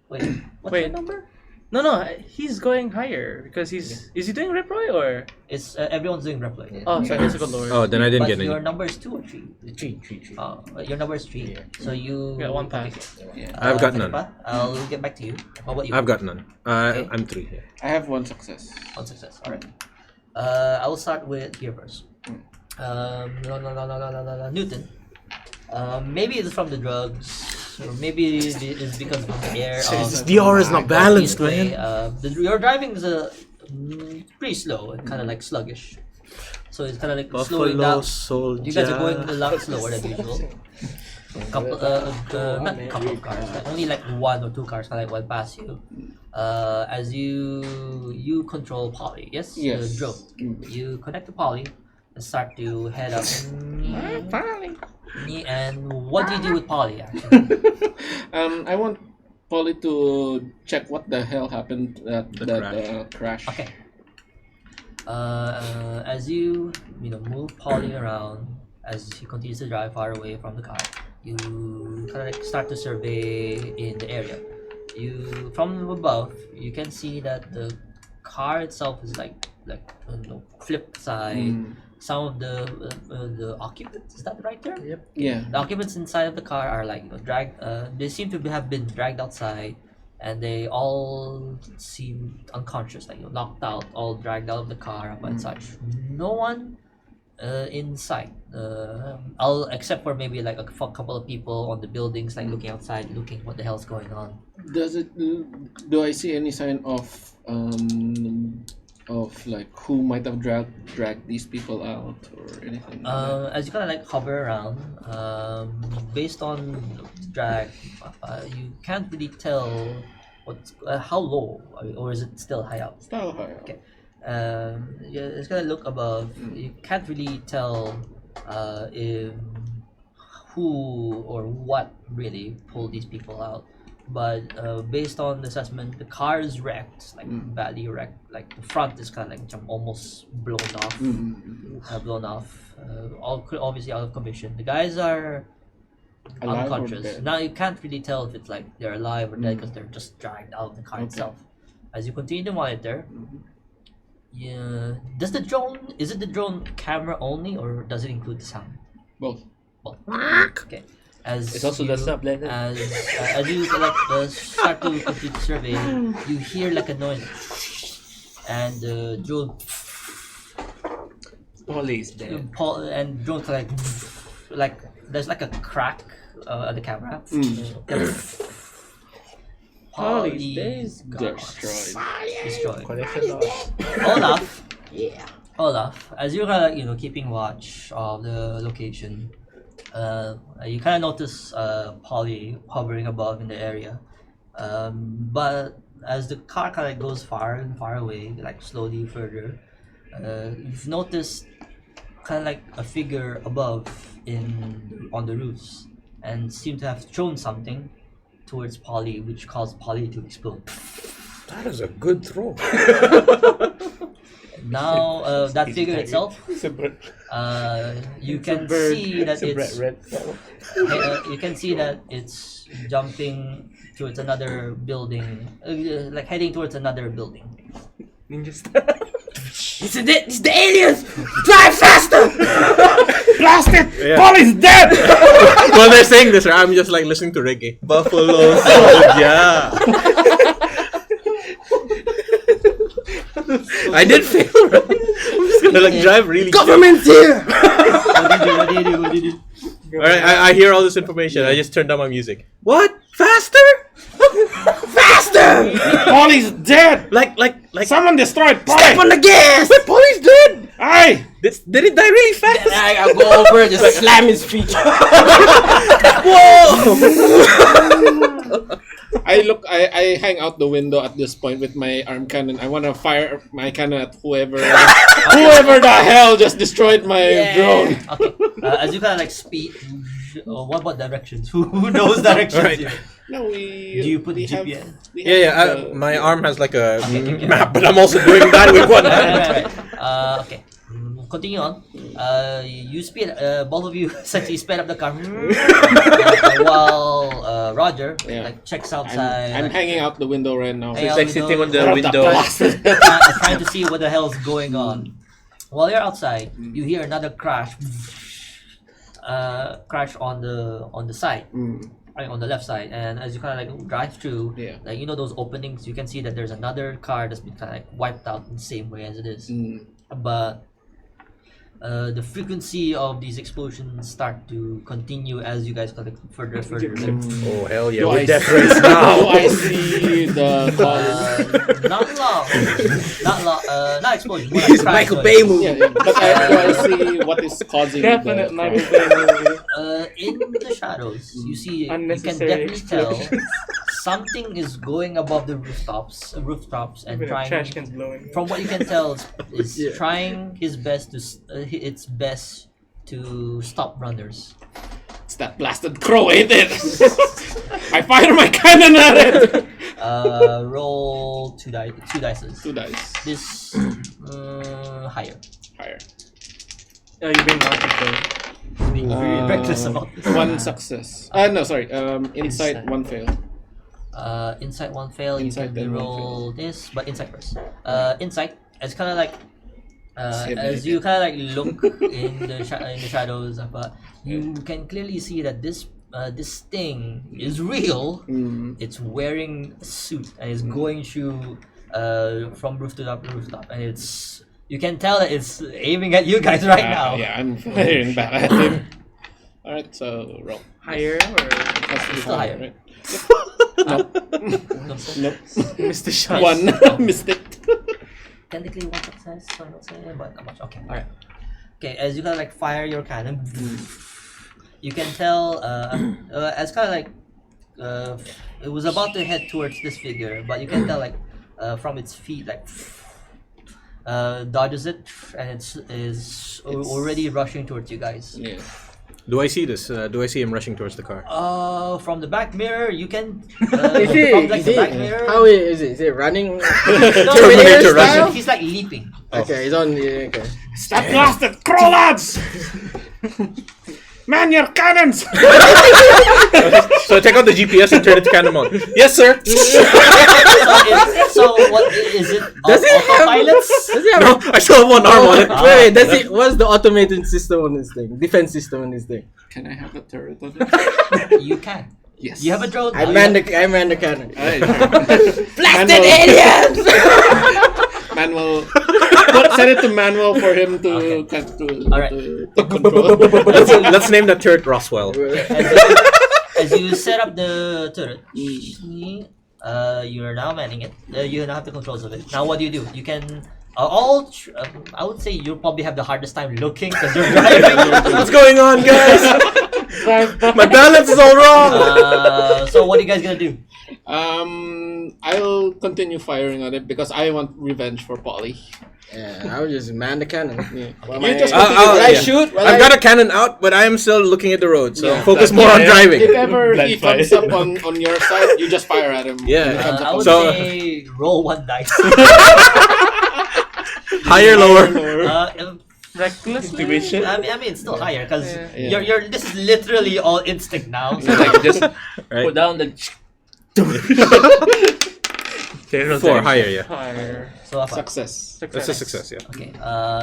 Wait. What's Wait. your number? No, he's going higher because is he doing Reproy or? It's everyone's doing Reploid. Yeah. Oh, so I guess I go lower. Oh, then I didn't But get your any. number is 2 or 3. 3. Your number is 3. Yeah. So you Yeah, one pass. Yeah. I've got none. Felipa, I'll get back to you. How about you? I've got none. Okay. I'm 3. Yeah. I have 1 success. 1 success. All right. I will start with here first. Newton. Maybe it's from the drugs, or maybe it's because of the air. The aura is not balanced, Either way, man. your driving is pretty slow and kind of like sluggish. So it's kind of like slowing Buffalo down. soldier. You guys are going a lot slower than usual. Couple, not couple of cars, but only like 1 or 2 cars kind of like went past you. As you control Polly, yes, Yes. the drone. You connect to Polly and start to head up. And what do you do with Polly actually? I want Polly to check what the hell happened at The that crash. Okay. As you move Polly around, as he continues to drive far away from the car, you kind of like start to survey in the area. you from above you can see that the car itself is like flipped side. Some of the occupants, is that the right term? Yep. Yeah. The occupants inside of the car are like dragged. They seem to have been dragged outside, and they all seem unconscious, like knocked out, all dragged out of the car up and such. No one inside. All except for maybe like a couple of people on the buildings, like looking outside, looking what the hell's going on. Do I see any sign of like who might have dragged these people out or anything? As you kind of like hover around, based on the drag, you can't really tell what's how low, or is it still high up? Still high. Okay. Yeah, it's gonna look above. You can't really tell if who or what really pulled these people out. But based on the assessment, the car is wrecked, like badly wrecked. Like the front is kind of like almost blown off, obviously out of commission. The guys are Alive or unconscious. dead? Now you can't really tell if it's like they're alive or dead because they're just dragged out of the car itself. As you continue to monitor, yeah, is it the drone camera only, or does it include the sound? Both. Both. Okay. It's also the sublet. As you like start to complete the survey, you hear like a noise, and the drone Police there. and drone like there's like a crack at the camera. Polly's Polly's gone. Destroyed. Connection lost. Olaf. Olaf, as you're keeping watch of the location, you kind of notice Polly hovering above in the area, but as the car kind of goes far and far away, like slowly further, you've noticed kind of like a figure above on the roofs, and seem to have thrown something towards Polly, which caused Polly to explode. That is a good throw. Now that figure itself, It's a bird. you can bird. see that It's a it's red. you can see that it's jumping towards another building, like heading towards another building. Ninja It's the aliens! Drive faster! Blast it! Yeah. Polly's dead! While they're saying this, I'm just like listening to reggae. Buffalo Soldier. I did fail, right? I'm just gonna like drive really. Government's here! What do you do? Alright, I hear all this information. I just turned down my music. What? Faster? Faster! Polly's dead! Like. Someone destroyed Polly! Step on the gas! Wait, Polly's dead. Aye! Did it die really fast? I'll go over and just slam his feet. Whoa! I hang out the window at this point with my arm cannon. I want to fire my cannon at whoever the hell just destroyed my drone. Okay. As you kind of like speed, what about directions? Who knows directions Right. here? No, Do you put the GPS? Yeah. My arm has like a map, but I'm also doing that with one hand. Right. Okay. Continue on. You speed. Both of you essentially sped up the car. While Roger like checks outside. I'm hanging out the window right now. Hey, It's like sitting on the window. trying to see what the hell's going on. While you're outside, you hear another crash. Crash on the side. Right, on the left side, and as you kind of like drive through, like those openings, you can see that there's another car that's been kind of like wiped out in the same way as it is. But the frequency of these explosions start to continue as you guys collect further. Oh hell yeah! Do We're I death see- race Do now. I see the cause? Not explosion. More like It's a crash Michael noise. Bay movie. Yeah, but do I see what is causing Definite the Michael crash? Bay movie. In the shadows, you see, you can Unnecessary definitely tell explosions. something is going above the rooftops, and Even a trash trying. can's blowing. From what you can tell, is trying his best its best to stop runners. It's that blasted crow, ain't it? I fire my cannon at it. Roll two dices. 2 dice. This higher. Higher. You've been naughty, though. Being very reckless about this. 1 success. No, sorry. Insight, Insight. 1 fail. Insight one fail. Insight, You can then one roll this, but insight first. Insight. It's kind of like Same as idea. you kind of like look in the shadows, but you can clearly see that this thing is real. It's wearing a suit and it's going through from rooftop to rooftop, and you can tell that it's aiming at you guys right now. Yeah, I'm firing back at him. Alright, so roll. Higher or It's still higher. Right? Nope. Nope. missed the shot? One. Missed it. Technically one success, so I'm not saying, but not much. Okay, alright. Okay, as you kind of like fire your cannon, you can tell as kind of like it was about to head towards this figure, but you can tell like from its feet like dodges it, and it's already rushing towards you guys. Yeah. Do I see this? Do I see him rushing towards the car? From the back mirror, you can. Is it? From like Is the it? back mirror. How is it? Is it running? No, Terminator style? he's like leaping. Okay, he's on. Yeah, okay. Stop blasted! Crow lads! Man your cannons! So check out the GPS and turn it to cannon mode. Yes, sir. So what is it? Does it have- Autopilots? Does he have No, I still have one arm on it. Wait, does it? What's the automated system on this thing? Defense system on this thing. Can I have a turret on it? You can. Yes. You have a drone. I man the cannon. Blasted aliens! Manual. Send it to manual for him to Alright. to control. Let's name that turret Roswell. As you set up the turret, you are now manning it. You now have the controls of it. Now, what do? You can I would say you'll probably have the hardest time looking because you're driving. What's going on, guys? My balance is all wrong. So what are you guys gonna do? I'll continue firing on it because I want revenge for Polly. Yeah, I would just man the cannon. Yeah. Well, You just I'll- continue. Will I yeah. shoot? Will I've I- got a cannon out, but I am still looking at the road, so Yeah. focus more on If driving. ever he Blind fire. comes up on your side, you just fire at him. Yeah. When he comes up I on would So- say roll one dice. Higher, lower. Recklessly? Activation. I mean, it's still higher because Yeah. you're. This is literally all instinct now. So Like just Right. put down the. Four, higher, yeah. Higher. so far. Success. That's a success, yeah. Okay.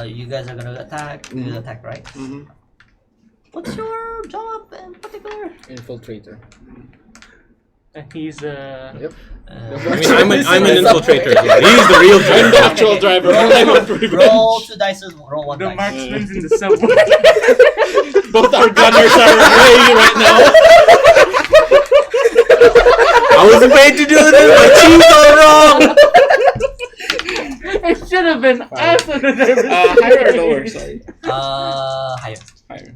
You guys are gonna attack. You will attack, right? Mhm. What's your job in particular? Infiltrator. And he's Yep. I mean, I'm an infiltrator. Yeah. He's the real I'm driver. the actual driver. I want revenge. Roll two dice. Roll one the dice. marksman's in the subway. Both our gunners are away right now. I wasn't paid to do this. My team's all wrong. It should have been us. Higher or lower? Sorry. Higher. Higher.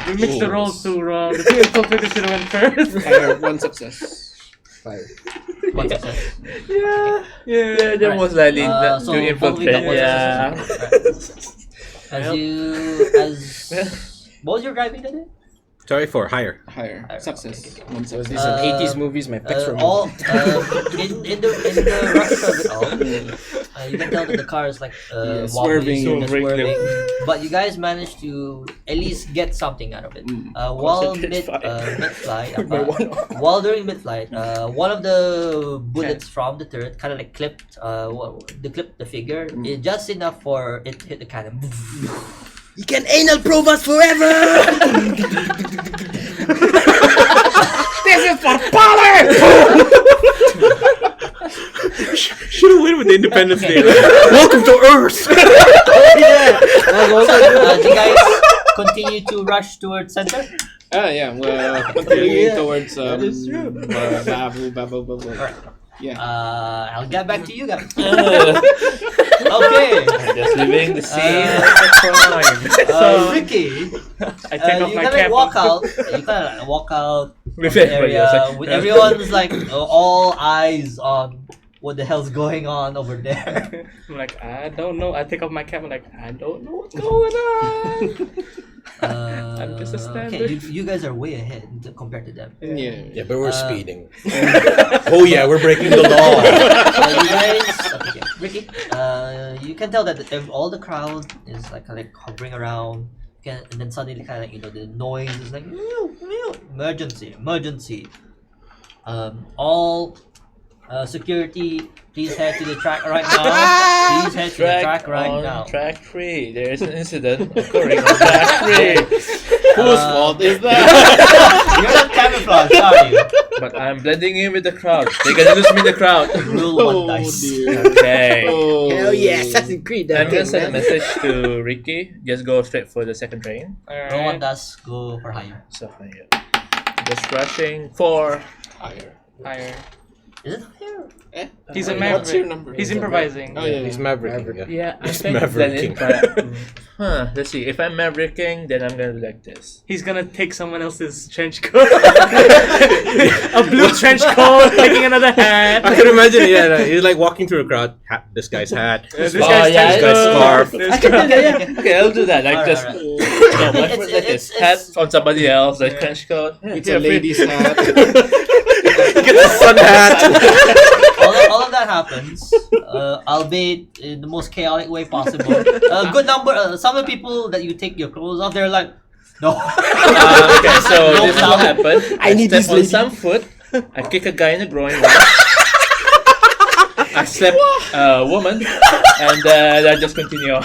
We mixed the rolls too wrong. The two infiltrators should have went first. Higher. One success. Fire. One success. Yeah, that was likely So to both of you infiltrate. got one Yeah. success. As what was your driving today? Sorry, four, higher. Higher. Success. One So success. these are 80s movies. My pecs were all moving. in the rush of it all, you can tell that the car is like swerving. wobbly, Swerving. but you guys managed to at least get something out of it. While Concentrate fire. mid-flight, While during mid-flight, one of the bullets from the turret kind of like clipped the figure. It just enough for it to hit the cannon. You can anal probe us forever. This is for Polly! Should have waited with the Independence Day. Welcome to Earth. That's also good. Do you guys continue to rush towards center? Yeah, we're continuing Yeah, towards that is true. Alright. Yeah. I'll get back to you guys. Okay. Just leaving the scene Uh, of the crime. Ricky, I take off you my kind cap. of walk out. You kind of walk out of With the everybody area else, like, with everyone's like all eyes on what the hell's going on over there. I'm like, I don't know. I take off my cap. I'm like, I don't know what's going on. I'm just a Okay, standard. you guys are way ahead compared to them. Yeah. Yeah, but we're speeding. Oh yeah, we're breaking the law. You guys, okay, Ricky, you can tell that all the crowd is like hovering around. And then suddenly, kind of the noise is like emergency. All security, please head to the track right now. Please head to the track right on now. track 3. There is an incident occurring on track 3. Whose fault is that? You're not camouflaged, are you? But I'm blending in with the crowd. They're gonna lose me in the crowd. Roll 1 dice. Dear. Okay. Oh. Hell yeah, Assassin's Creed. I'm gonna send a message to Ricky. Just go straight for the second train. Roll 1 dice, go for higher. So just rushing for Higher. Higher. Is it higher? He's a What's your maverick. number? He's improvising. Oh yeah, He's yeah. Maverick. yeah. I'm He's trying to blend in, mavericking. but let's see. If I'm mavericking, then I'm gonna do like this. He's gonna take someone else's trench coat. A blue trench coat, taking another hat. I can imagine, he's like walking through a crowd. This guy's hat. This Oh, guy's yeah, trench this coat. scarf. This I can guy- do that. Yeah. Okay, I'll do that. Like Alright, just alright. no, my It's- friend like it's- this hat it's- on somebody else, like trench coat. It's Yeah, a lady's hat. Get the sun hat. All of that happens, albeit in the most chaotic way possible. Good number. Some of the people that you take your clothes off, they're like, no. Okay, so No this is problem. what happened. I need step this on lady. some foot. I kick a guy in the groin. I slap a woman, and I just continue.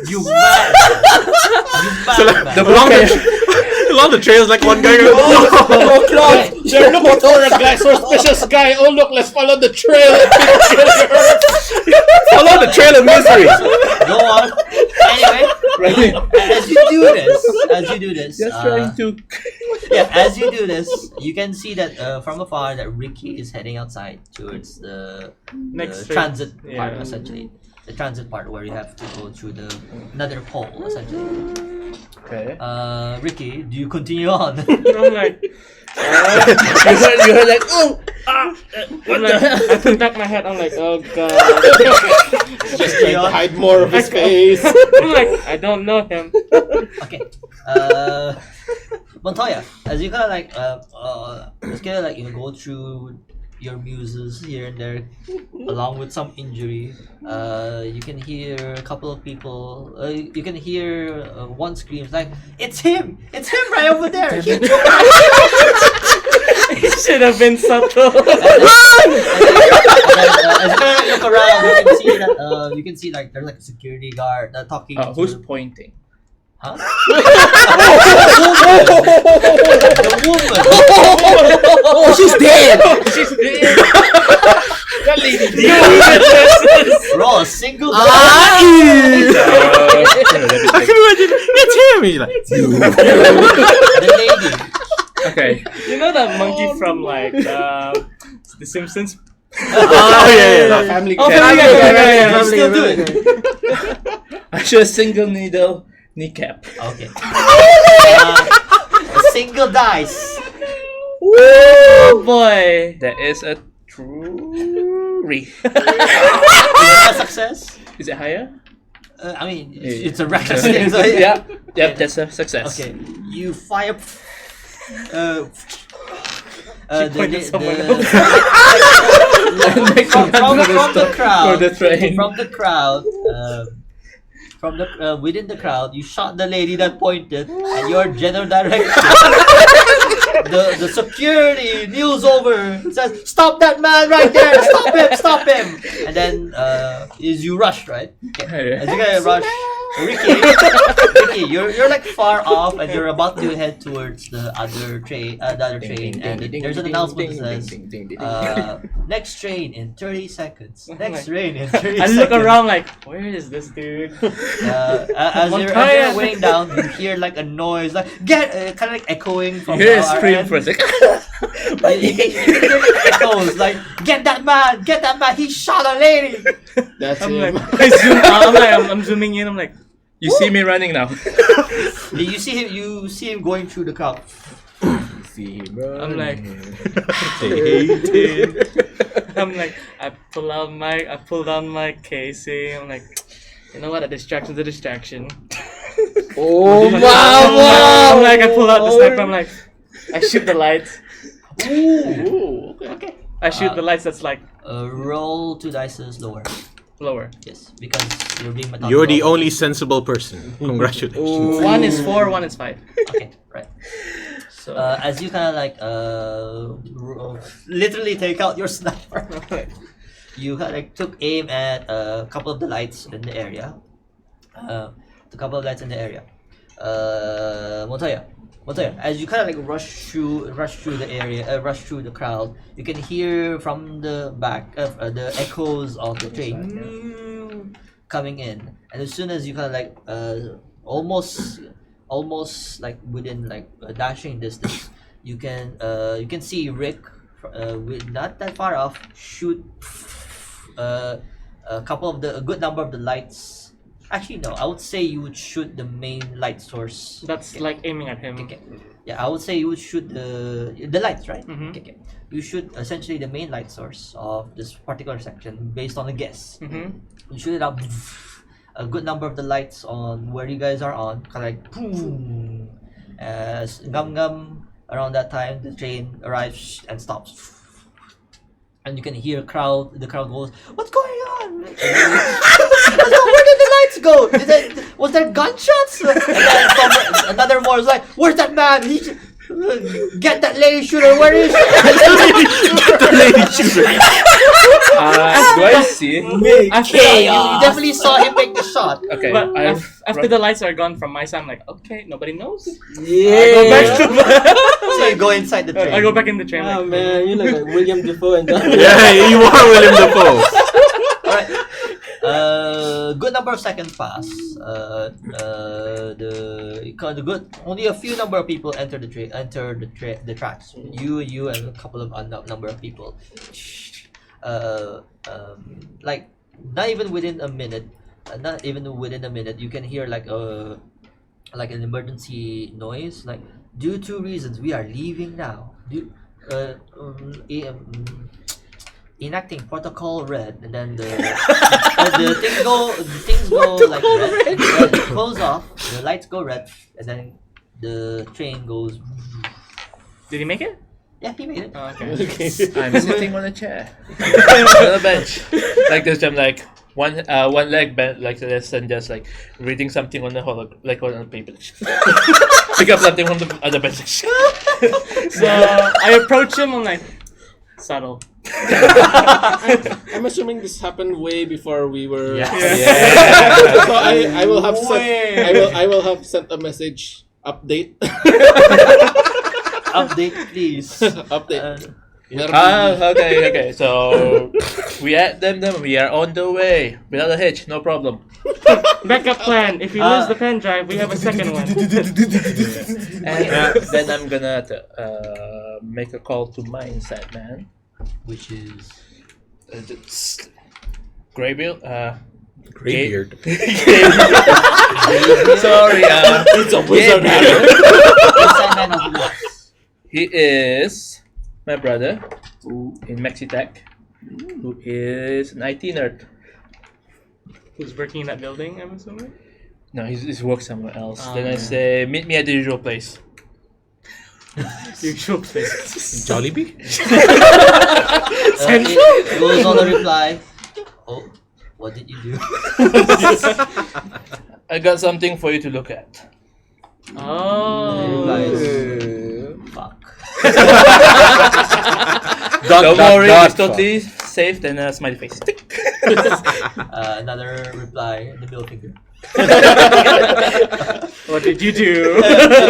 You mad. You mad. Along the trails, like one guy goes, They're looking for a guy, suspicious guy. Oh look, let's follow the trail. follow the trail of misery. Go on. Anyway, as you do this, Just trying to. as you do this, you can see that from afar that Ricky is heading outside towards the Next train. transit part, Yeah. essentially. The transit part where you have to go through the another pole, essentially. Okay. Ricky, do you continue on? I'm like, You heard like oh I'm like, I put back my head. I'm like, oh god. Just trying to hide more of his face. I'm like, I don't know him. Okay. Montoya, as you kind of like, just kind of like go through your muses here and there, along with some injury. You can hear a couple of people. You can hear one screams like, "It's him! It's him right over there!" He took It should have been subtle. as you kind of look around, you can see like there's like a security guard talking. who's to, pointing? huh? The woman. Oh, she's dead. That lady. Roll a single. I can imagine. It's him. He's like, The lady. Okay. You know that monkey from like The Simpsons? Family Oh, Guy. Family Guy, yeah. You still do it. I should a single needle kneecap. Okay. A single dice. Oh boy. That is a three. Is that a success? Is it higher? I mean, it's a reckless thing. So Yeah. Yep. That's a success. Okay. You fire. pointed someone else. From the crowd. For the train. From the crowd. From the within the crowd, you shot the lady that pointed at your general direction. The security kneels over and says, "Stop that man right there! Stop him! And then is you rush, right? Okay. As you guys rush, Ricky, you're like far off and you're about to head towards the other train, and there's an announcement that says, "Next train in 30 seconds. Next train in 30 I seconds." look around like, where is this dude? As you're weighing down, you hear like a noise, like kind of like echoing from You hear a our scream end. for a second. You can hear echoes like, "Get that man! Get that man! He shot a lady!" That's I'm him. like, I'm zooming in. I'm like, You see me running now. You see him going through the crowd. I'm like, I pull down my casing. I'm like, you know what? A distraction's a distraction. Oh, I'm like, I pull out the sniper. I'm like, I shoot the lights. Ooh, okay. I shoot the lights. That's like Roll 2 dices lower. lower. Yes, because you're being methodical. you're the only sensible person. Congratulations. 1 is 4, 1 is 5. Okay, right. So As you kind of like literally take out your sniper, you kind of like took aim at a couple of the lights in the area. Montoya, as you kind of like rush through the area, rush through the crowd, you can hear from the back of the echoes of the train coming in, and as soon as you kind of like almost like within like a dashing distance, you can see Rick with not that far off shoot a good number of the lights. Actually, no. I would say you would shoot the main light source. That's like aiming at him. Okay. Yeah, I would say you would shoot the lights, right? Mhm. Okay. You shoot essentially the main light source of this particular section based on a guess. Mm-hmm. You shoot it up. A good number of the lights on where you guys are on, kind of like boom. As gum around that time, the train arrives and stops. And you can hear the crowd goes, "What's going on?" Where did the lights go? Was there gunshots? And then another more is like, "Where's that man? Get that lady shooter. Where is she?" The lady shooter. do I see? You definitely saw him make the shot. Okay, But I after the lights are gone from my side, I'm like, okay, nobody knows. Yeah. So you go inside the train. I go back in the train. Oh like, man, you look like William Defoe and that. Yeah, you are William Dafoe. Alright. Good number of seconds pass. Only a few number of people enter the tracks. You and a couple of unknown number of people. Like not even within a minute. You can hear like an emergency noise. Like, due to reasons, we are leaving now. Enacting protocol red, and then the things go like red. It close off. The lights go red, and then the train goes. did he make it? Yeah, he made it. Oh, okay. I'm sitting on a chair on a bench like this. I'm like one leg bent like this and just like reading something on the like on a paper. Pick up something from the other bench. So I approach him. I'm like, subtle. I'm assuming this happened way before we were. Yeah. So I will have sent. I will have sent a message update. Update, please. Update. Okay. So we had them. We are on the way without a hitch. No problem. Backup plan. If we lose the pen drive, we have a second one. And then I'm gonna make a call to my inside man, Which is Graybeard. Graybeard. Sorry. It's a wizard. inside man of the West. He is my brother in Mexitech, who is an IT nerd. Who's working in that building? I'm assuming. No, he's works somewhere else. Oh, Then I yeah. say, meet me at the usual place. Usual place. Jollibee? It goes on a reply. Oh, what did you do? I got something for you to look at. Oh. Fuck. Don't worry, it's totally safe. Then smiley face. Another reply, the middle finger. What did you do?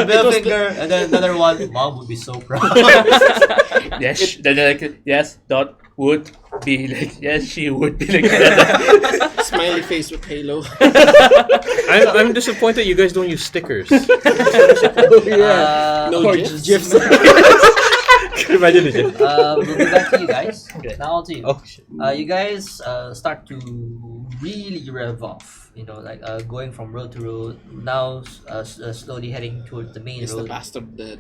Middle finger, and then another one. Mom would be so proud. Yes, then like yes. Dot would be like yes. She would be like that. Smiley face with halo. I'm disappointed you guys don't use stickers. No or gifs? just- Imagine it. We'll be back to you guys. Okay. Now to you. Oh shit. You guys start to really rev off. You know, like going from road to road. Now slowly heading towards the main Is the road. bastard dead?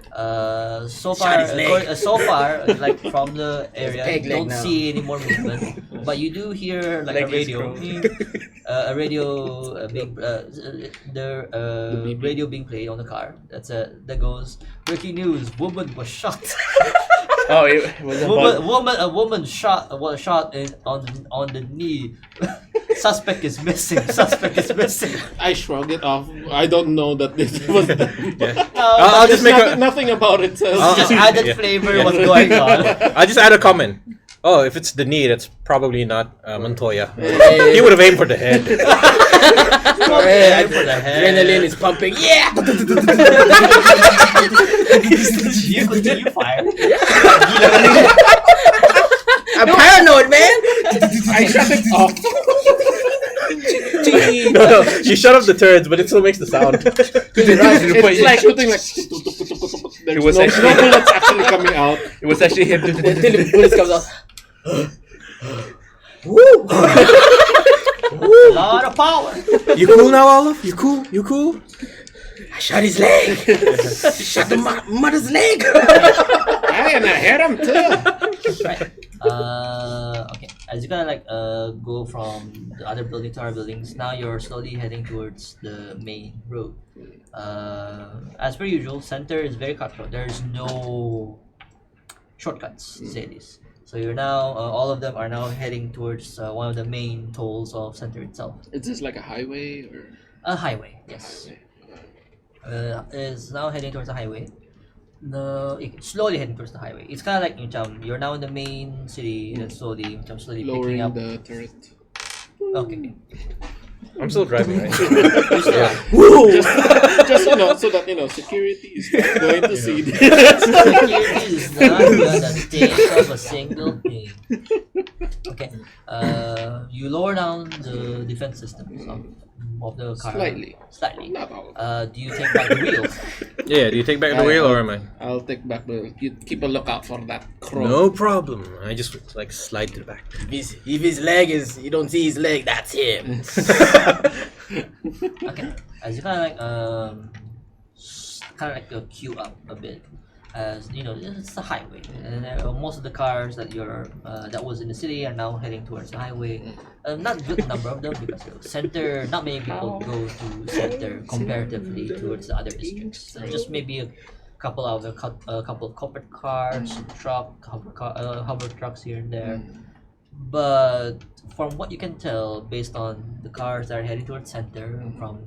So Shot far, his leg. like from the area, peg you leg don't now. see any more movement. But you do hear like a Leg is radio, being radio being played on the car. That goes breaking news: woman was shot. Oh, it was about A woman was shot on the knee Suspect is missing. Suspect is missing. I shrug it off. I don't know that this was them. I'll just make Nothing about it says. Just added flavor what's going on. I'll just add a comment. Oh, if it's the knee, that's probably not Montoya. He would have aimed for the head. For the head. Adrenaline is pumping. Yeah. You continue fire. I'm paranoid, man. I shut it off. No, you shut up the turds, but it still makes the sound. It's like shooting like. There's was no actually- bullets actually coming out. It was actually him. Until the bullets comes out. A lot of power. You cool now, Olaf? You cool? You cool? I shot his leg. Shot the mother's leg. And I hit him too. Right. Okay. As you kind of go from the other building to our buildings, now you're slowly heading towards the main road. As per usual, center is very cutthroat. There's no shortcuts, to say this. So you're now, all of them are now heading towards one of the main tolls of center itself. Is this like a highway or? A highway, yes. Is now heading towards the highway. Slowly heading towards the highway. It's kind of like you're now in the main city and slowly picking Lowering up. the turret. Okay. I'm still driving, right? Just so that security is not going to see this. Security is not gonna think of a single thing. Okay. You lower down the defense systems of the car. Slightly. Not all. Do you take back the wheels? Yeah, do you take back the wheel or am I? I'll take back the. You keep a lookout for that crow. No problem. I just slide to the back. If his leg is, you don't see his leg, that's him. Okay. As you kind of queue up a bit, as you know, it's a highway, and most of the cars that was in the city are now heading towards the highway. Not a good number of them because center. Not many people go to center comparatively towards the other districts. Just maybe a couple of corporate cars, hover trucks here and there. But from what you can tell, based on the cars that are heading towards center from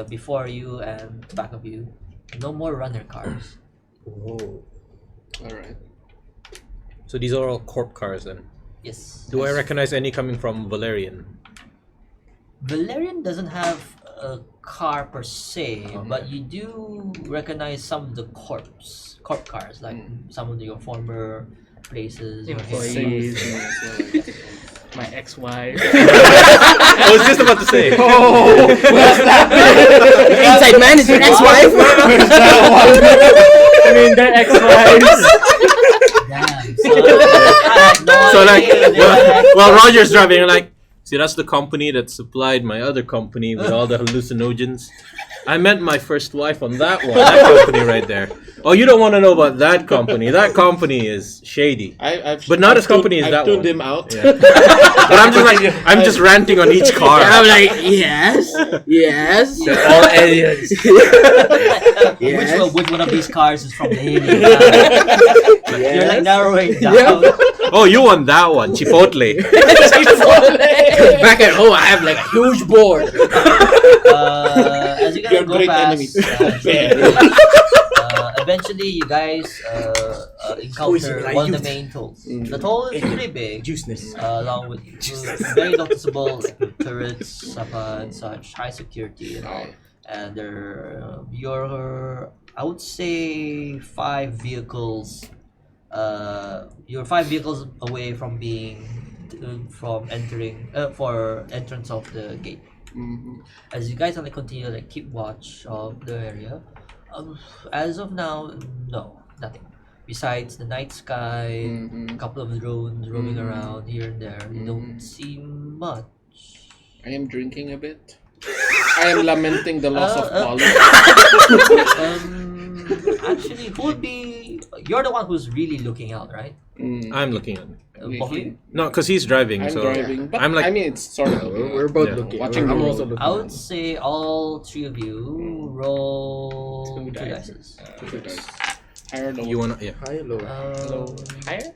before you and back of you, no more runner cars. Oh. All right. So these are all corp cars then. Yes. Do I recognize any coming from Valerian? Valerian doesn't have a car per se, but you do recognize some of the corp cars, like some of your former places. Employees. My ex-wife. I was just about to say. Inside manager, ex-wife. I mean, they're ex-wives. Damn. So while Roger's driving, you're like, see, that's the company that supplied my other company with all the hallucinogens. I met my first wife on that one, that company right there. Oh, you don't want to know about that company. That company is shady. But not as company as that I've tuned one. him out. Yeah. But I'm just ranting on each car. I'm like, yes. They're all aliens. Which one of these cars is from the alien? You're like narrowing down. Oh, you won that one, Chipotle. Back at home, I have like a huge board. As you guys You're go great past, enemies. eventually you guys encounter one of the main tolls. The toll is pretty big, Juiceness. along with very noticeable like, turrets and such, high security and all. And you're I would say 5 vehicles. You're 5 vehicles away from being for entrance of the gate. As you guys continue to keep watch of the area, as of now, no, nothing. Besides the night sky, a couple of drones roaming around here and there, you don't see much. I am drinking a bit. I am lamenting the loss of quality. Actually, who would be? You're the one who's really looking out, right? I'm looking at it. Both of you? No, because he's driving. I'm so driving, but I'm like, I mean, it's sort of looking. We're both Yeah. looking. Watching I'm the also road. looking. I would say all 3 of you roll 2 dice. Higher or lower? you wanna, yeah. High or lower? Higher?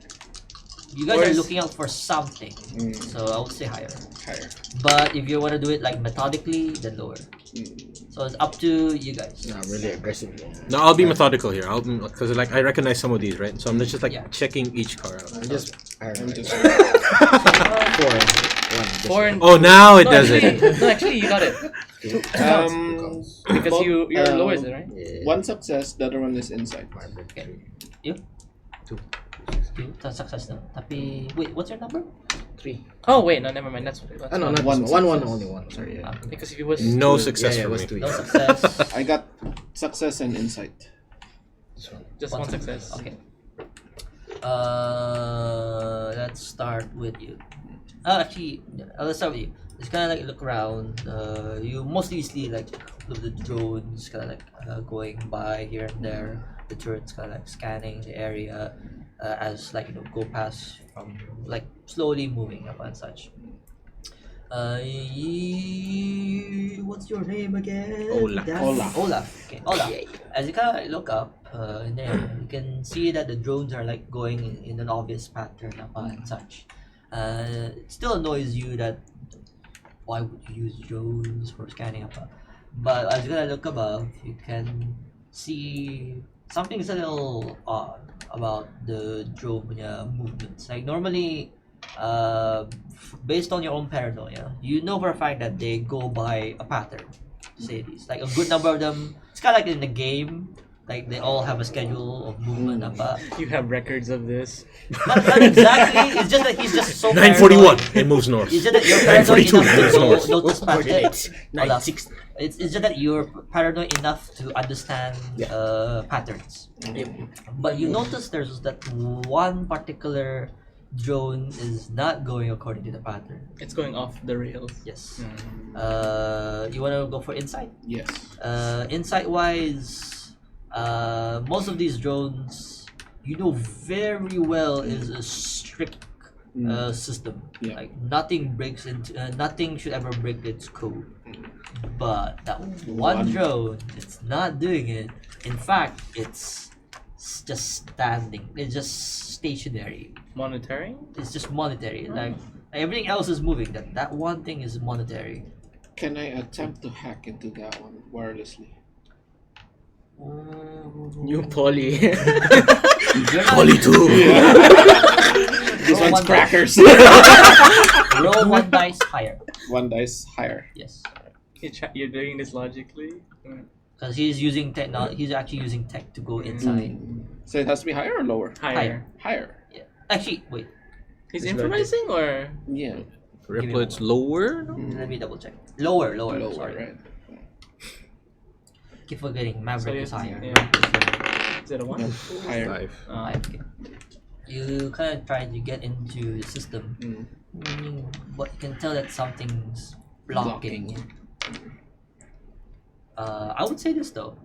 You guys Or are is- looking out for something, so I would say higher. Higher. But if you want to do it like methodically, then lower. So it's up to you guys. No, I'm really aggressive. No, I'll be methodical here. Because like I recognize some of these, right? So I'm just like Yeah. checking each car out. I'm just. I'm just Four. One. Just 4 and Oh, now it no, does actually, it. no, actually, you got it because both, you're lowers it, right? Yeah. one success, the other one is insight. You? Success na. Tapi, wait, what's your number? 3. Oh wait, no, never mind. That's Oh no, not One one. One success. only one. Sorry. Yeah. because if it was No Two. success Yeah, for it was me. 2. No success. I got success and insight. just one success. Okay. Let's start with you. Actually, let's start with you. Just kind of like look around. You mostly see like the drones kind of like going by here and there. The turrets kind of like scanning the area as like go past from like slowly moving up and such. What's your name again? Olaf. Olaf. Okay, Olaf. As you kind of look up in there, you can see that the drones are like going in an obvious pattern and such. It still annoys you that why would you use drones for scanning up? But as you kind of look above, you can see something's a little odd about the drone movements. Like normally, based on your own paranoia, you know for a fact that they go by a pattern. Say these, like a good number of them. It's kind of like in the game, like they all have a schedule of movement. You have records of this. Not exactly. It's just that he's just so 941. paranoid. It moves north. It's just that you're paranoid 942 enough moves to north. notice patterns. 960. It's just that you're paranoid enough to understand patterns. But you notice there's that one particular drone is not going according to the pattern. It's going off the rails. Yes. You want to go for insight? Yes. Insight wise, most of these drones, you know very well is a strict system. Yeah. Like nothing breaks into, nothing should ever break its code. But that one drone, it's not doing it. In fact, it's just standing. It's just stationary. Monitoring? It's just monetary. Like everything else is moving. That one thing is monetary. Can I attempt to hack into that one wirelessly? New poly. Poly 2. This one's crackers. Roll one dice higher. One dice higher. Yes. You're doing this logically? Because he's using he's actually using tech to go inside. So it has to be higher or lower? Higher. Higher. Yeah. Actually, wait. He's improvising or? Yeah. Riplets lower. Let me double check. Lower. Lower, Sorry. right? Keep forgetting. Maverick is higher. Yeah. Is it a 1? Higher. 5. Okay. You kind of try to get into the system, but you can tell that something's blocking. I would say this though.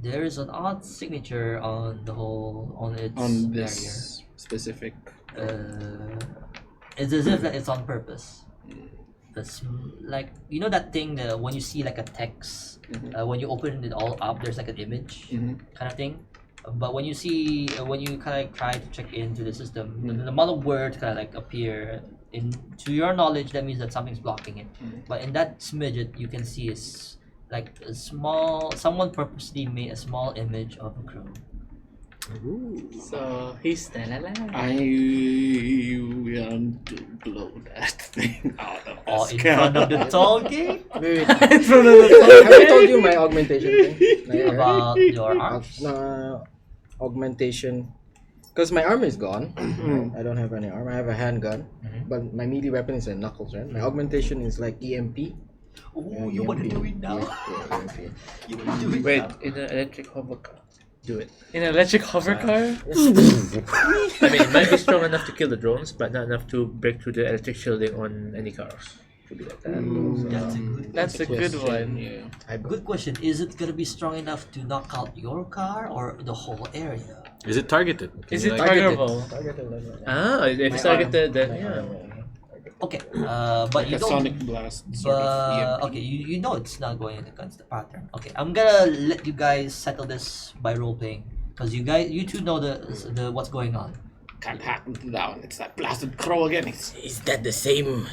There is an odd signature on the whole on its On barrier. this specific. It's as if that it's on purpose. That's like that thing that when you see like a text, when you open it all up, there's like an image kind of thing. But when you see when you kind of try to check into the system, the amount of words kind of like appear. To your knowledge, that means that something's blocking it. But in that smidget, you can see is like a small. Someone purposely made a small image of a crow. So he's still alive. I want to blow that thing out of the Oh, in sky. front of the toll gate Wait. In front of the Have I told you my augmentation thing? Like, about your arms. Augmentation. Because my arm is gone. Right? I don't have any arm. I have a handgun. But my melee weapon is a knuckles, right? My augmentation is like EMP. Oh, you want to do it now? Yeah, EMP. You want to do it Wait, now? in the electric hover car. Do it. In an electric hover car? I mean, it might be strong enough to kill the drones, but not enough to break through the electric shielding on any cars. Should be like that. That's a good. That's a good one. Yeah. Good question. Is it gonna be strong enough to knock out your car or the whole area? Is it targeted? Can Is you, it like- targetable? Ah, if it's targeted, then yeah. Okay, but Like you a don't. sonic blast sort of EMP. Okay, you know it's not going against the pattern. Okay, I'm gonna let you guys settle this by role playing because you two know the what's going on. can't hack down. It's that blasted crow again. Is that the same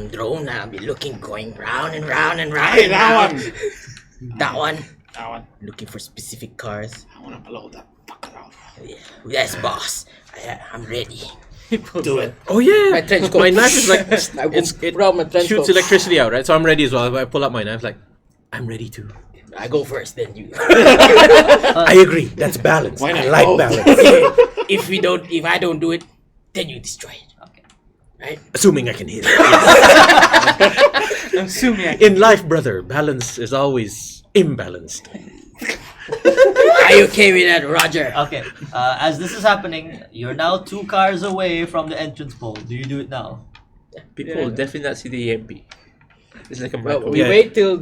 drone I'll be looking, going round and round and round? Hey, and that round? one. That one. That one. Looking for specific cars. I wanna blow that fucker off. Yeah. Yes, boss. I'm ready. Do it. Oh yeah. My trench coat. My knife is like it brought my trench shoots coat. electricity out, right? So I'm ready as well. I pull out my knife, like I'm ready too. I go first, then you. I agree. That's balance. Why not I like both? balance. If I don't do it, then you destroy it. Okay. Right? Assuming I can hit it. I'm assuming I In life, brother, balance is always imbalanced. Are you okay with that, Roger? Okay. As this is happening, you're now 2 cars away from the entrance pole. Do you do it now? People Yeah. will definitely not see the EMP. It's like a Well, micro. we Yeah. wait till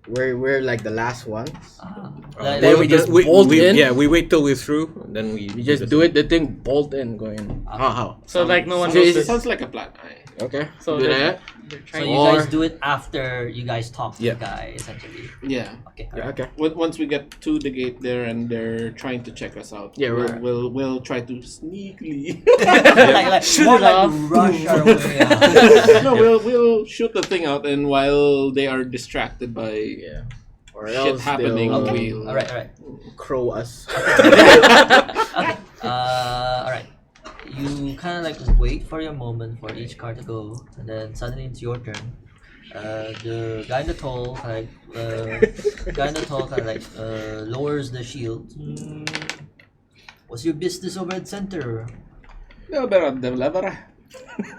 we're like the last ones. Like- Then we just bolt in? Yeah, we wait till we're through, and then we You just do it, the thing bolt in, going. How? So like no one So knows it's- this. Sounds like a plan. Okay. So do they're- that. They're So trying you Or- guys do it after you guys talk to Yeah. the guy, essentially. Yeah. Okay. Yeah, okay. Once we get to the gate there and they're trying to check us out, Yeah, we'll try to sneakily. like more it like off. rush our way out. No, we'll shoot the thing out, and while they are distracted by Yeah. Or shit else happening, they'll Okay. we'll Alright. crow us. Okay. Alright. You kind of like wait for your moment for each car to go, and then suddenly it's your turn. The guy in the toll kind of lowers the shield. What's your business over at center? No, but the lever.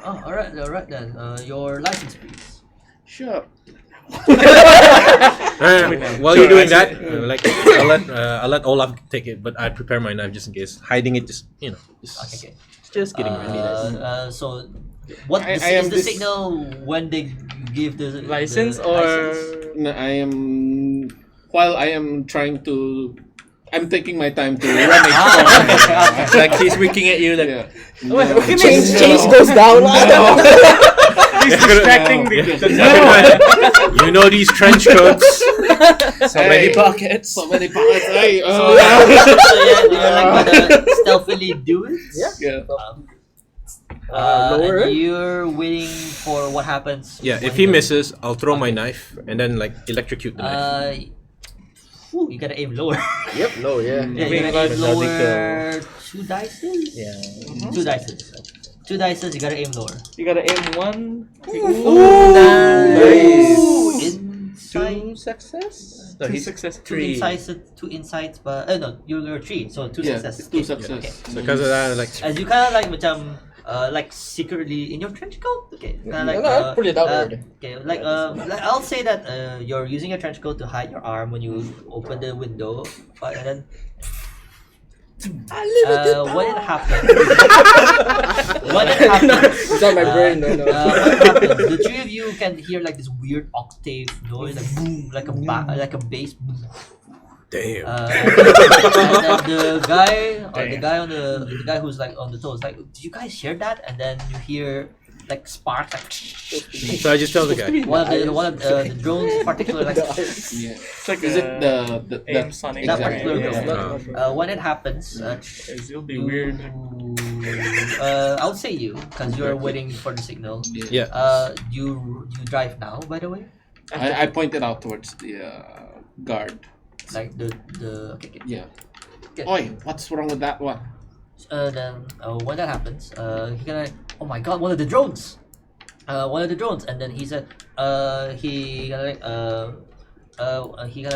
Oh, alright then. Your license, please. Sure. While you're doing that, I'll let Olaf take it, but I prepare my knife just in case. Hiding it, just Okay. just getting ready. So, what I is am the this- signal when they give the license the or license? No, while I am trying to, I'm taking my time to run it. Okay. Like he's winking at you like Yeah. Change goes down. he's distracting the You know these trench coats. so many pockets. So many pockets. Hey, So you're like gonna stealthily do it. yeah. Lower And it? you're waiting for what happens. Yeah, when if he the- misses, I'll throw my knife and then like electrocute the knife. You gotta aim lower. Yep. No. Yeah. Yeah, you Wing gotta aim logical. lower 2 dices. Yeah. 2 dices. 2 dices. You gotta aim lower. You gotta aim one. Nice. Insight. 2 success? No, Two he's success. 2 3. insights. 2 insights. But no, you're 3. So 2 Yeah, successes. two Okay. success. Okay. So because of that, like As you kind of like macam like secretly in your trench coat. Okay. Kind of like No, I put it out already. okay. Like I'll say that you're using your trench coat to hide your arm when you open the window, but and then. When it happens, It's on my brain. No. when it happens, the 3 of you can hear like this weird octave noise, like boom, like a bass. Boom. damn. And then the guy who's like on the toe is like, did you guys hear that? And then you hear like sparks, like So I just tell the guy. one of the drones, particular like Yeah. It's like Is it the aim Sonic? that Exactly. particular Yeah. drone. When it happens, It'll be weird. I'll say you because you're waiting for the signal. Yeah. You drive now, by the way. I pointed out towards the guard. Like the okay. Yeah. Okay. Oi, what's wrong with that one? Then when that happens, he gonna oh my god, one of the drones, and then he said, he gonna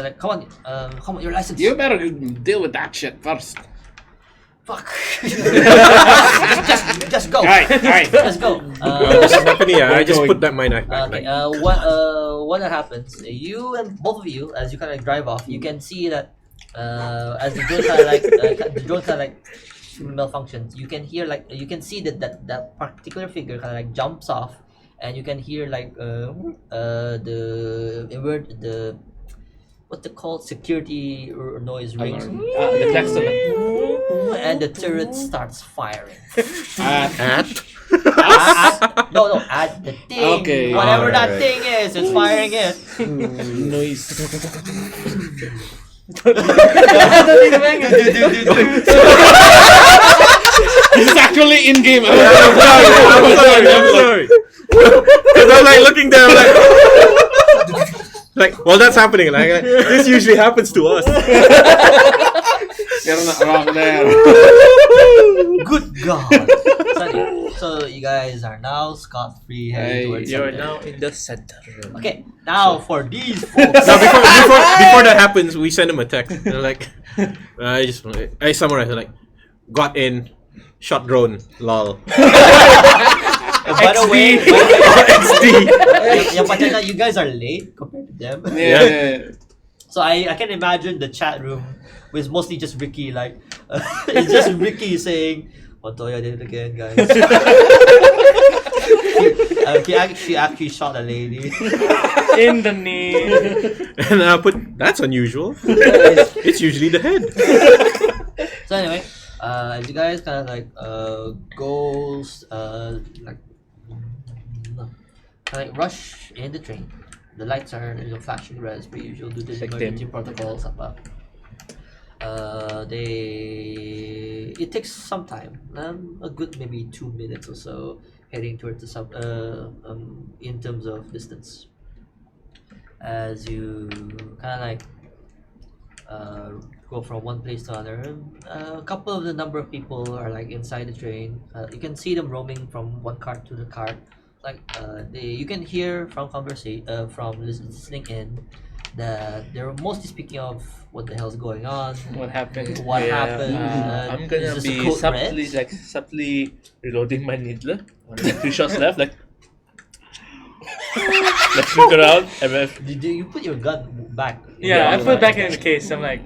like come on, your license. You better deal with that shit first. Fuck. just go. Alright. Just go. This is happening. Yeah, I just put that my knife back. Okay. Like, When that happens, you and both of you, as you kind of like drive off, you can see that as the drone kind of like malfunctions, you can hear like you can see that particular figure kind of like jumps off, and you can hear like the what's it called, security noise rings, The klaxon. and the turret starts firing. at No, at the thing. Okay. Whatever that Alright. thing is, it's firing it. Noise. This is actually in game. I'm sorry. Because I'm like looking there, I'm like, well, that's happening. Like, this usually happens to us. You're not wrong there. Good God. So you guys are now scot-free heading towards You're something. now in the center. Okay, now for these folks. Now, before that happens, we send them a text. They're like, I summarize. They're like, got in, shot drone, lol. By the way, XD. but you guys are late compared to them. Yeah. So I can imagine the chat room was mostly just Ricky, like, it's just Ricky saying, Montoya did it again, guys. She actually shot a lady. In the knee. And I put, that's unusual. It's usually the head. So anyway, as you guys kind of like like rush in the train. The lights are flashing red as per usual due to the Like emergency them. protocols up. It takes some time, a good maybe 2 minutes or so, heading towards the in terms of distance. As you kind of like go from one place to another, a couple of the number of people are like inside the train. You can see them roaming from one cart to the cart. Like you can hear from listening in that they're mostly speaking of what the hell's going on. What happened? What happened? I'm Is gonna this a be code red? subtly reloading my needler. Only 2 shots left. Like, let's look around. And then, Do you put your gun back? Yeah, I put it back in the case. I'm like,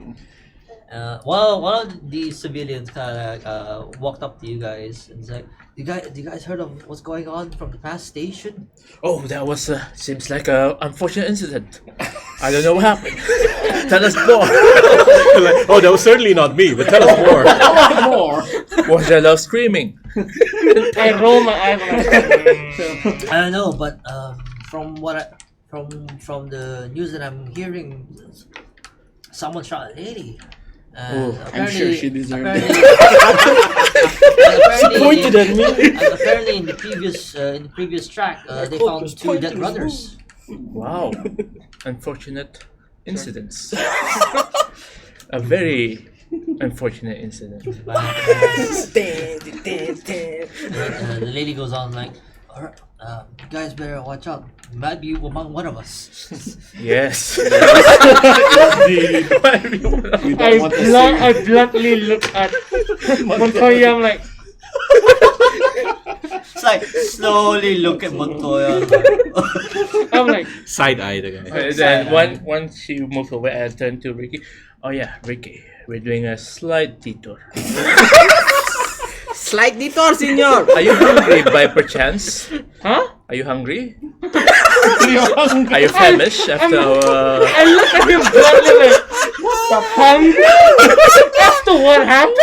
One of the civilians kind of walked up to you guys and said, "Do you guys heard of what's going on from the past station?" oh, that was seems like a unfortunate incident. I don't know what happened. Tell us more. Like, oh, that was certainly not me, but tell us more. More. Was there love screaming? I roll my eyes. I'm like, I don't know, but from from the news that I'm hearing, someone shot a lady. Oh, I'm sure she deserved it. Pointed at me. Apparently, in the previous track, they found 2 dead runners. Wow. Unfortunate incidents. A very unfortunate incident. The lady goes on like, "Alright, you guys better watch out. You might be among one of us." Yes. I bluntly look at Montoya. I'm like, It's like slowly look at Montoya. I'm like, Side eye the guy. And then once she moved away, I turned to Ricky. Oh yeah, Ricky, we're doing a slight detour. Slight detour, senor. Are you hungry by perchance? huh? Are you hungry? Are you famished after our... I look at him bluntly like, hungry? After what happened?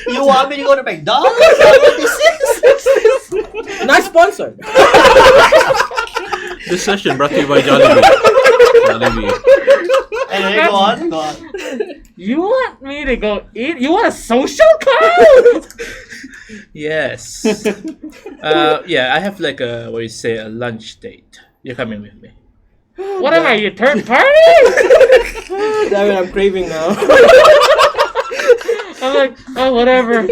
You want me to go to McDonald's? Is that what this is? Not sponsored. This session brought to you by Jollibee. Jollibee. Anyway, go on. You want me to go eat? You want a social cloud? Yes. Yeah, I have like a, what you say, a lunch date. You're coming with me. What am I, your third party? Damn it, I'm craving now. I'm like, oh, whatever.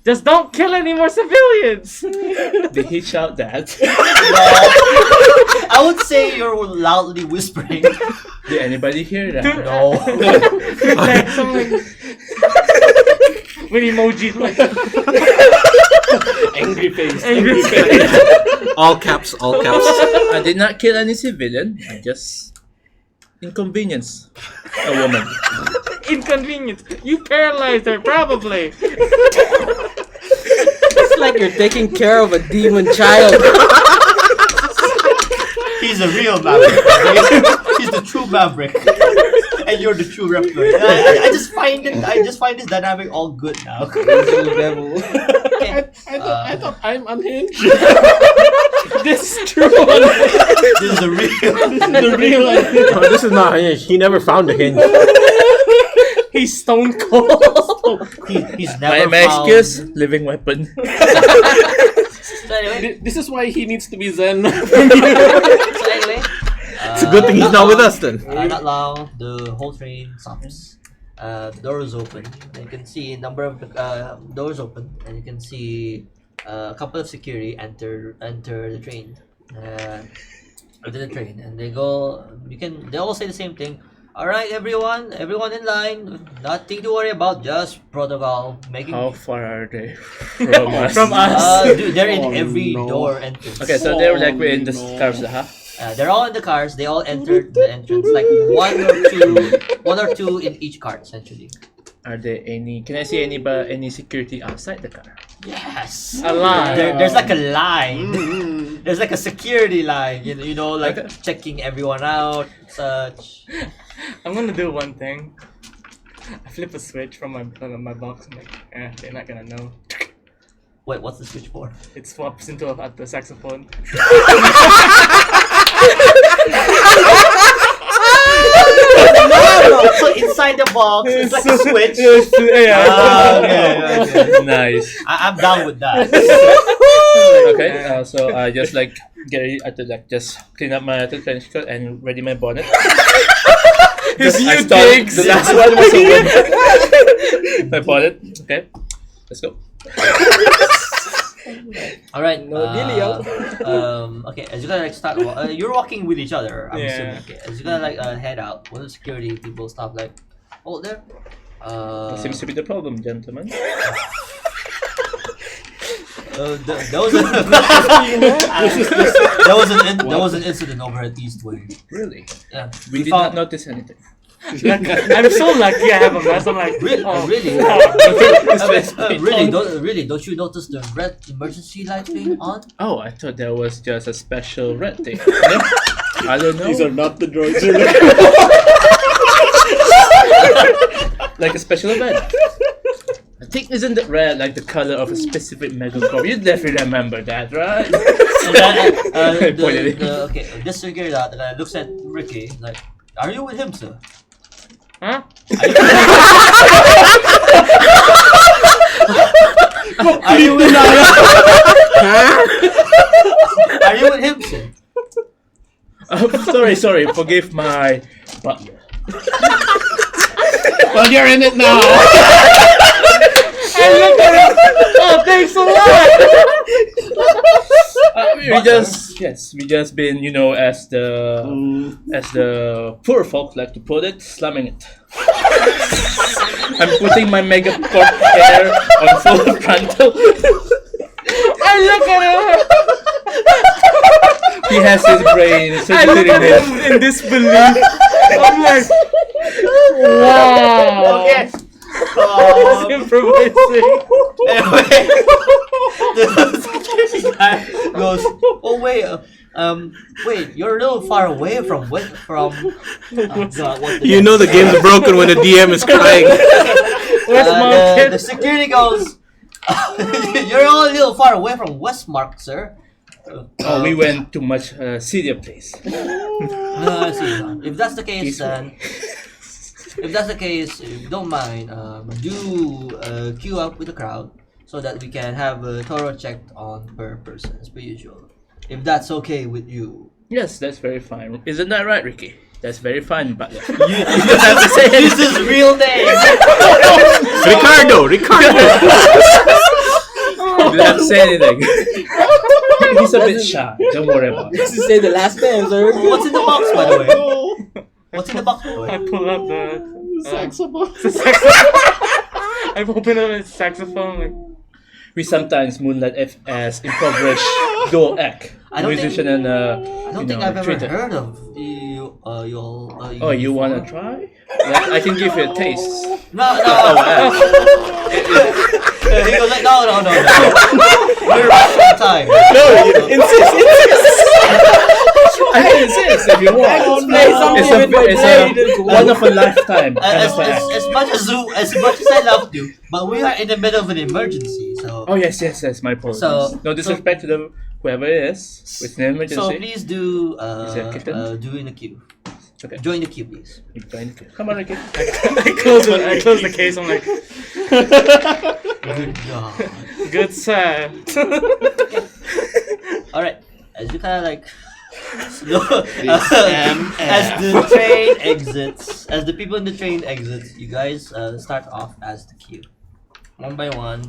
Just don't kill any more civilians. Did he shout that? I would say you're loudly whispering. Did anybody hear that? No. Like, something with emojis like Angry face. angry face. All caps, all caps. I did not kill any civilian. I just inconvenienced a woman. Inconvenience. You paralyzed her, probably. It's like you're taking care of a demon child. He's a real maverick. He's the true maverick. And you're the true replicant. I just find this dynamic all good now. Okay. I thought I'm unhinged. This is true. This is the real. The real unhinged. Oh, this is not hinge. He never found a hinge. He's stone cold. He's My never found. excuse, living weapon. So anyway, This is why he needs to be Zen. so anyway, It's a good thing he's not with us then. Not long, the whole train stops. The door is open. You can see a number of doors open, and you can see a couple of security enter the train. Enter the train, and they go. They all say the same thing. All right, everyone in line. Nothing to worry about. Just protocol. Making. How far are they from us? From us. Dude, they're in Oh, every no. door entrance. Okay, so they're like we're in the no. cars, huh? They're all in the cars. They all entered the entrance, like one or two in each cart, essentially. Are there any? Can I see any security outside the car? Yes. A line. There's like a line. There's like a security line. You know, like Okay. checking everyone out, such. I'm gonna do one thing. I flip a switch from my box. I'm like, they're not gonna know. Wait, what's the switch for? It swaps into the saxophone. So inside the box, it's like a switch. Yeah. Okay. Nice. I'm down with that. Okay, so I just like get ready to like just clean up my trench coat and ready my bonnet. His I new started- digs. The last one was open. My bonnet. Okay, let's go. All right. No dealio. Okay. As you're gonna like start, you're walking with each other. I'm Yeah. assuming. Okay. As you're gonna like head out, one of the security people stop like, hold there. That seems to be the problem, gentlemen. There was an incident over at Eastway. Really? Yeah. We did found- not notice anything. I'm so lucky I have a mask. I'm like, Really? oh. Really? Oh. Really? Don't you notice the red emergency light being on? Oh, I thought there was just a special red thing. No? I don't know. These are not the droids. Like a special event. I think isn't it red like the color of a specific megacorp? You definitely remember that, right? And then, Pointed it. okay, this security guard looks at Ricky like, are you with him, sir? Huh? Are you with Are you with him, sir? Sorry. Forgive my butler. Well, you're in it now. Oh, thanks a lot. We just been, as the poor folk like to put it, slumming it. I'm putting my megacorp hair on full frontal. I look at him. He has his brain I look surgery at made. him in disbelief. I'm like, wow. Okay. He's improvising. Anyway, the security guy goes, "Oh wait, you're a little far away from what? From God, what the You know the game's broken when the DM is crying. Westmarket. the security goes, "You're all a little far away from Westmark, sir." Oh, we went to much city place. I see. If that's the case, then. If that's the case, if you don't mind, do queue up with the crowd so that we can have a thorough check on per person as per usual. If that's okay with you. Yes, that's very fine. Isn't that right, Ricky? That's very fine, but you don't have to say Use anything. his real name! Ricardo. You don't have to say anything. He's a bit shy. Don't worry about it. This is say the last name, sir. What's in the box, by the way? What's in the box, by the I way? pull up the Saxophone. I've opened up a saxophone. Like, We sometimes moonlight as impoverished dual act I don't musician think- and I don't think I've ever treater. heard of you. Oh, you wanna try? Yeah, I can give you a taste. No. Oh, He goes like, no. We're rushing time. Insist. I can insist if you want. Play something with my blade. It's a one of a lifetime kind As, of act. as much as I love you, but we are in the middle of an emergency, so Oh yes, my apologies. So- No disrespect to the whoever it is with an emergency. so please do Is that kitten? do in the queue. Okay. Join the queue, please. Come on, Ricky. I close the case. I'm like, Good God. good sir. All right. As you kind of like slow, MF. as the train exits, as the people in the train exits, you guys start off as the queue, one by one.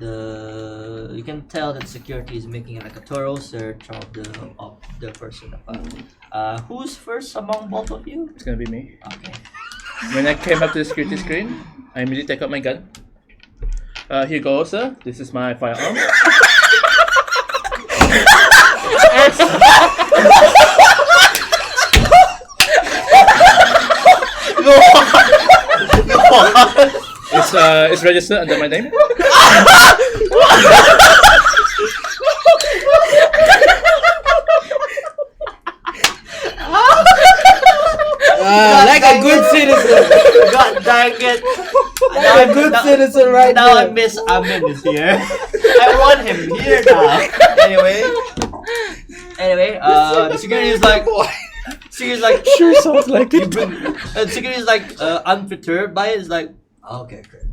You can tell that security is making like a thorough search of the person. Who's first among both of you? It's gonna be me. Okay. When I came up to the security screen, I immediately take out my gun. Here goes, sir. This is my firearm. It's registered under my name. Like a good citizen. God dang it! Like a good citizen right Now there. I miss Amin is here. I want him here now. Anyway, the security is like, Sure sounds like it. security is like unperturbed by it. It's like, okay, great.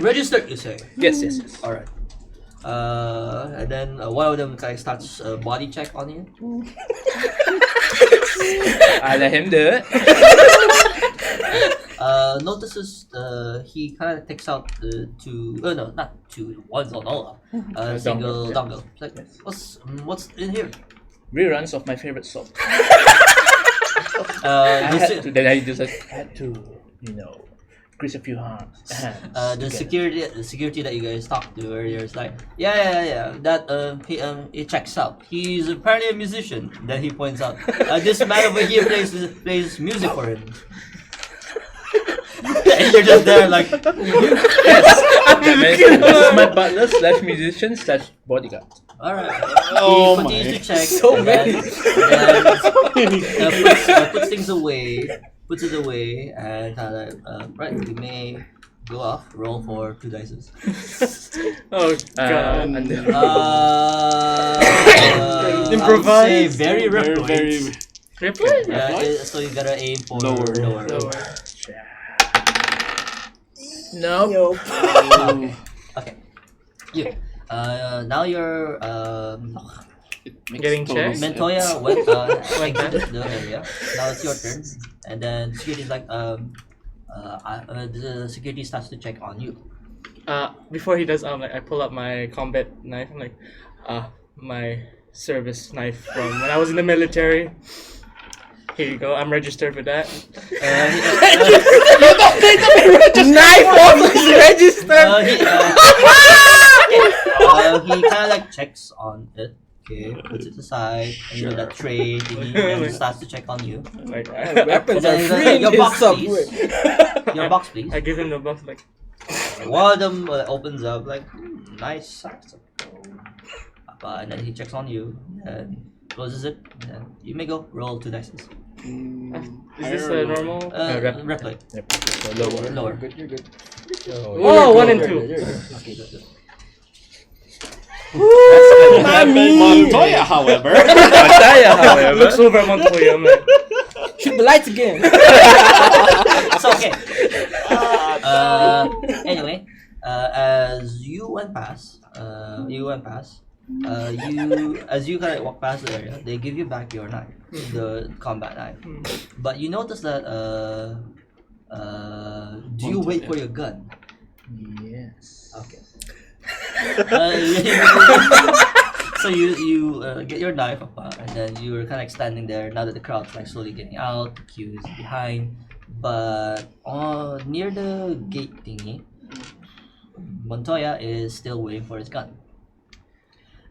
Registered, you say? Yes. All right. And then one of them kind of starts a body check on you. I let him do it. Notices he kind of takes out not two, one's on all. Single dongle. It's like, what's in here? Reruns of my favorite soap. Then I just had to, grease a few hands. The security that you guys talked to earlier is like, yeah. That he checks out. He's apparently a musician. Then he points out, this man over here plays music for him. And you're just there like, This is my butler / musician / bodyguard. all right. Oh He continues to check. So and many. then puts things away. Puts it away and right. We may go off. Roll for 2 dice. Oh god. And then, Improvise. I would say very reploid. Very. Reply? So you gotta aim for Lower. no. Okay. You. Now you're Getting checked? Mentoya went exited the area. Now it's your turn, and then security is like the security starts to check on you. Before he does, I pull up my combat knife. I'm like, my service knife from when I was in the military. Here you go. I'm registered with that. Knife was registered. He kind of like checks on it. Okay, puts it aside, and that tray thingy, and starts to check on you. Like, Weapons And are then free in your this box, subway. please. Your box, please. I give him the box. Like, One of them opens up like, nice saxophone. And then he checks on you and closes it. And then you may go. Roll 2 dice. is this a normal? Reploid. Yep. So lower. Lower. You're good. Oh, 1 and 2. Okay, good. Montoya, however. Looks over at Montoya. I'm like, Shoot the lights again. So okay. Anyway, as you went past, as you kind of walk past the area, they give you back your knife, the combat knife. But you notice that do you wait for your gun? Yes. Okay. So you get your knife and then you were kind of standing there. Now that the crowd's like slowly getting out, the queue is behind, but near the gate thingy, Montoya is still waiting for his gun.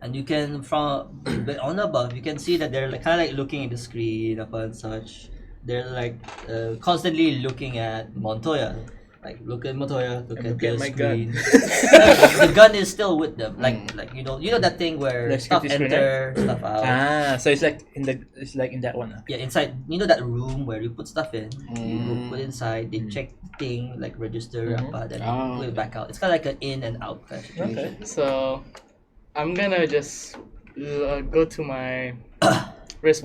And you can from on above you can see that they're like, kind of like looking at the screen upon such. They're like constantly looking at Montoya. Like look at Montoya, look at the my screen. gun. The gun is still with them. Like you know that thing where Like stuff security enter, stuff out. So it's like in that one. Yeah, inside that room where you put stuff in, you go put inside, they check the thing, like register, then put it back out. It's kind of like an in and out kind of situation. Okay. so I'm gonna just go to my wrist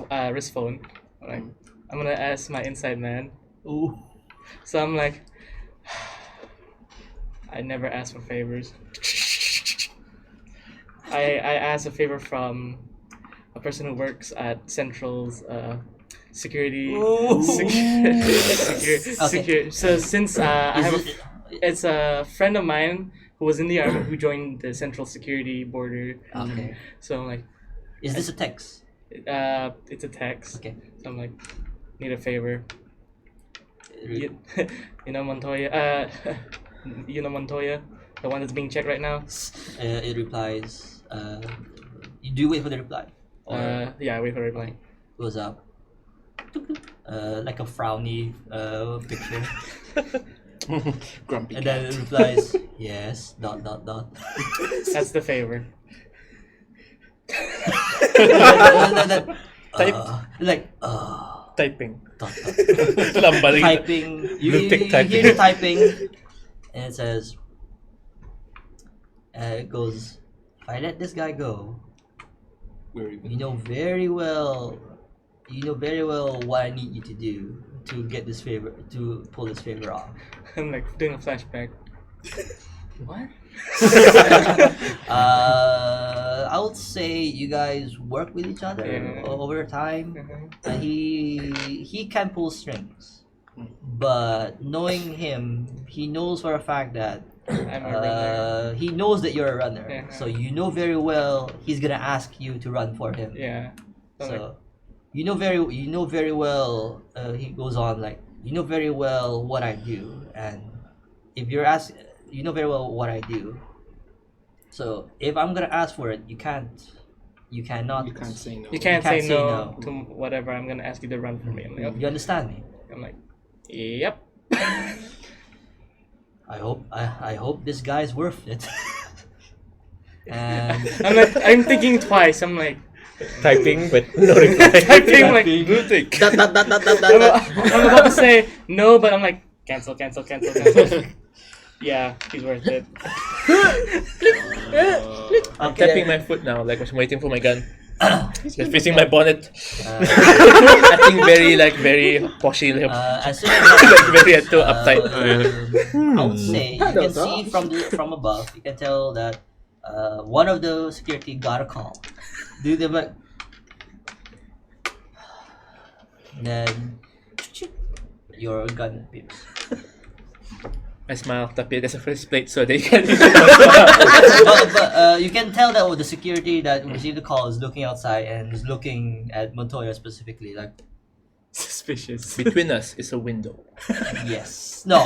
phone. Like, I'm gonna ask my inside man. Ooh. So I'm like, I never ask for favors. I asked a favor from a person who works at Central's security. Ooh. So since I have Is it- it's a friend of mine who was in the army who joined the Central Security Border. Okay. So I'm like, Is this a text? it's a text. Okay. So I'm like, need a favor. Re- You know Montoya. You know Montoya, the one that's being checked right now. it replies. You do wait for the reply. Or Yeah, wait for a reply. goes up. Like a frowny picture, Grumpy and cat. then it replies, "Yes." Dot dot dot. That's the favor. Like Typing. dot, dot. Lambaling. Typing. You Lutic hear the typing, and it says, it goes, "If I let this guy go, you know very well what I need you to do to get this favor, to pull this favor off." I'm like doing a flashback. What? I would say you guys work with each other Yeah. over time. Mhm. He can pull strings, but knowing him, he knows for a fact that I'm a runner. he knows that you're a runner. Yeah. So you know very well he's gonna ask you to run for him. Yeah. So I'm like, So you know very well. He goes on like, you know very well what I do, and if you're asked, you know very well what I do. So if I'm gonna ask for it, you cannot. You can't say no. you can't can't say say no no. to whatever I'm gonna ask you to run for me. I'm like, okay. You understand me? I'm like, yep. I hope this guy's worth it. And I'm thinking twice. I'm like, Typing, but no reply. typing like, Lutic. I'm about to say no, but I'm like, cancel. Yeah, he's worth it. I'm tapping my foot now, like I'm waiting for my gun. Just facing my bonnet. Acting very poshy, as soon as very too uptight. I would say you can see from above. You can tell that one of the security got a call. Do the like, then your gun appears. I smile, tapi there's a first plate, so they can. But you can tell that the security that received the call is looking outside and is looking at Montoya specifically. Like, Suspicious. Between us is a window. yes, no.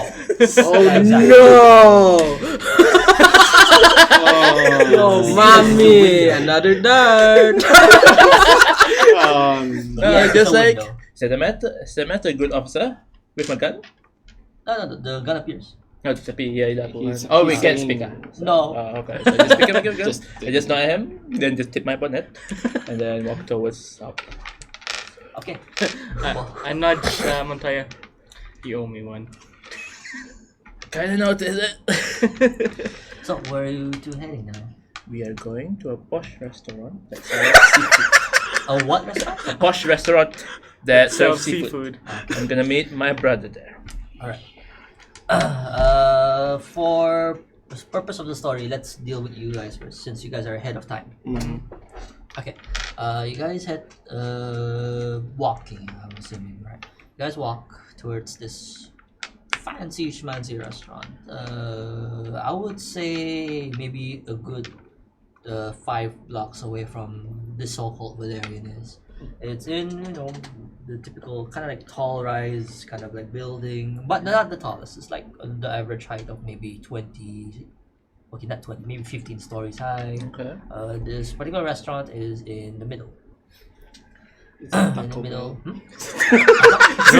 Oh Exactly. no! Oh, Oh, mommy! Another dart! No, Yes, just it's a like, window. is the matter a good officer with my gun? No, the gun appears. No, tapi He's- oh, we he's can't saying- speak. No. Okay. So just pick up. Just- I just know I am. Then just tip my bonnet, and then walk towards up. Okay. I nudge Montoya. You owe me one. Kinda notice it. So where are you two heading now? We are going to a posh restaurant that serves seafood. A what restaurant? A posh restaurant that Serve serves seafood. seafood. I'm gonna meet my brother there. All right. For the purpose of the story, let's deal with you guys first, since you guys are ahead of time. Okay. You guys had walking. I'm assuming, right? You guys walk towards this fancy schmancy restaurant. I would say maybe a good 5 blocks away from this so-called Valerian is. It's in, the typical kind of like tall rise kind of like building, but not the tallest. It's like the average height of maybe 20, okay, not 20, maybe 15 stories high. Okay. This particular restaurant is in the middle. It's In the Taco middle. Bell.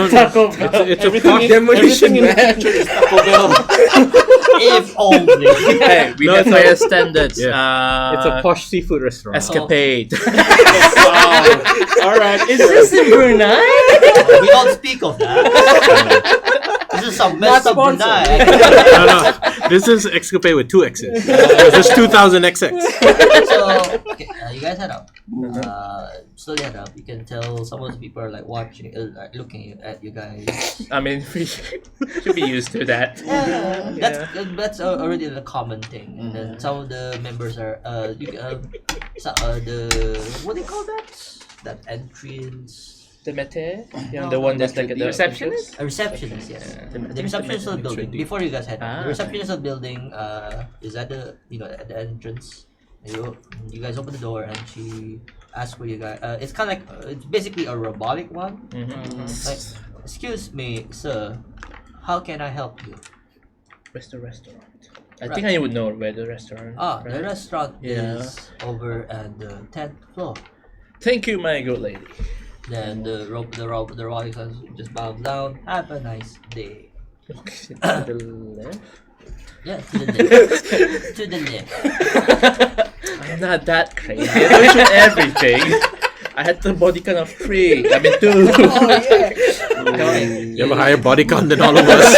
Taco Bell. It's a posh demolition, Everything in the man. picture is Taco Bell. If only. Hey, we No, have it's higher a- standards. It's a posh seafood restaurant. Escapade. All right. Is this in Brunei? We don't speak of that. This is some messed up sponsored. Brunei. No, This is Escapade with 2 X's. This is 2000 XX. So, okay, you guys head up. Slowly head up. You can tell some of the people are like watching, looking at you guys. I mean, we should be used to that. That's already a common thing. And then some of the members are the what do you call that? That entrance. The mete, the one that's like the receptionist? A receptionist, yes. The receptionist of the building. Before you guys head up, the receptionist of the building is at the at the entrance. You guys open the door and she asks for you guys. It's kind of like it's basically a robotic one. Like, excuse me, sir, how can I help you? Where's the restaurant? I think I would know where the restaurant. The restaurant is over at the 10th floor. Thank you, my good lady. Then the robotic just bows down. Have a nice day. Okay, to the left. Yeah, to the left. To the left. I'm not that crazy. I don't shoot everything. I had the body count of 3. I mean 2. You have a higher body count than all of us.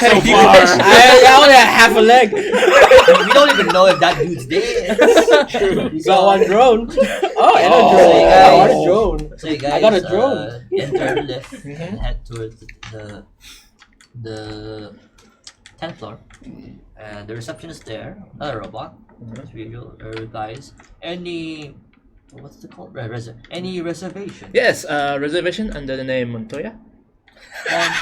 So far. I only have half a leg. We don't even know if that dude's dead. You got one drone. Oh, and a so drone. you I want a guys- drone. So you guys I got a drone. enter the lift and head towards the 10th floor. And the receptionist there, another robot, as usual, replies, what's it called? Any reservation? Yes, reservation under the name Montoya. Um,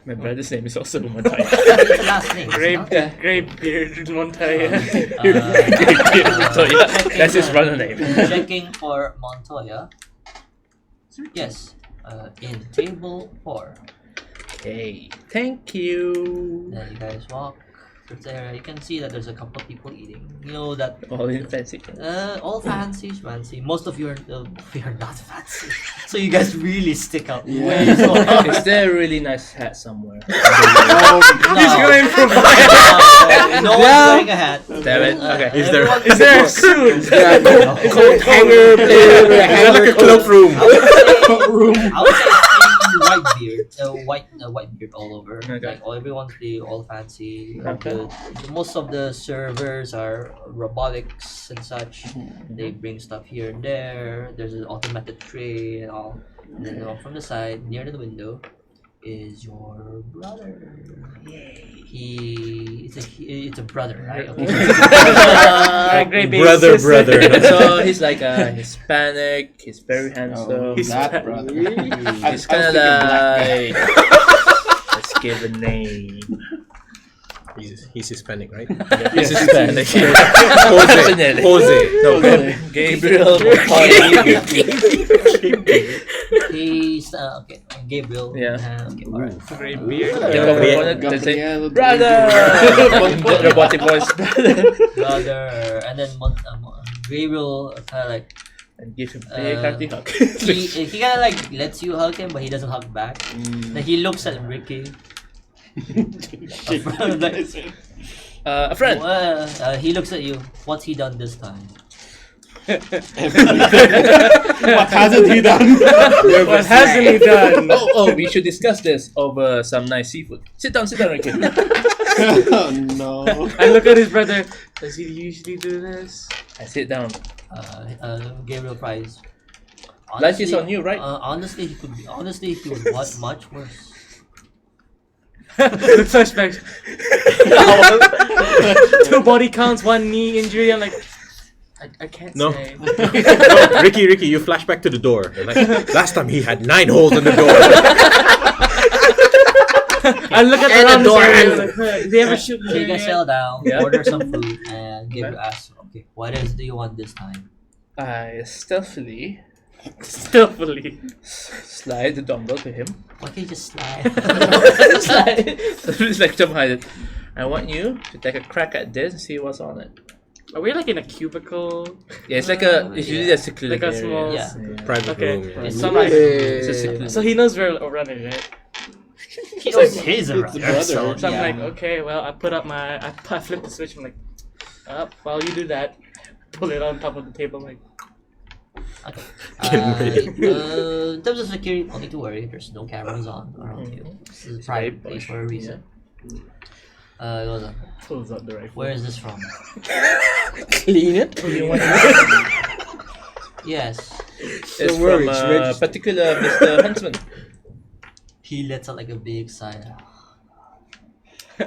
My brother's name is also Montoya. last name. Grape beard Montoya. Montoya. That's his brother name. Checking for Montoya. Yes, in table 4. Okay, thank you. Then you guys walk towards the area. You can see that there's a couple of people eating. You know that All in fancy. all fancy. Most of you are not fancy. So you guys really stick out. Way so hard. Is there a really nice hat somewhere? He's going from No one's wearing a hat. Damn it. Okay. Is there- Everyone- Is there a suit? Coat hanger, Is that like a cloakroom? I would say white beard all over. Okay. Like everyone's all fancy. Okay. Most of the servers are robotics and such. They bring stuff here and there. There's an automated tray and all. And then from the side, near to the window, is your brother. It's a brother, right? Okay. Brother. So he's like Hispanic. He's very handsome. He's that brother. He's kind of like. Let's give a name. He's Hispanic, right? He's Hispanic. Jose. No, Gabriel. He's okay. Gabriel. Yeah. Okay, alright. Grape beard. They say, brother. Robotic voice, brother. Brother, and then Gabriel kind of like And give him a hearty hug. he kind of like lets you hug him, but he doesn't hug back. Then he looks at Ricky. A friend. He looks at you. What's he done this time? What hasn't he done? What hasn't he done? Oh, we should discuss this over some nice seafood. Sit down, Ricky. Oh no. I look at his brother. Does he usually do this? I sit down. Gabriel cries. Life is on you, right? Honestly, he would want much worse. Flashback. 2 body counts, 1 knee injury. I'm like, I can't No. say. No, Ricky, you flash back to the door. You're like, last time he had 9 holes in the door. I look at And the the door area, handle. like, did they ever shoot So you me? guys settle down, Yeah. order some food, and Gabriel asks, "Okay, what else do you want this time?" I stealthily Stealthily. slide the dumbbell to him. Why can't you just slide? It's like jump hide it. I want you to take a crack at this and see what's on it. Are we like in a cubicle? Yeah, it's like a. It's usually a secluded Like a area. small. Yeah. Private Okay. room. Yeah. It's So, like It's a secluded. so he knows we're running, right? he knows his It's brother. brother. So, So I'm yeah. like, okay, well, I put up my, I flip the switch. I'm like, while you do that, pull it on top of the table. I'm like, Okay. Getting ready. In terms of security, don't need to worry. There's no cameras on around you. This is a private place for a reason. Hold on. Pulls out the rifle. Where is this from? Clean it. Yes. It's Don't worry, from it's a registered. particular Mr. Huntsman. He lets out like a big sigh.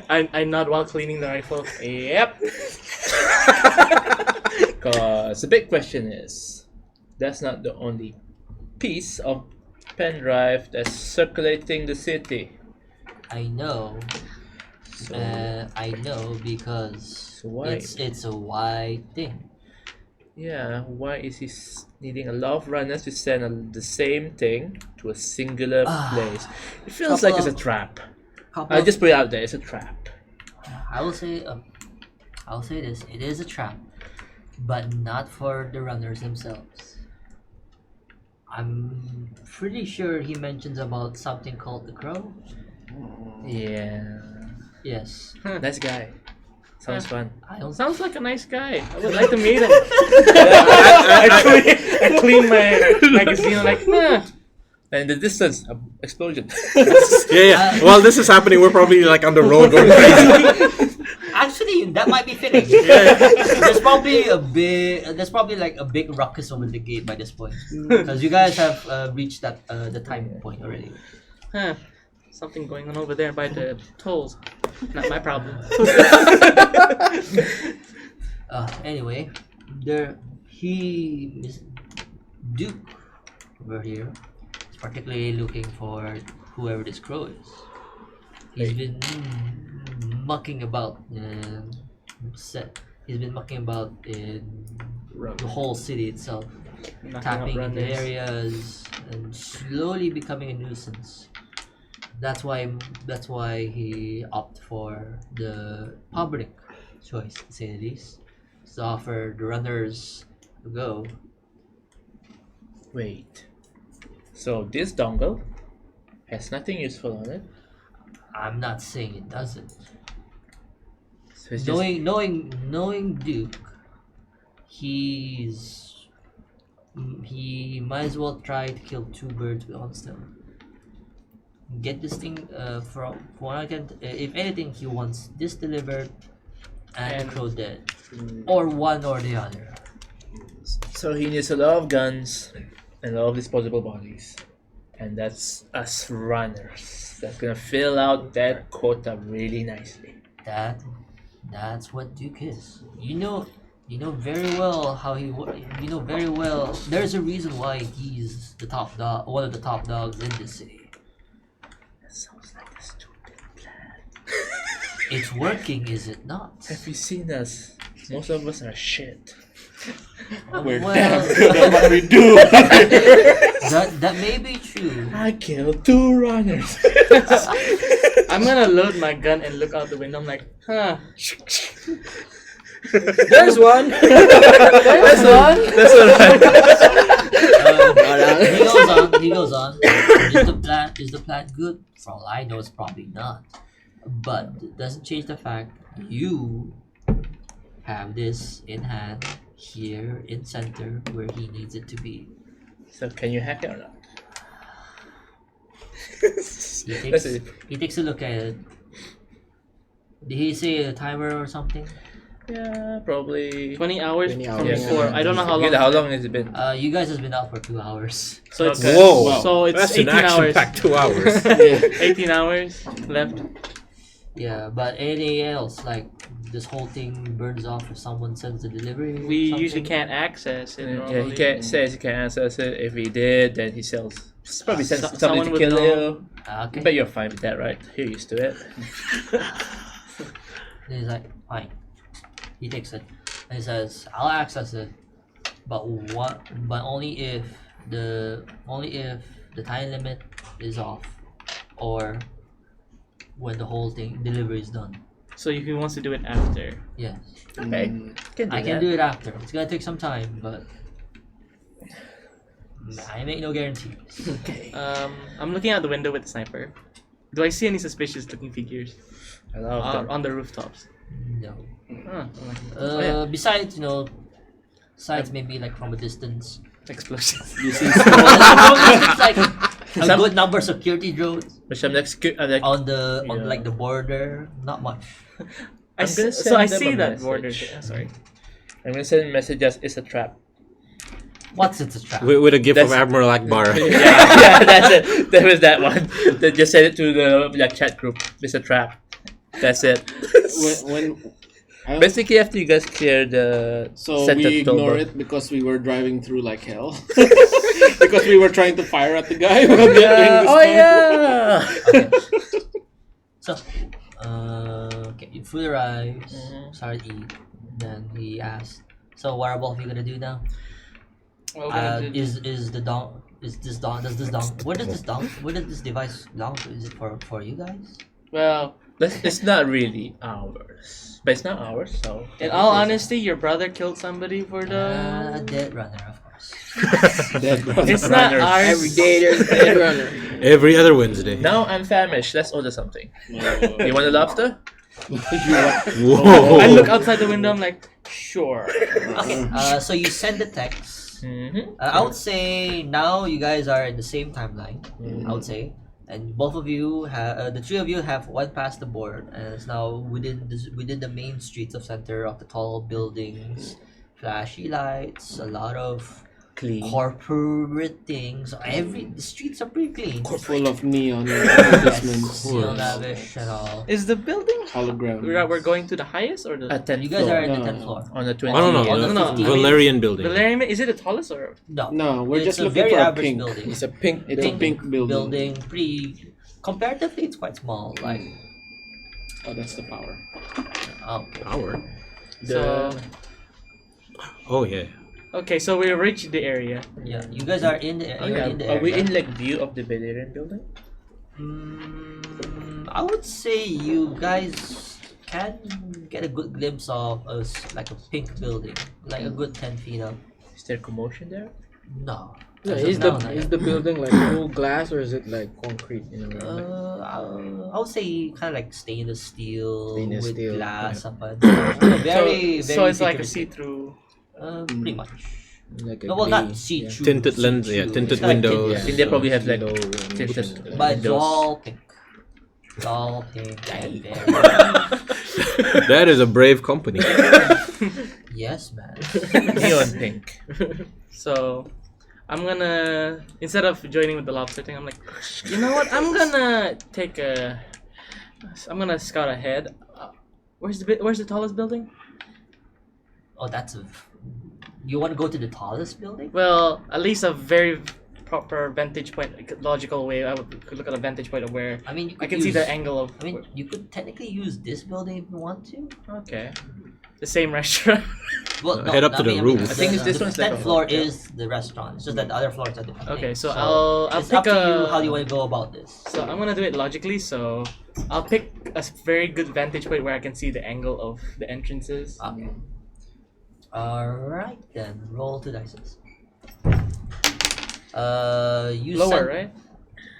I nod while cleaning the rifle. Yep. Cause the big question is, that's not the only piece of pen drive that's circulating the city. I know. So, I know because So why? it's a wide thing. yeah, why is he needing a lot of runners to send the same thing to a singular place? It feels like it's a trap. I'll just put it out there, it's a trap. I will say this: it is a trap, but not for the runners themselves. I'm pretty sure he mentions about something called the crow. Yeah. Yes, Nice guy. Sounds fun. I don't. Sounds like a nice guy. I would like to meet him. I clean my magazine. I'm like, And in the distance, explosion. Yeah. While this is happening, we're probably like on the road going crazy. Actually, that might be fitting. There's probably like a big ruckus over the gate by this point, because you guys have reached that the time point already. something going on over there by the tolls. Not my problem. Anyway, Duke over here is particularly looking for whoever this crow is. He's been mucking about he's been mucking about in the whole city itself, tapping into areas and slowly becoming a nuisance. That's why he opted for the public choice, to say the least, to offer the runners a go. Wait. So this dongle has nothing useful on it. I'm not saying it doesn't. So it's just Knowing Duke, he might as well try to kill two birds with one stone. Get this thing from what I can. If anything, he wants this delivered and the crow dead, or one or the other. so he needs a lot of guns and a lot of disposable bodies. And that's us runners. That's gonna fill out that quota really nicely. That's what Duke is. You know very well how he. You know very well. There's a reason why he's the top dog, one of the top dogs in this city. That sounds like a stupid plan. It's working, is it not? Have you seen us? Most of us are shit. We're Damn good at what we do. that may be true. I killed 2 runners. I'm gonna load my gun and look out the window. I'm like, There's one. there's one. That's alright. He goes on. Is the plan good? For all I know, it's probably not. But it doesn't change the fact you have this in hand here in center where he needs it to be. So can you hack it or not? He takes a look at it. Did he say a timer or something? Yeah, probably. 20 hours 20 from hours. before. I don't know how long. How long has it been? You guys has been out for 2 hours. So it's Okay. Whoa. So it's That's 18 an hours. action-packed 2 hours. 18 hours left. Yeah, but anything else, like this whole thing burns off if someone sends the delivery. or We something? usually can't access it. Yeah, he normally. says he can't access it. If he did, then he sells. Probably sends somebody someone to would kill know. you. Okay. But you're fine with that, right? You're used to it. Then he's like, fine. He takes it and he says, "I'll access it, but only if the time limit is off, or when the whole thing delivery is done." So if he wants to do it after. Yes, Okay. I can do it after. It's gonna take some time, but I make no guarantees. I'm looking out the window with the sniper. Do I see any suspicious looking figures I love them. on the rooftops? No. Huh, Besides, besides maybe like from a distance. explosions. It's like a good number of security drones Which I'm like, on the Yeah. like the border. Not much. I'm gonna So I send them see a that message. border. Sorry. I'm gonna send a message as it's a trap. What's it's a trap? With a gift of That's- Admiral Akbar. Yeah, that's it. There was that one. Then just send it to the chat group. It's a trap. That's it. Basically, after you guys clear the So center we ignore tollbar. it because we were driving through like hell. Because we were trying to fire at the guy while getting Oh yeah. Okay. So, okay, your food arrives. Started to eat. Then he asked, "So what are both of you gonna do now? Is this device belong to? Is it for you guys? Well, It's not really ours, but it's not ours. So in all honesty, your brother killed somebody for the. Dead runner, of course. It's not Runners. ours. Every day there's dead runner. Every other Wednesday. now I'm famished. Let's order something. You want a lobster? Whoa. I look outside the window. I'm like, sure. Okay. So you send the text. Mm-hmm. I would say now you guys are in the same timeline. I would say, and both of you have the three of you have went past the board, and it's now within the main streets of center of the tall buildings, flashy lights, a lot of Clean. corporate things. The streets are pretty clean. Full of neon Yes, advertisements, real lavish and all. Is the building? hologram. We're going to the highest or the? At 10th You guys floor. are in the No. 10th floor. On the 20th. I don't know. On the No, no. 15th. Valerian building. Valerian, is it the tallest or? No, No, we're it's just a looking very for a average pink. building. It's a pink. It's a pink building. Pretty comparatively, it's quite small. Like, Oh, that's the power. okay. Power. So Oh yeah. okay, so we reached the area. Yeah, you guys are in the. Oh, You're yeah. in the Are we area. in like view of the Valerian building? I would say you guys can get a good glimpse of us, like a pink building, like a good 10 feet up. Is there commotion there? No. Yeah, As of is now, the not is yet. the building like full glass or is it like concrete? You know. I would say kind of like stainless steel Stainless with steel, glass up and very, So it's like a futuristic. see-through. Pretty much. Like a No, well, not gray- see through. Tinted lens, yeah, tinted It's like windows. I think they probably have like Low- tinted But it's windows. all pink. It's all pink and very. That is a brave company. Yes, man. Neon pink. So I'm gonna, instead of joining with the lobster thing, I'm like, you know what? I'm gonna scout ahead. Where's the tallest building? Oh, that's a. You want to go to the tallest building? Well, at least a very proper vantage point, logical way. I could look at a vantage point of where I mean, you could I can see use- the angle of. I mean, you could technically use this building if you want to. Okay, the same restaurant. Well, Head up to the roof. I think this one's like a 10th floor hotel. is the restaurant. It's just that the other floors are different. Okay, things. so I'll it's pick up to you a- how you want to go about this. So I'm gonna do it logically. So I'll pick a very good vantage point where I can see the angle of the entrances. Okay. Alright then, roll 2 dices. You Lower, sent- right?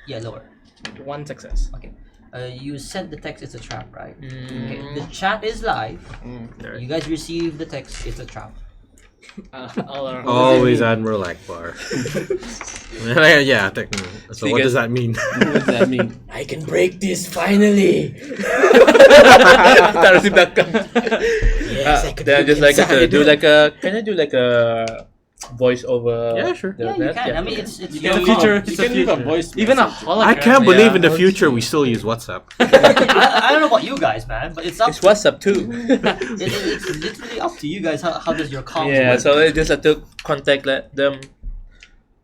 Yeah, lower. 1 success. Okay. You sent the text, it's a trap, right? Mm. Okay. The chat is live. Alright. You guys receive the text, it's a trap. Always Admiral Akbar. Yeah, technically. So you what guys- does that mean? What does that mean? I can break this finally. Tarotip.com. Yes, I can Then I look just like inside. to do like a. Can I do like a voice over? Yeah, sure. the Yeah, you net? can. Yeah. I mean, it's You your can call. future. You It's can a leave a future. voice. Even a message. hologram. I can't Yeah. believe in the future we still use WhatsApp. I don't know about you guys, man, but it's up. It's WhatsApp too. It's literally up to you guys. How does your comms Yeah, work? so I just have to contact them.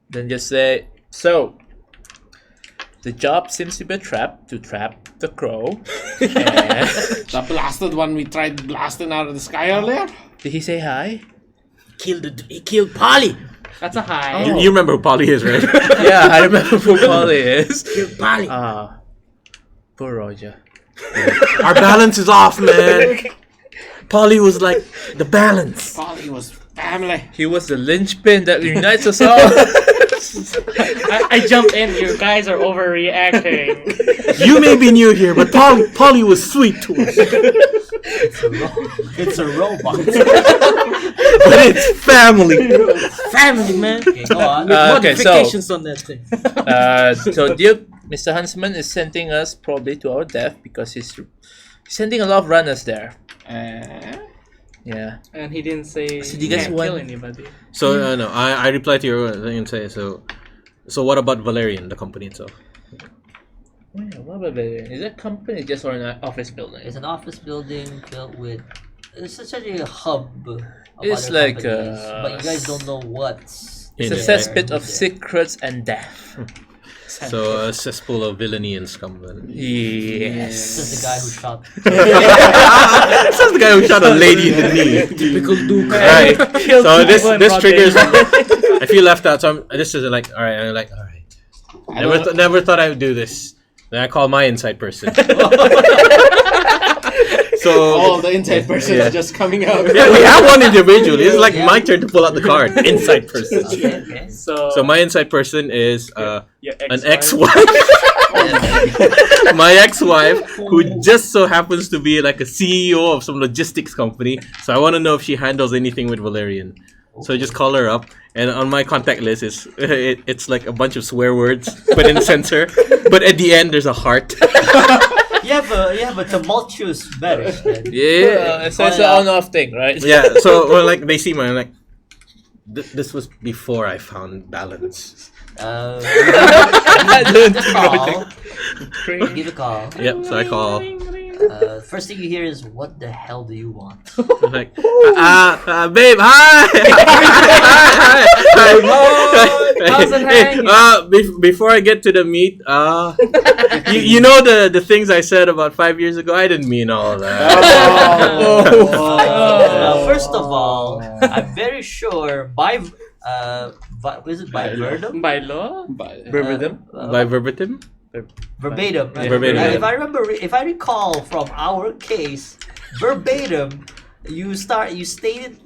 Then just say, so the job seems to be a trap to trap the crow. And The blasted one we tried blasting out of the sky earlier. did he say hi? He killed Polly. That's a high. You remember who Polly is, right? Yeah, I remember who Polly is. Killed Polly. Poor Roger. Our balance is off, man. Polly was like the balance. Polly was family. He was the linchpin that unites us all. I jumped in. You guys are overreacting. You may be new here, but Polly was sweet to us. It's a robot. But it's family. Family, man. Okay, go on. Okay, so Modifications on that thing. so Duke, Mr. Huntsman is sending us probably to our death because Sending a lot of runners there. Yeah. And he didn't say So he you guys can't want- kill anybody. So no, I reply to your thing and say so. So what about Valerian, the company itself? Yeah, what about it? Is that company just or an office building? It's an office building filled with. It's essentially a hub. Of It's other like, companies, but you guys don't know what's. It's In a there. cesspit of secrets and death. So a cesspool of villainy and scum. Then. This is the Yes. guy who shot. This is the guy who shot a lady in the knee. Typical Duke. Alright, Killed so this people in this broad triggers. daylight. I feel left out. So this is like, all right. I'm like, all right. Never thought I would do this. Then I call my inside person. So All the inside persons Yeah. just coming out. yeah, we have one individually. It's like Yeah. my turn to pull out the card. Inside person. Okay. So my inside person is Your an ex-wife. ex-wife. My ex-wife, who just so happens to be like a CEO of some logistics company. So I want to know if she handles anything with Valerian. So I just call her up, and on my contact list is it's like a bunch of swear words, but in censor. But at the end, there's a heart. You have a tumultuous marriage. Then. Yeah, So it's an on-off thing, right? yeah. So well, like they see me, I'm like, this was before I found balance. Uh, Don't call. Give a call. Yep. So I call. First thing you hear is, "What the hell do you want?" I'm like, babe, hi. How's it hanging? Before I get to the meat, you know the things I said about 5 years ago. I didn't mean all that. First of all, I'm very sure is it by Verdum? By law? Verbatim. By verbatim. Verbatim. Right? Verbatim, yeah. If I recall from our case, verbatim, you stated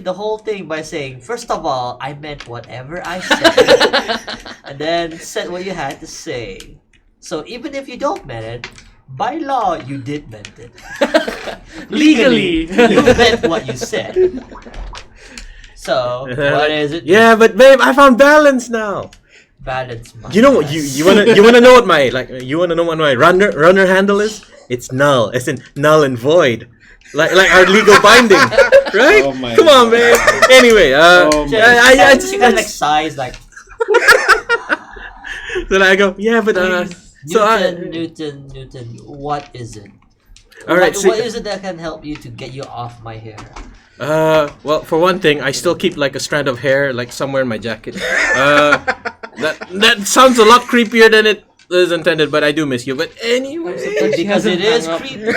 the whole thing by saying, first of all, I meant whatever I said, and then said what you had to say. So even if you don't mean it, by law you did meant it. Legally. you meant what you said. So what is it? Yeah, but babe, I found balance now. Balance. My You know what ass. you wanna know what my runner handle is? It's null, as in null and void, like our legal binding, right? Oh my Come on, God. man. Anyway, I She kind of like sighs like then I go, yeah, but Newton. What is it? all right. What is it that can help you to get you off my hair? Well, for one thing, I still keep like a strand of hair like somewhere in my jacket. That sounds a lot creepier than it is intended, but I do miss you. But anyway, Because it is hung up. creepy.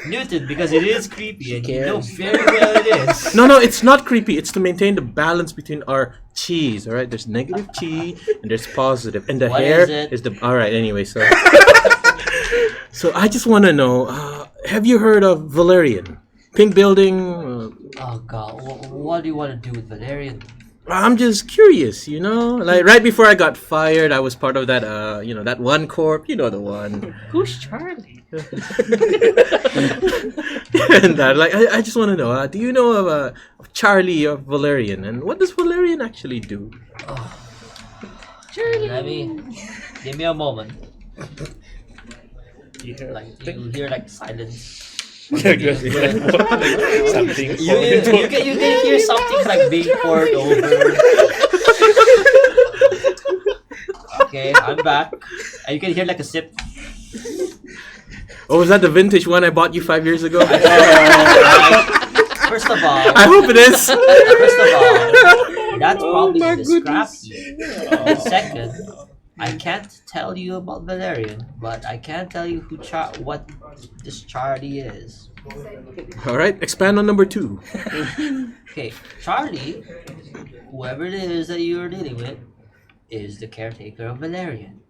Newton, because it is creepy, and you know very well it is. no, it's not creepy. It's to maintain the balance between our cheese. All right, there's negative chi and there's positive, and the What hair is it? is the. All right, anyway, so so I just want to know, have you heard of Valerian? Pink building. Oh God, what do you want to do with Valerian? I'm just curious, you know. Like right before I got fired, I was part of that, that one corp. You know the one. Who's Charlie? And I just want to know. Do you know of Charlie of Valerian, and what does Valerian actually do? Let me give me a moment. You hear Like you hear like silence. something. You can hear something like being poured over. Okay, I'm back. And you can hear like a sip. Oh, was that the vintage one I bought you 5 years ago? First of all, I hope it is. that's probably the scrap heap. And second, I can't tell you about Valerian, but I can tell you what this Charlie is. All right, expand on number 2. Okay, Charlie, whoever it is that you're dealing with, is the caretaker of Valerian.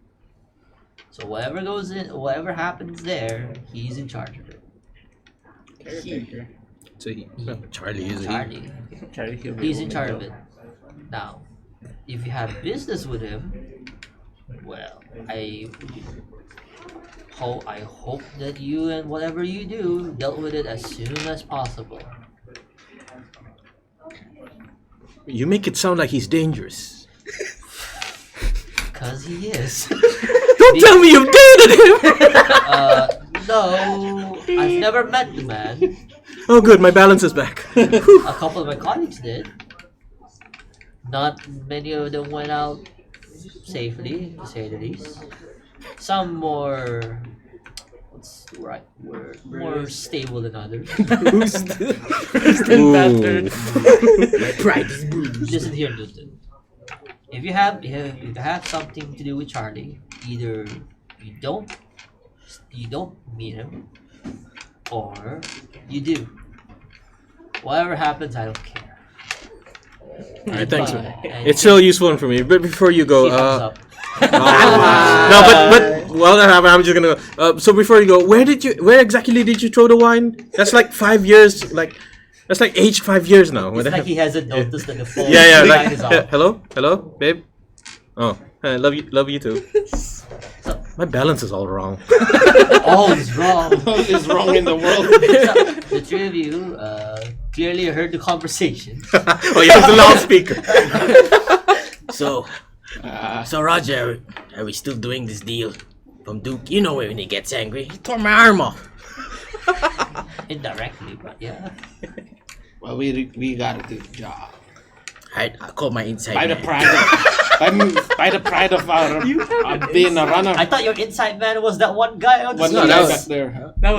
So whatever happens there, he's in charge of it. So Charlie is Charlie. Charlie, He's in charge of it. Now, if you have business with him, well, I hope that you and whatever you do dealt with it as soon as possible. You make it sound like he's dangerous. Because he is. Don't tell me you've dated him. No, I've never met the man. Oh, good. My balance is back. A couple of my colleagues did. Not many of them went out safely, to say the least. Some more, what's the right word? More stable than others. Bastard. Pride is bruised. Listen here, Newton. If you have something to do with Charlie, either you don't meet him, or you do. Whatever happens, I don't care. Alright, thanks. And It's still a useful one for me. But before you go, he thumbs up. no, but well, that happened. I'm just gonna go. So before you go, where exactly did you throw the wine? That's like 5 years. That's like aged 5 years now. It's like he hasn't noticed that the phone Yeah. line is off. Hello, babe. Oh, I love you too. My balance is all wrong. All is wrong. What is wrong in the world? So, the three of you clearly heard the conversation. Oh, you have the loudspeaker. So Roger, are we still doing this deal from Duke? You know when he gets angry, he tore my arm off. Indirectly, but yeah. Well, we gotta do the job. Alright, I'll call my inside By the man. pride of our being a runner. I thought your inside man was that one guy on the One street. guy was- back there. That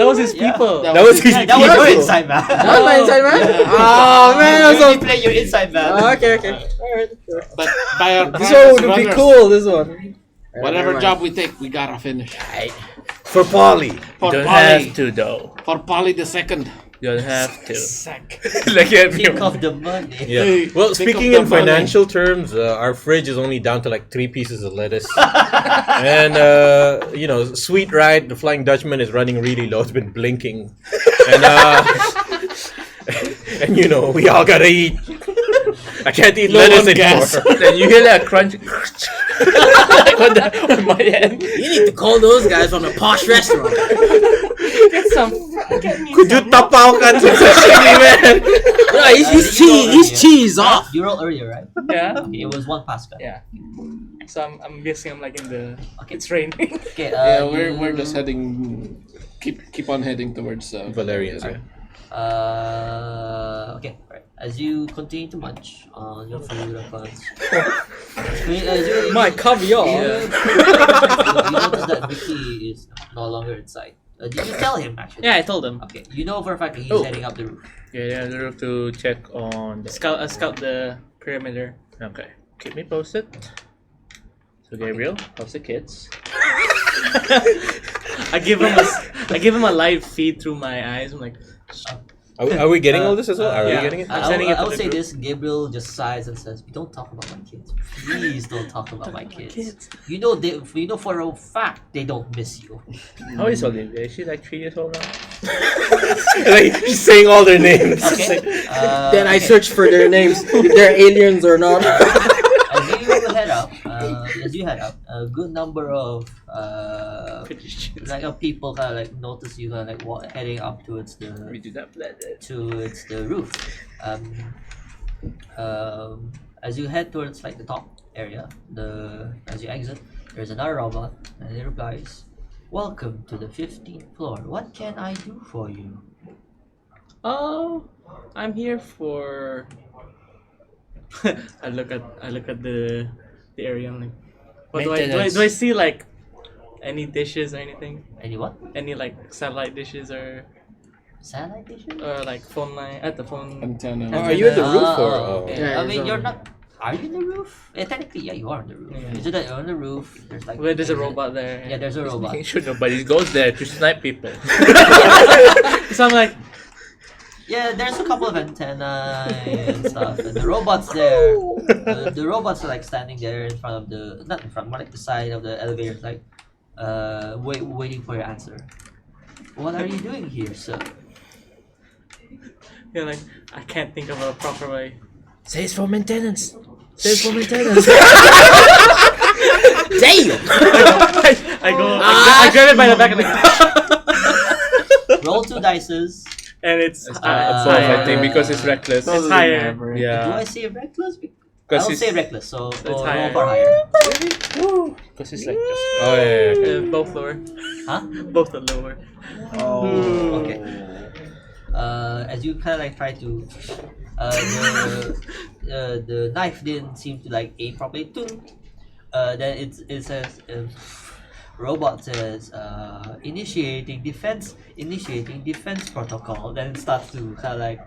was his Yeah. people. That That was his Yeah, that was your people. inside man. That was my inside man? Yeah. Oh man, You that's only so... play your inside man. Okay. Alright. But by our This pride as one would be runners, cool, this one. whatever job we take, we gotta finish. Alright. For Polly. For You don't Polly. have to though. For Polly the second. You don't have to. Sack. Like Think everyone. of the money. Yeah. Hey, Well, think speaking of in the money. financial terms, our fridge is only down to like 3 pieces of lettuce. And, Sweet Ride, the Flying Dutchman, is running really low. It's been blinking. And, we all gotta eat. I can't eat No lettuce one gas. anymore. Then you hear that crunch like on my end. You need to call those guys from a posh restaurant. Get some. Could you tapaw ka sa sashimi, man? Yeah, he's cheese off. You rolled earlier, right? Yeah. Okay, it was 1 Pascal. Yeah. So I'm guessing I'm like in the. Okay. It's raining. Okay, Yeah, you- we're just heading. Keep on heading towards Valerian's, yeah. Okay, right. As you continue to munch on your food and funds, My caviar. you notice that Vicky is no longer inside. Did you tell him actually? Yeah, I told him. Okay, you know for a fact that he's Oh. heading up the roof. Yeah, the roof to check on the Scout the perimeter. Okay. Keep me posted. So Gabriel, how's the kids? I give him a live feed through my eyes. I'm like, Are we getting all this as well? Are we yeah. getting it? I'm sending it to I'll the say group. this: Gabriel just sighs and says, "We don't talk about my kids. Please don't talk about my kids. You know for a fact they don't miss you." How is Olivia? Is she like 3 years old now? Like, she's saying all their names. Okay. Then I okay. search for their names, if they're aliens or not. As you head up, a good number of people kind of like notice you kind of like heading up towards We the do not plan it. roof. As you head towards like the top area, as you exit, there's another robot, and it replies, "Welcome to the 15th floor. What can I do for you?" oh, I'm here for. I look at the area. I'm like, what do I Maintenance. do? I see like any dishes or anything? Any what? Any like satellite dishes or Satellite dishes? like phone line at the phone? Antenna. Are you in the roof or? Okay. Yeah, I mean, it's you're on- not. Are you in the roof? Technically, yeah, you are on the roof. Yeah. It's just that you're on the roof. There's like. Where there's a robot there. Yeah, there's a robot. Making sure nobody goes there to snipe people. So I'm like, Yeah, there's a couple of antennae and stuff. And the robot's there. The robots are like standing there in front of not in front, more like the side of the elevator, like, waiting for your answer. What are you doing here, sir? you're like, I can't think of a proper way. Say it's for maintenance. Say it's for maintenance. Damn! I grab it by the back and like, Roll 2 dices. and it's Both, I think, because it's reckless. It's higher. Do Yeah. I say reckless? I'll he's, say reckless, so roll higher. for higher. Cause he's like just. Oh yeah. Both lower. Huh? Both are lower. Okay. As you kind of like try to, the knife didn't seem to like aim properly. Tung. Then it says robot says initiating defense protocol. Then it starts to kind of like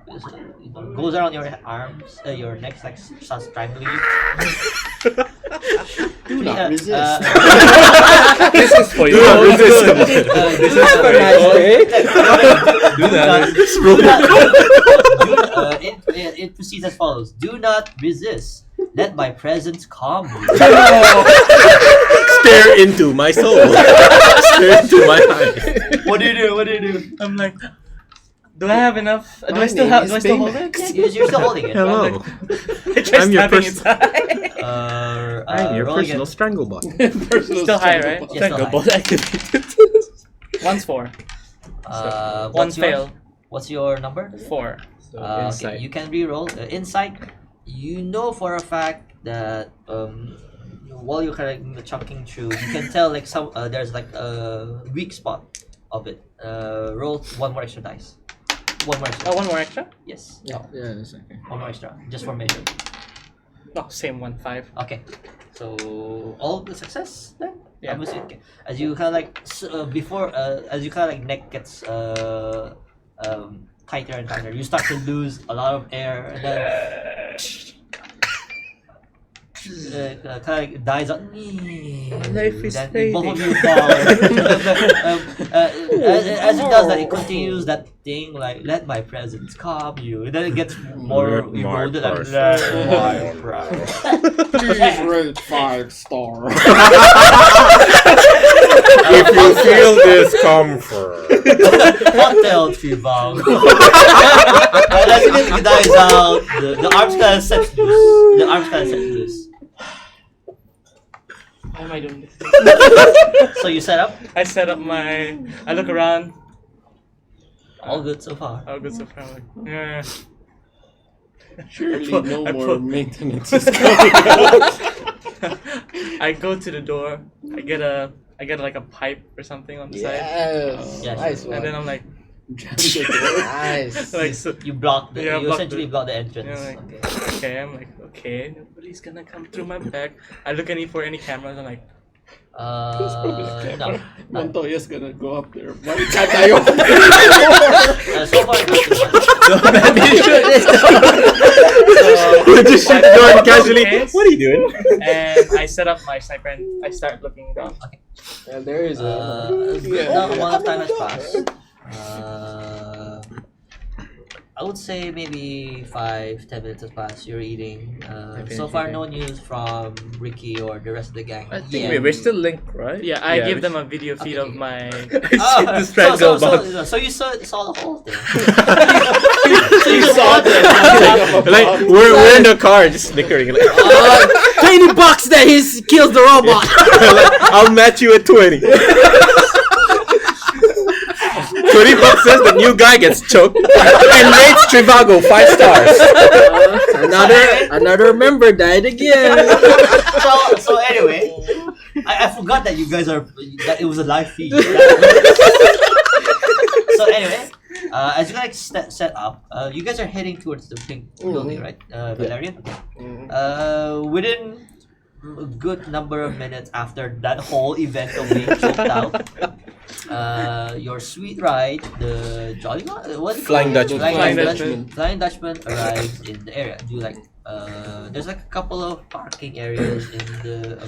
goes around your arms, your neck, like starts strangling you. Do not resist. This is for you. This is for nice day. It proceeds as follows: do not resist. Let my presence calm you. Stare into my soul. Stare into my eyes. What do you do? What do you do? I'm like, do I have enough? Do My I still name have? is Do I still hold Baymax. it? You're still holding it. Hello. I try I'm your stabbing pers- its eye. I'm your roll personal again. stranglebot. Personal Still high, struggle. right? Yes, still high. Both activated. One's 4. What's One your- fail. What's your number? 4. Okay, Insight. you can re-roll. Insight, you know for a fact that while you're kind of chunking through, you can tell like there's like a weak spot of it. Roll one more extra dice. One more extra. Oh, one more extra? Yes. Yeah, that's okay. One more extra, just for measure. No, same one. 5. Okay. So all the success then. Yeah. I'm assuming. Okay. As you kind of like as you kind of like neck gets tighter and tighter, you start to lose a lot of air, and then kind of like dies out. Life is Then both of fading. you fall. As it does that, it continues that thing like let my presence calm you. And then it gets more Let my eroded. Like, presence let my presence. Please rate 5-star. If you feel discomfort. Hotel Tribang. As it dies out, the arms kind of set loose. The arms kind of set loose. Why am I doing this? So you set up. I set up my. I look around. All good so far. Oh, good so far. I'm like, yeah. Surely no I more put- maintenance is coming up. I go to the door. I get like a pipe or something on the side, Yes. Yeah, Nice and one. then I'm like, Jam the door. Nice. like so. You block the. Yeah, you block essentially the- block the entrance. Yeah, like, Okay. okay, I'm like, okay, nobody's gonna come through my back. I look for any cameras. I'm like, No. Montoya's gonna go up there. Why can't I open the So far, Just shut the door casually. Okay. What are you doing? and I set up my sniper and I start looking down. Yeah, there is a. good amount of time has passed. I would say maybe 5-10 minutes has passed. You're eating. So far, no news from Ricky or the rest of the gang. I think Yeah. we're still linked, right? Yeah, I give we them a video feed of my. Oh, the stranglebot. so you saw the whole thing. You saw that. Like we're in the car just snickering. Like, $20 that he kills the robot. like, I'll match you at 20. $20 says the new guy gets choked and rates Trivago 5 stars. Another member died again. So anyway, I forgot that you guys that it was a live feed. So anyway, as you guys set up, you guys are heading towards the pink building, right, Valerian? Within a good number of minutes after that whole event of being choked out, your sweet ride, the Jolly what? Flying Dutchman. Flying Dutchman arrives in the area. There's like a couple of parking areas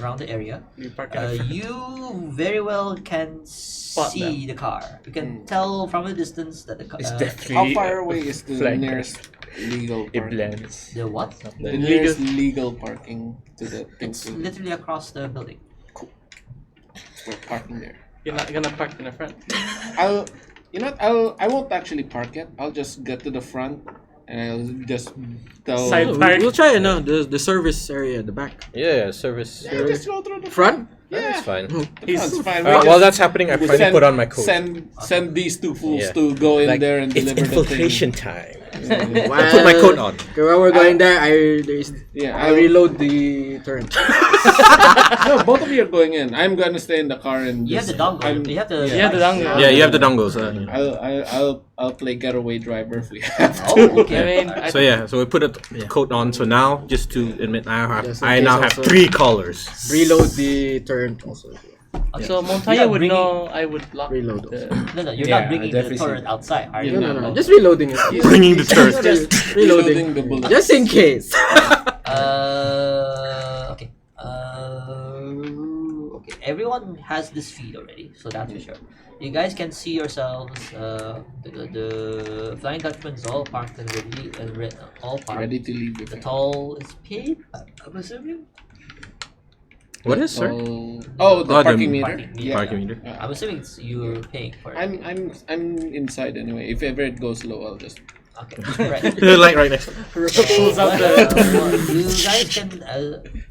around the area. You park in the front. You very well can see the car. You can tell from a distance that the car. It's definitely. How far away is the flag nearest legal It parking? blends. The what? The nearest legal parking to the pink It's building. literally across the building. We're parking there. You're not gonna park in the front. I won't actually park it. I'll just get to the front and I'll just tell. Side We'll, park. we'll try it now. The service area at the back. Yeah, service. Yeah, just go through the Front? That's fine. That's fine. While that's happening, I finally put on my coat. Send these two fools Yeah. to go in Like, there and it's deliver infiltration the time. While, Put my coat on. While we're going there, I reload the turret. No, both of you are going in. I'm gonna stay in the car and You have just. the dongle. You have the. You have the dongle. Yeah, you have the dongles. I'll play getaway driver if we have to. Oh, okay. I mean, So yeah, so we put a coat on. So now, just to admit, Just in I case now have also. 3 colors. Reload the turret also. Okay. so You're Montoya not would bringing- know I would lock Reload. the... No, you're Yeah, not bringing I the definitely turret see. outside, are you? No. Just reloading it. Bringing the turret. Just Reloading reloading. the bullets. Just in case. Okay. Okay. Everyone has this feed already, so that's for sure. You guys can see yourselves. The Flying Dutchman is all parked and ready, all parked. Ready to leave The the toll is paid. I'm assuming. What is, sir? Oh, the Oh, the parking meter. parking meter. Yeah. Parking meter. I'm assuming it's you're paying for it. I'm inside anyway. If ever it goes low, I'll just. Okay. Right. Like right next. Pulls out the... You guys can,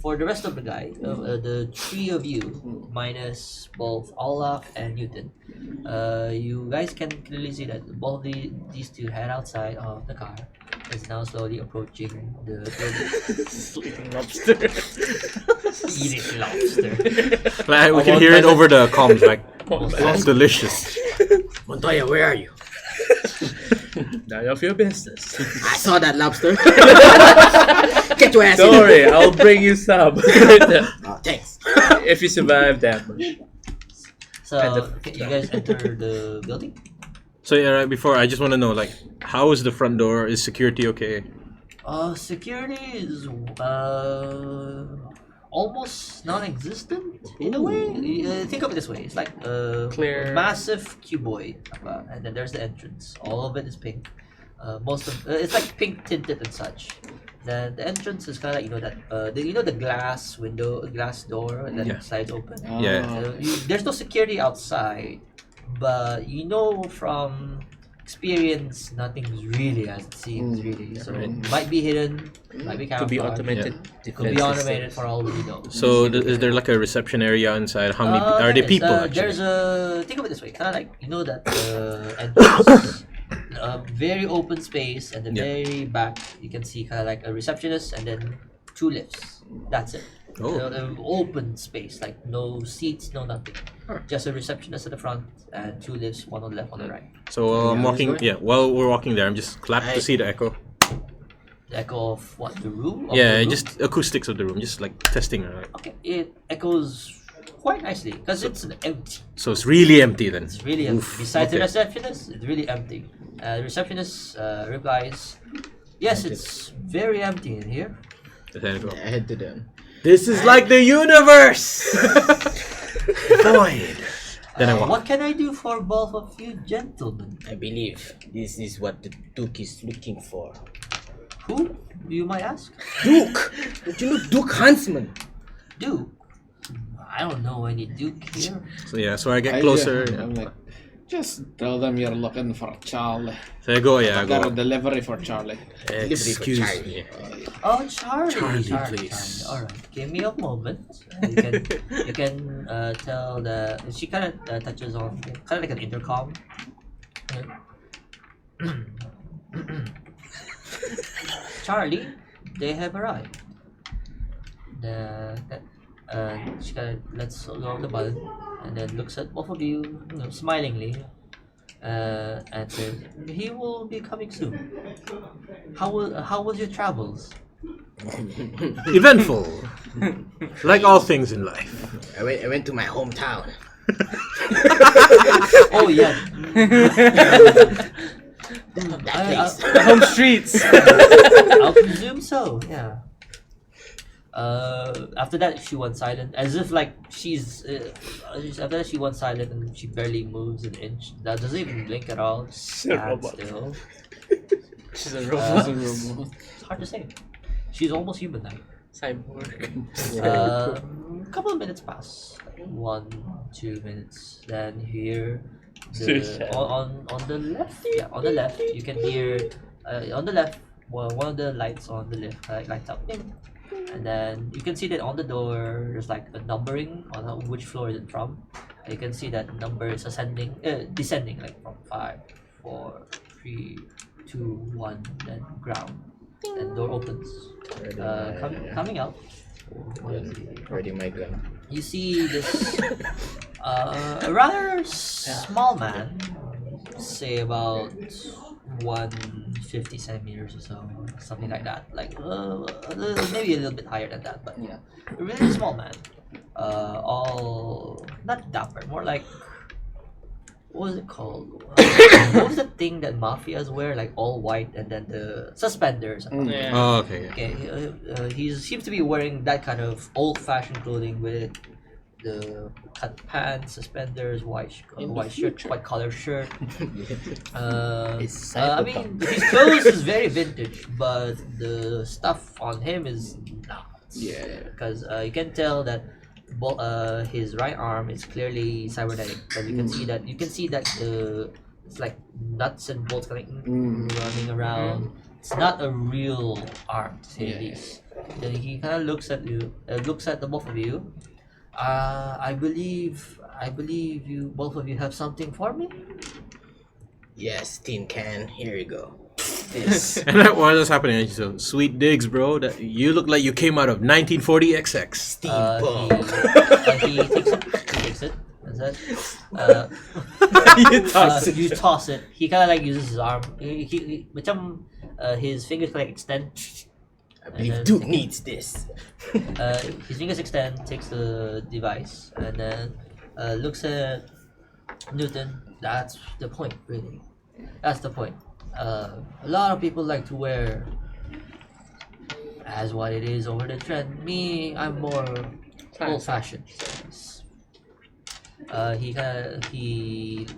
for the rest of the guys, the 3 of you, minus both Olaf and Newton, you guys can clearly see that both these two head outside of the car is now slowly approaching the building. Sleeping lobster. Eating lobster. Like we can hear it over the comms. Like it's delicious. Montoya, where are you? None of your business. I saw that lobster. Get your ass Don't in. worry, I'll bring you some. Oh, thanks. If you survive that much. So, okay, you guys enter the building? So yeah, right before I just want to know, like, how is the front door? Is security okay? Security is almost non-existent in a way. Think of it this way: it's like a Clear. massive cuboid, and then there's the entrance. All of it is pink. Most of it's like pink tinted and such. Then the entrance is kind of like the glass window, glass door, and then Yeah. slides open. Yeah. There's no security outside, but you know from experience, nothing's really as it seems. Really, so it might be hidden, might be Could be camouflaged. automated. Could be automated for all we know. So is there like a reception area inside? How many are there people actually? There's think of it this way, kind of like that entrance, a very open space, and the Yeah. very back you can see kind of like a receptionist and then 2 lifts. That's it. Oh. An open space, like no seats, no nothing. Just a receptionist at the front and 2 lifts, one on the left, on the right. So I'm walking. Yeah, while we're walking there, I'm just glad to see the echo. The echo of what, the room? Of Yeah, the room? just acoustics of the room, just like testing. Okay, it echoes quite nicely because it's an empty. So it's really empty then. It's really empty. Oof, Besides the okay. receptionist, it's really empty. The receptionist replies, "Yes, it's very empty in here." There you go. I head to them. This is like the universe. Void. Then I walk. What can I do for both of you gentlemen? I believe this is what the Duke is looking for. Who, you might ask? Duke! Don't you know Duke Huntsman? Duke? I don't know any Duke here. So yeah, so I get closer. I'm like, just tell them you're looking for Charlie. So I go. Yeah, I I got a go. delivery for Charlie. Excuse me. Oh, Charlie. Charlie, please. All right, give me a moment. You can tell that she kind of touches on kind of like an intercom. Charlie, they have arrived. She kind of lets go of the button and then looks at both of you, smilingly, and says, "He will be coming soon. How was your travels?" Eventful. Like all things in life. I went to my hometown. Oh yeah. That place. The home streets. I'll presume so. Yeah. After that, she went silent, as if like she's. After that, she went silent and she barely moves an inch. That doesn't even blink at all. Stands still. She's a robot. It's hard to say. She's almost human now. Cyborg. A couple of minutes pass, like 1, 2 minutes. Then you hear on the left. Yeah, on the left you can hear on the left. Well, one of the lights on the left lights up, and then you can see that on the door there's like a numbering on which floor is it from. You can see that number is descending like from 5, 4, 3, 2, 1, then ground. And door opens. Coming out. Ready my gun. You see this a rather small man, say about 150 centimeters or so, something like that. Like maybe a little bit higher than that, but yeah, a really small man. All not dapper, more like what was it called? What was the thing that mafias wear, like all white and then the suspenders? Yeah. Oh, okay. Okay, he seems to be wearing that kind of old-fashioned clothing with the cut pants, suspenders, white shirt, white collar shirt. I mean, his clothes is very vintage, but the stuff on him is not. Yeah. Because you can tell that his right arm is clearly cybernetic. Because you can see that it's like nuts and bolts running around. It's not a real arm, to say the least. Then he kind of looks at you, looks at the both of you. I believe you both of you have something for me. Yes, tin can. Here you go. This. And that, while that's happening, so sweet digs, bro. That you look like you came out of 1940 XX. Steampunk. He takes it. That's it. You toss it. He kind of like uses his arm. His fingers kind of extend. I believe Duke needs this. His fingers extend, takes the device, and then looks at Newton. That's the point, really. That's the point. A lot of people like to wear as what it is over the trend. Me, I'm more old-fashioned. He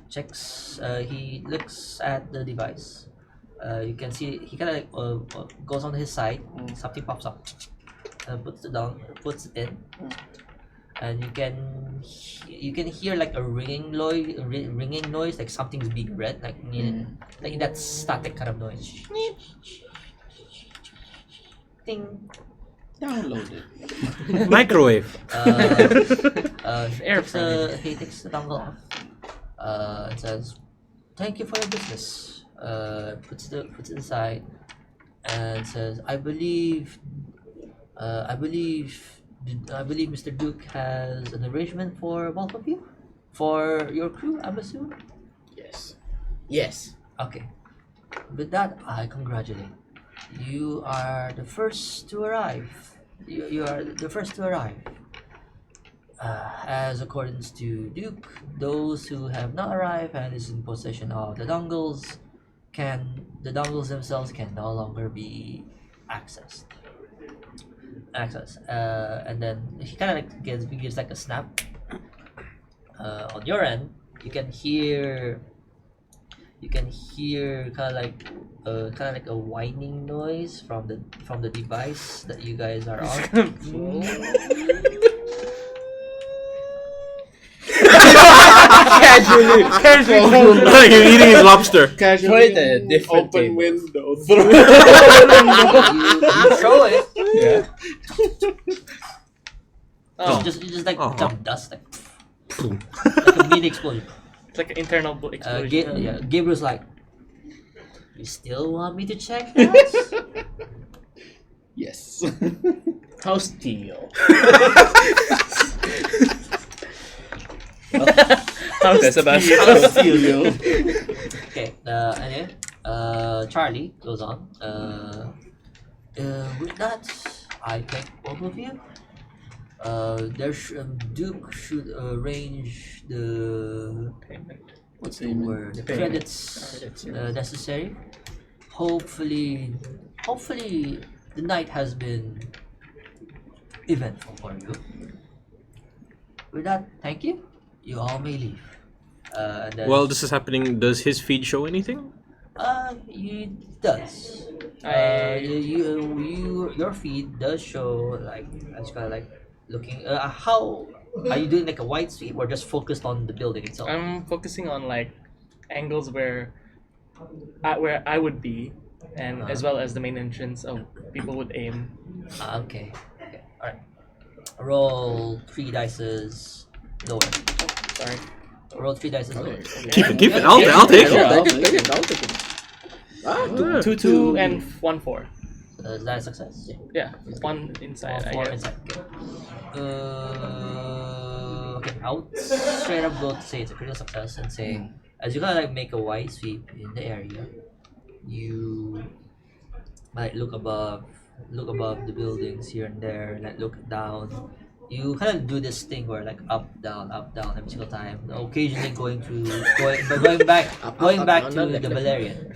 checks. He looks at the device. You can see he kind of like, goes on his side. Something pops up. Puts it down. Puts it in. And you can hear like a ringing noise, like something's being read, like that static kind of noise. Ding. Download it. Microwave. He takes the dongle off. It says, "Thank you for your business." Puts it aside, and says, "I believe Mr. Duke has an arrangement for both of you? For your crew, I'm assuming?" Yes. Yes. Okay. With that, I congratulate. You are the first to arrive. You are the first to arrive. As accordance to Duke, those who have not arrived and is in possession of the dongles themselves can no longer be accessed. And then he kind of like gives like a snap. On your end, you can hear kind of like a whining noise from the device that you guys are on. Casually. Like you're eating his lobster. Casually Try the different open table. window. You throw it. Yeah. Oh, You just like Oh. jump dust like Boom. a mini explosion. it's like an internal explosion. Gabriel's like, "You still want me to check that?" Yes. How steel? That's about Okay. Anyway, Charlie goes on. With that, I thank both of you. Duke should arrange the what's the word? The credits necessary. Hopefully, the night has been eventful for you. With that, thank you. You all may leave. And then, While this is happening, does his feed show anything? it does. Your feed does show like it's kind of like looking. How are you doing? Like a wide sweep or just focused on the building itself? I'm focusing on like angles where I would be, and as well as the main entrance of people would aim. Okay. All right. Roll 3 dices lower. Sorry. Roll 3 dices lower. Keep it. I'll take it. I'll take it. Two, 2 and 1 4. Is that a success? Yeah, 1 inside. I 4 guess. inside. Okay, I would straight up go to say it's a critical success and say, as you kind of like make a wide sweep in the area, you might look above the buildings here and there, like look down. You kind of do this thing where like up down every single time. Occasionally going back down, to the Valerian.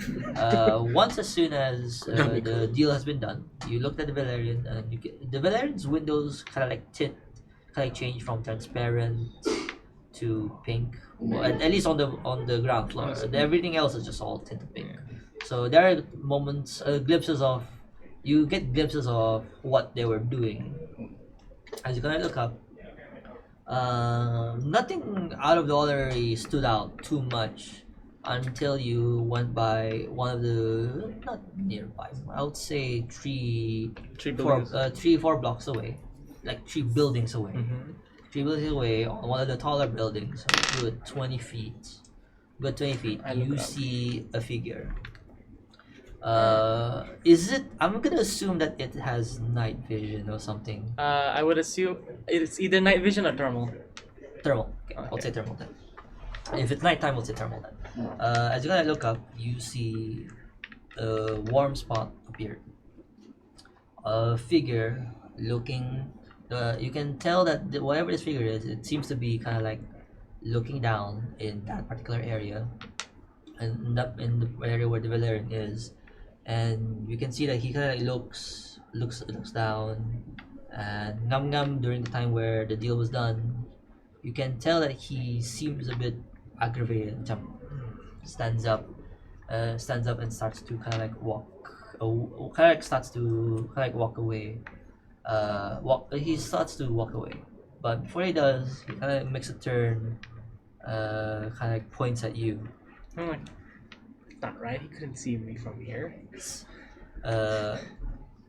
Once as soon as the deal has been done, you looked at the Valerian and the Valerian's windows kind of like change from transparent to pink. Well, at least on the ground floor. So everything else is just all tinted pink. So there are moments, glimpses of what they were doing. As you kind of look up, nothing out of the ordinary stood out too much until you went by one of the not nearby. I would say three, buildings. 4 blocks away, like 3 buildings away. 3 buildings away on one of the taller buildings, good 20 feet. Good 20 feet. I look You up. see a figure. Is it? I'm gonna assume that it has night vision or something. I would assume it's either night vision or thermal. Thermal. Okay, I'll say thermal then. If it's nighttime, we'll say thermal then. As you kind of look up, you see a warm spot appear. A figure looking. You can tell that whatever this figure is, it seems to be kind of like looking down in that particular area, and up in the area where the Valerian is, and you can see that he kind of looks down, and Ngam during the time where the deal was done, you can tell that he seems a bit aggravated. Stands up and starts to kind of like walk away. He starts to walk away, but before he does, he kind of makes a turn, kind of like points at you. I'm like, not right. He couldn't see me from here.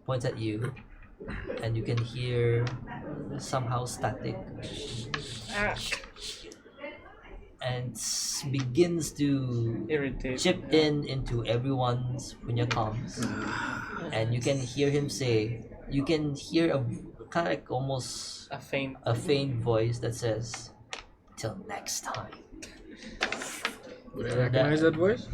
Points at you, and you can hear somehow static, and begins to Irritated. chip into everyone's punya comms, and you can hear him say, you can hear a kind of like almost A faint. a faint voice that says, "Till next time." Would I recognize that voice?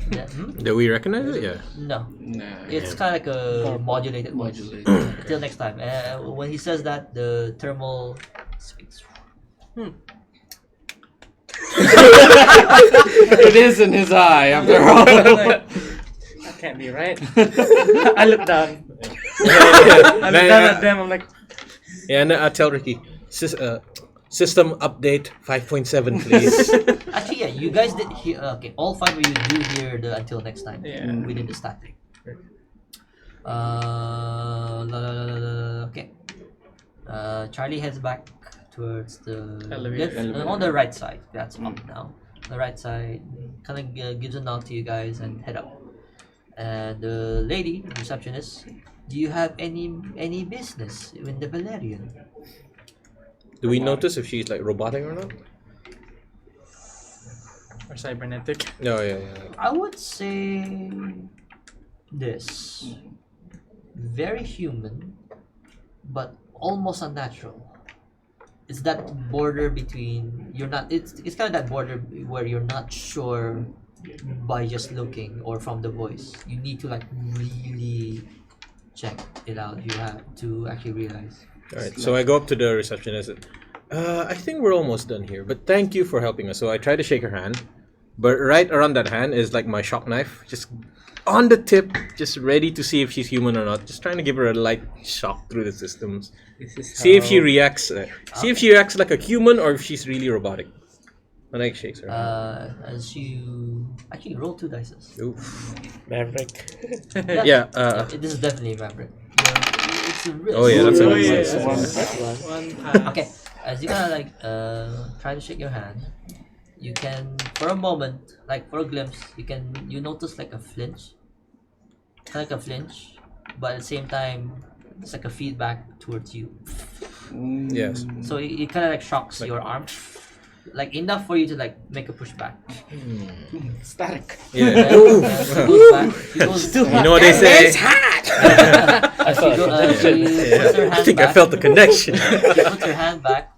Do we recognize it? Yeah. No, Nah. it's kind of like a modulated voice. Modulated. Till next time. When he says that, the thermal speaks. It is in his eye, after all. That can't be right. I look down. I look down at them. I'm like, Yeah, and I tell Ricky, system update 5.7, please. Actually, yeah, you guys did hear. Okay, all 5 of you do hear the until next time. Yeah. Within the static. Okay. Charlie heads back towards the Elevator. lift. On the right side. That's up now. The right side kind of gives a nod to you guys and head up. And the lady, the receptionist, do you have any business in the Valerian? Do we notice if she's like robotic or not? or cybernetic. No, yeah. I would say this. Very human, but almost unnatural. It's that border between you're not. It's kind of that border where you're not sure by just looking or from the voice. You need to like really check it out. You have to actually realize. All right, so I go up to the receptionist. I think we're almost done here, but thank you for helping us. So I try to shake her hand, but right around that hand is like my shock knife, just on the tip, just ready to see if she's human or not. Just trying to give her a light shock through the systems. See if she reacts. See if she reacts like a human or if she's really robotic. And like shakes her. As you actually roll 2 dice. Oof. Maverick. Yeah. This is definitely Maverick. It's a risk. Oh yeah, that's a One pass. Okay, as you kind of like try to shake your hand, you can for a moment, like for a glimpse, you notice like a flinch, kind of like a flinch, but at the same time, it's like a feedback towards you. Yes. So it kind of like shocks your arm, like enough for you to like make a pushback. Static. Yeah. She goes back. She goes. You know what they say? She puts her I hand think I back. felt the connection. She puts her hand back.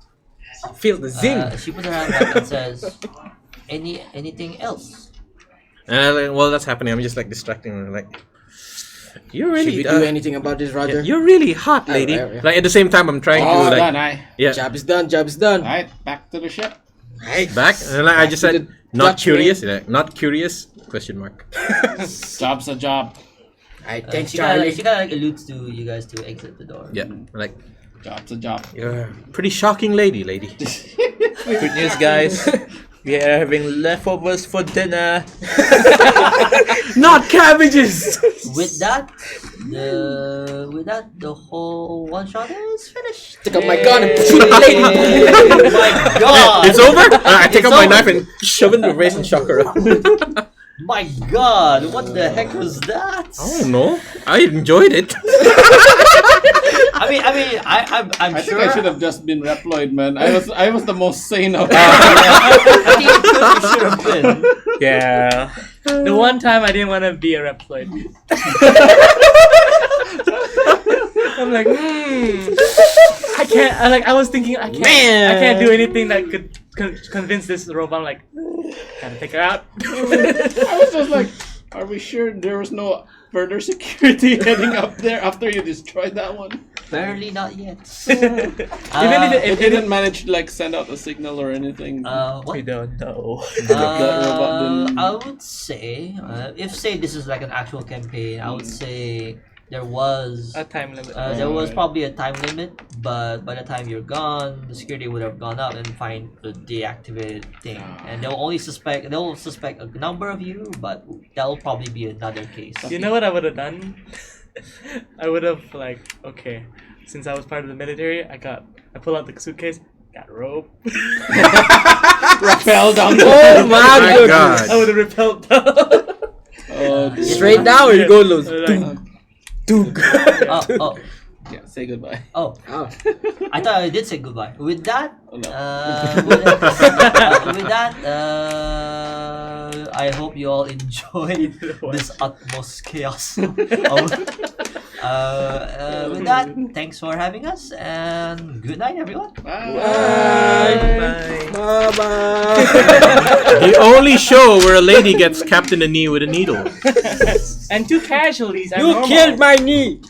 Feel the zing. She puts her hand back and says, anything else? And I'm like, while that's happening, I'm just like distracting her, like, you're Should really, we do anything about this, Roger? you're really hot, lady. yeah. Like at the same time, I'm trying Oh, to like, done, aye. yeah, Job is done. Job is done. Alright, back to the ship. Right. back, and like, I just to said, the not Dutch curious, like, not curious? Question mark. Job's a job. Alright, thanks, She kind Charlie. of like alludes to you guys to exit the door. Yeah, like, Job's a job. you're a pretty shocking lady. Good news, guys. We are having leftovers for dinner. Not cabbages. With that, the whole one shot is finished. Take out my gun and shoot the lady. Oh my god! It's over. I take It's out my over. knife and shove it in the face and shock her. My god! What the heck was that? I don't know. I enjoyed it. I'm I sure. think I should have just been reployed, man. I was the most sane of I think it should have been. Yeah. The one time I didn't want to be a Reploid. I'm like, I can't. I was thinking, I can't do anything that could convince this robot. I'm like, gotta take her out. I was just like, are we sure there was no further security heading up there after you destroyed that one? Apparently not yet. Even It didn't manage to like send out a signal or anything. What? We don't know. robot didn't- I would say, if say this is like an actual campaign, I would say there was A time limit. there was probably a time limit, but by the time you're gone, the security would have gone up and find the deactivated thing, and they'll suspect a number of you, but that'll probably be another case. You know what I would have done? I would have like, okay, since I was part of the military, I pull out the suitcase, got rope. Rappel down Oh my My god. God. I would have repelled down. Oh, Straight down or you go loose? Like, Oh, yeah, say goodbye. oh! Oh. I thought I did say goodbye. With that, Oh, no. with that, I hope you all enjoyed this utmost chaos. With that, thanks for having us, and good night, everyone. Bye. Bye. Bye. The only show where a lady gets capped in the knee with a needle. and 2 casualties. are You normal. killed my knee.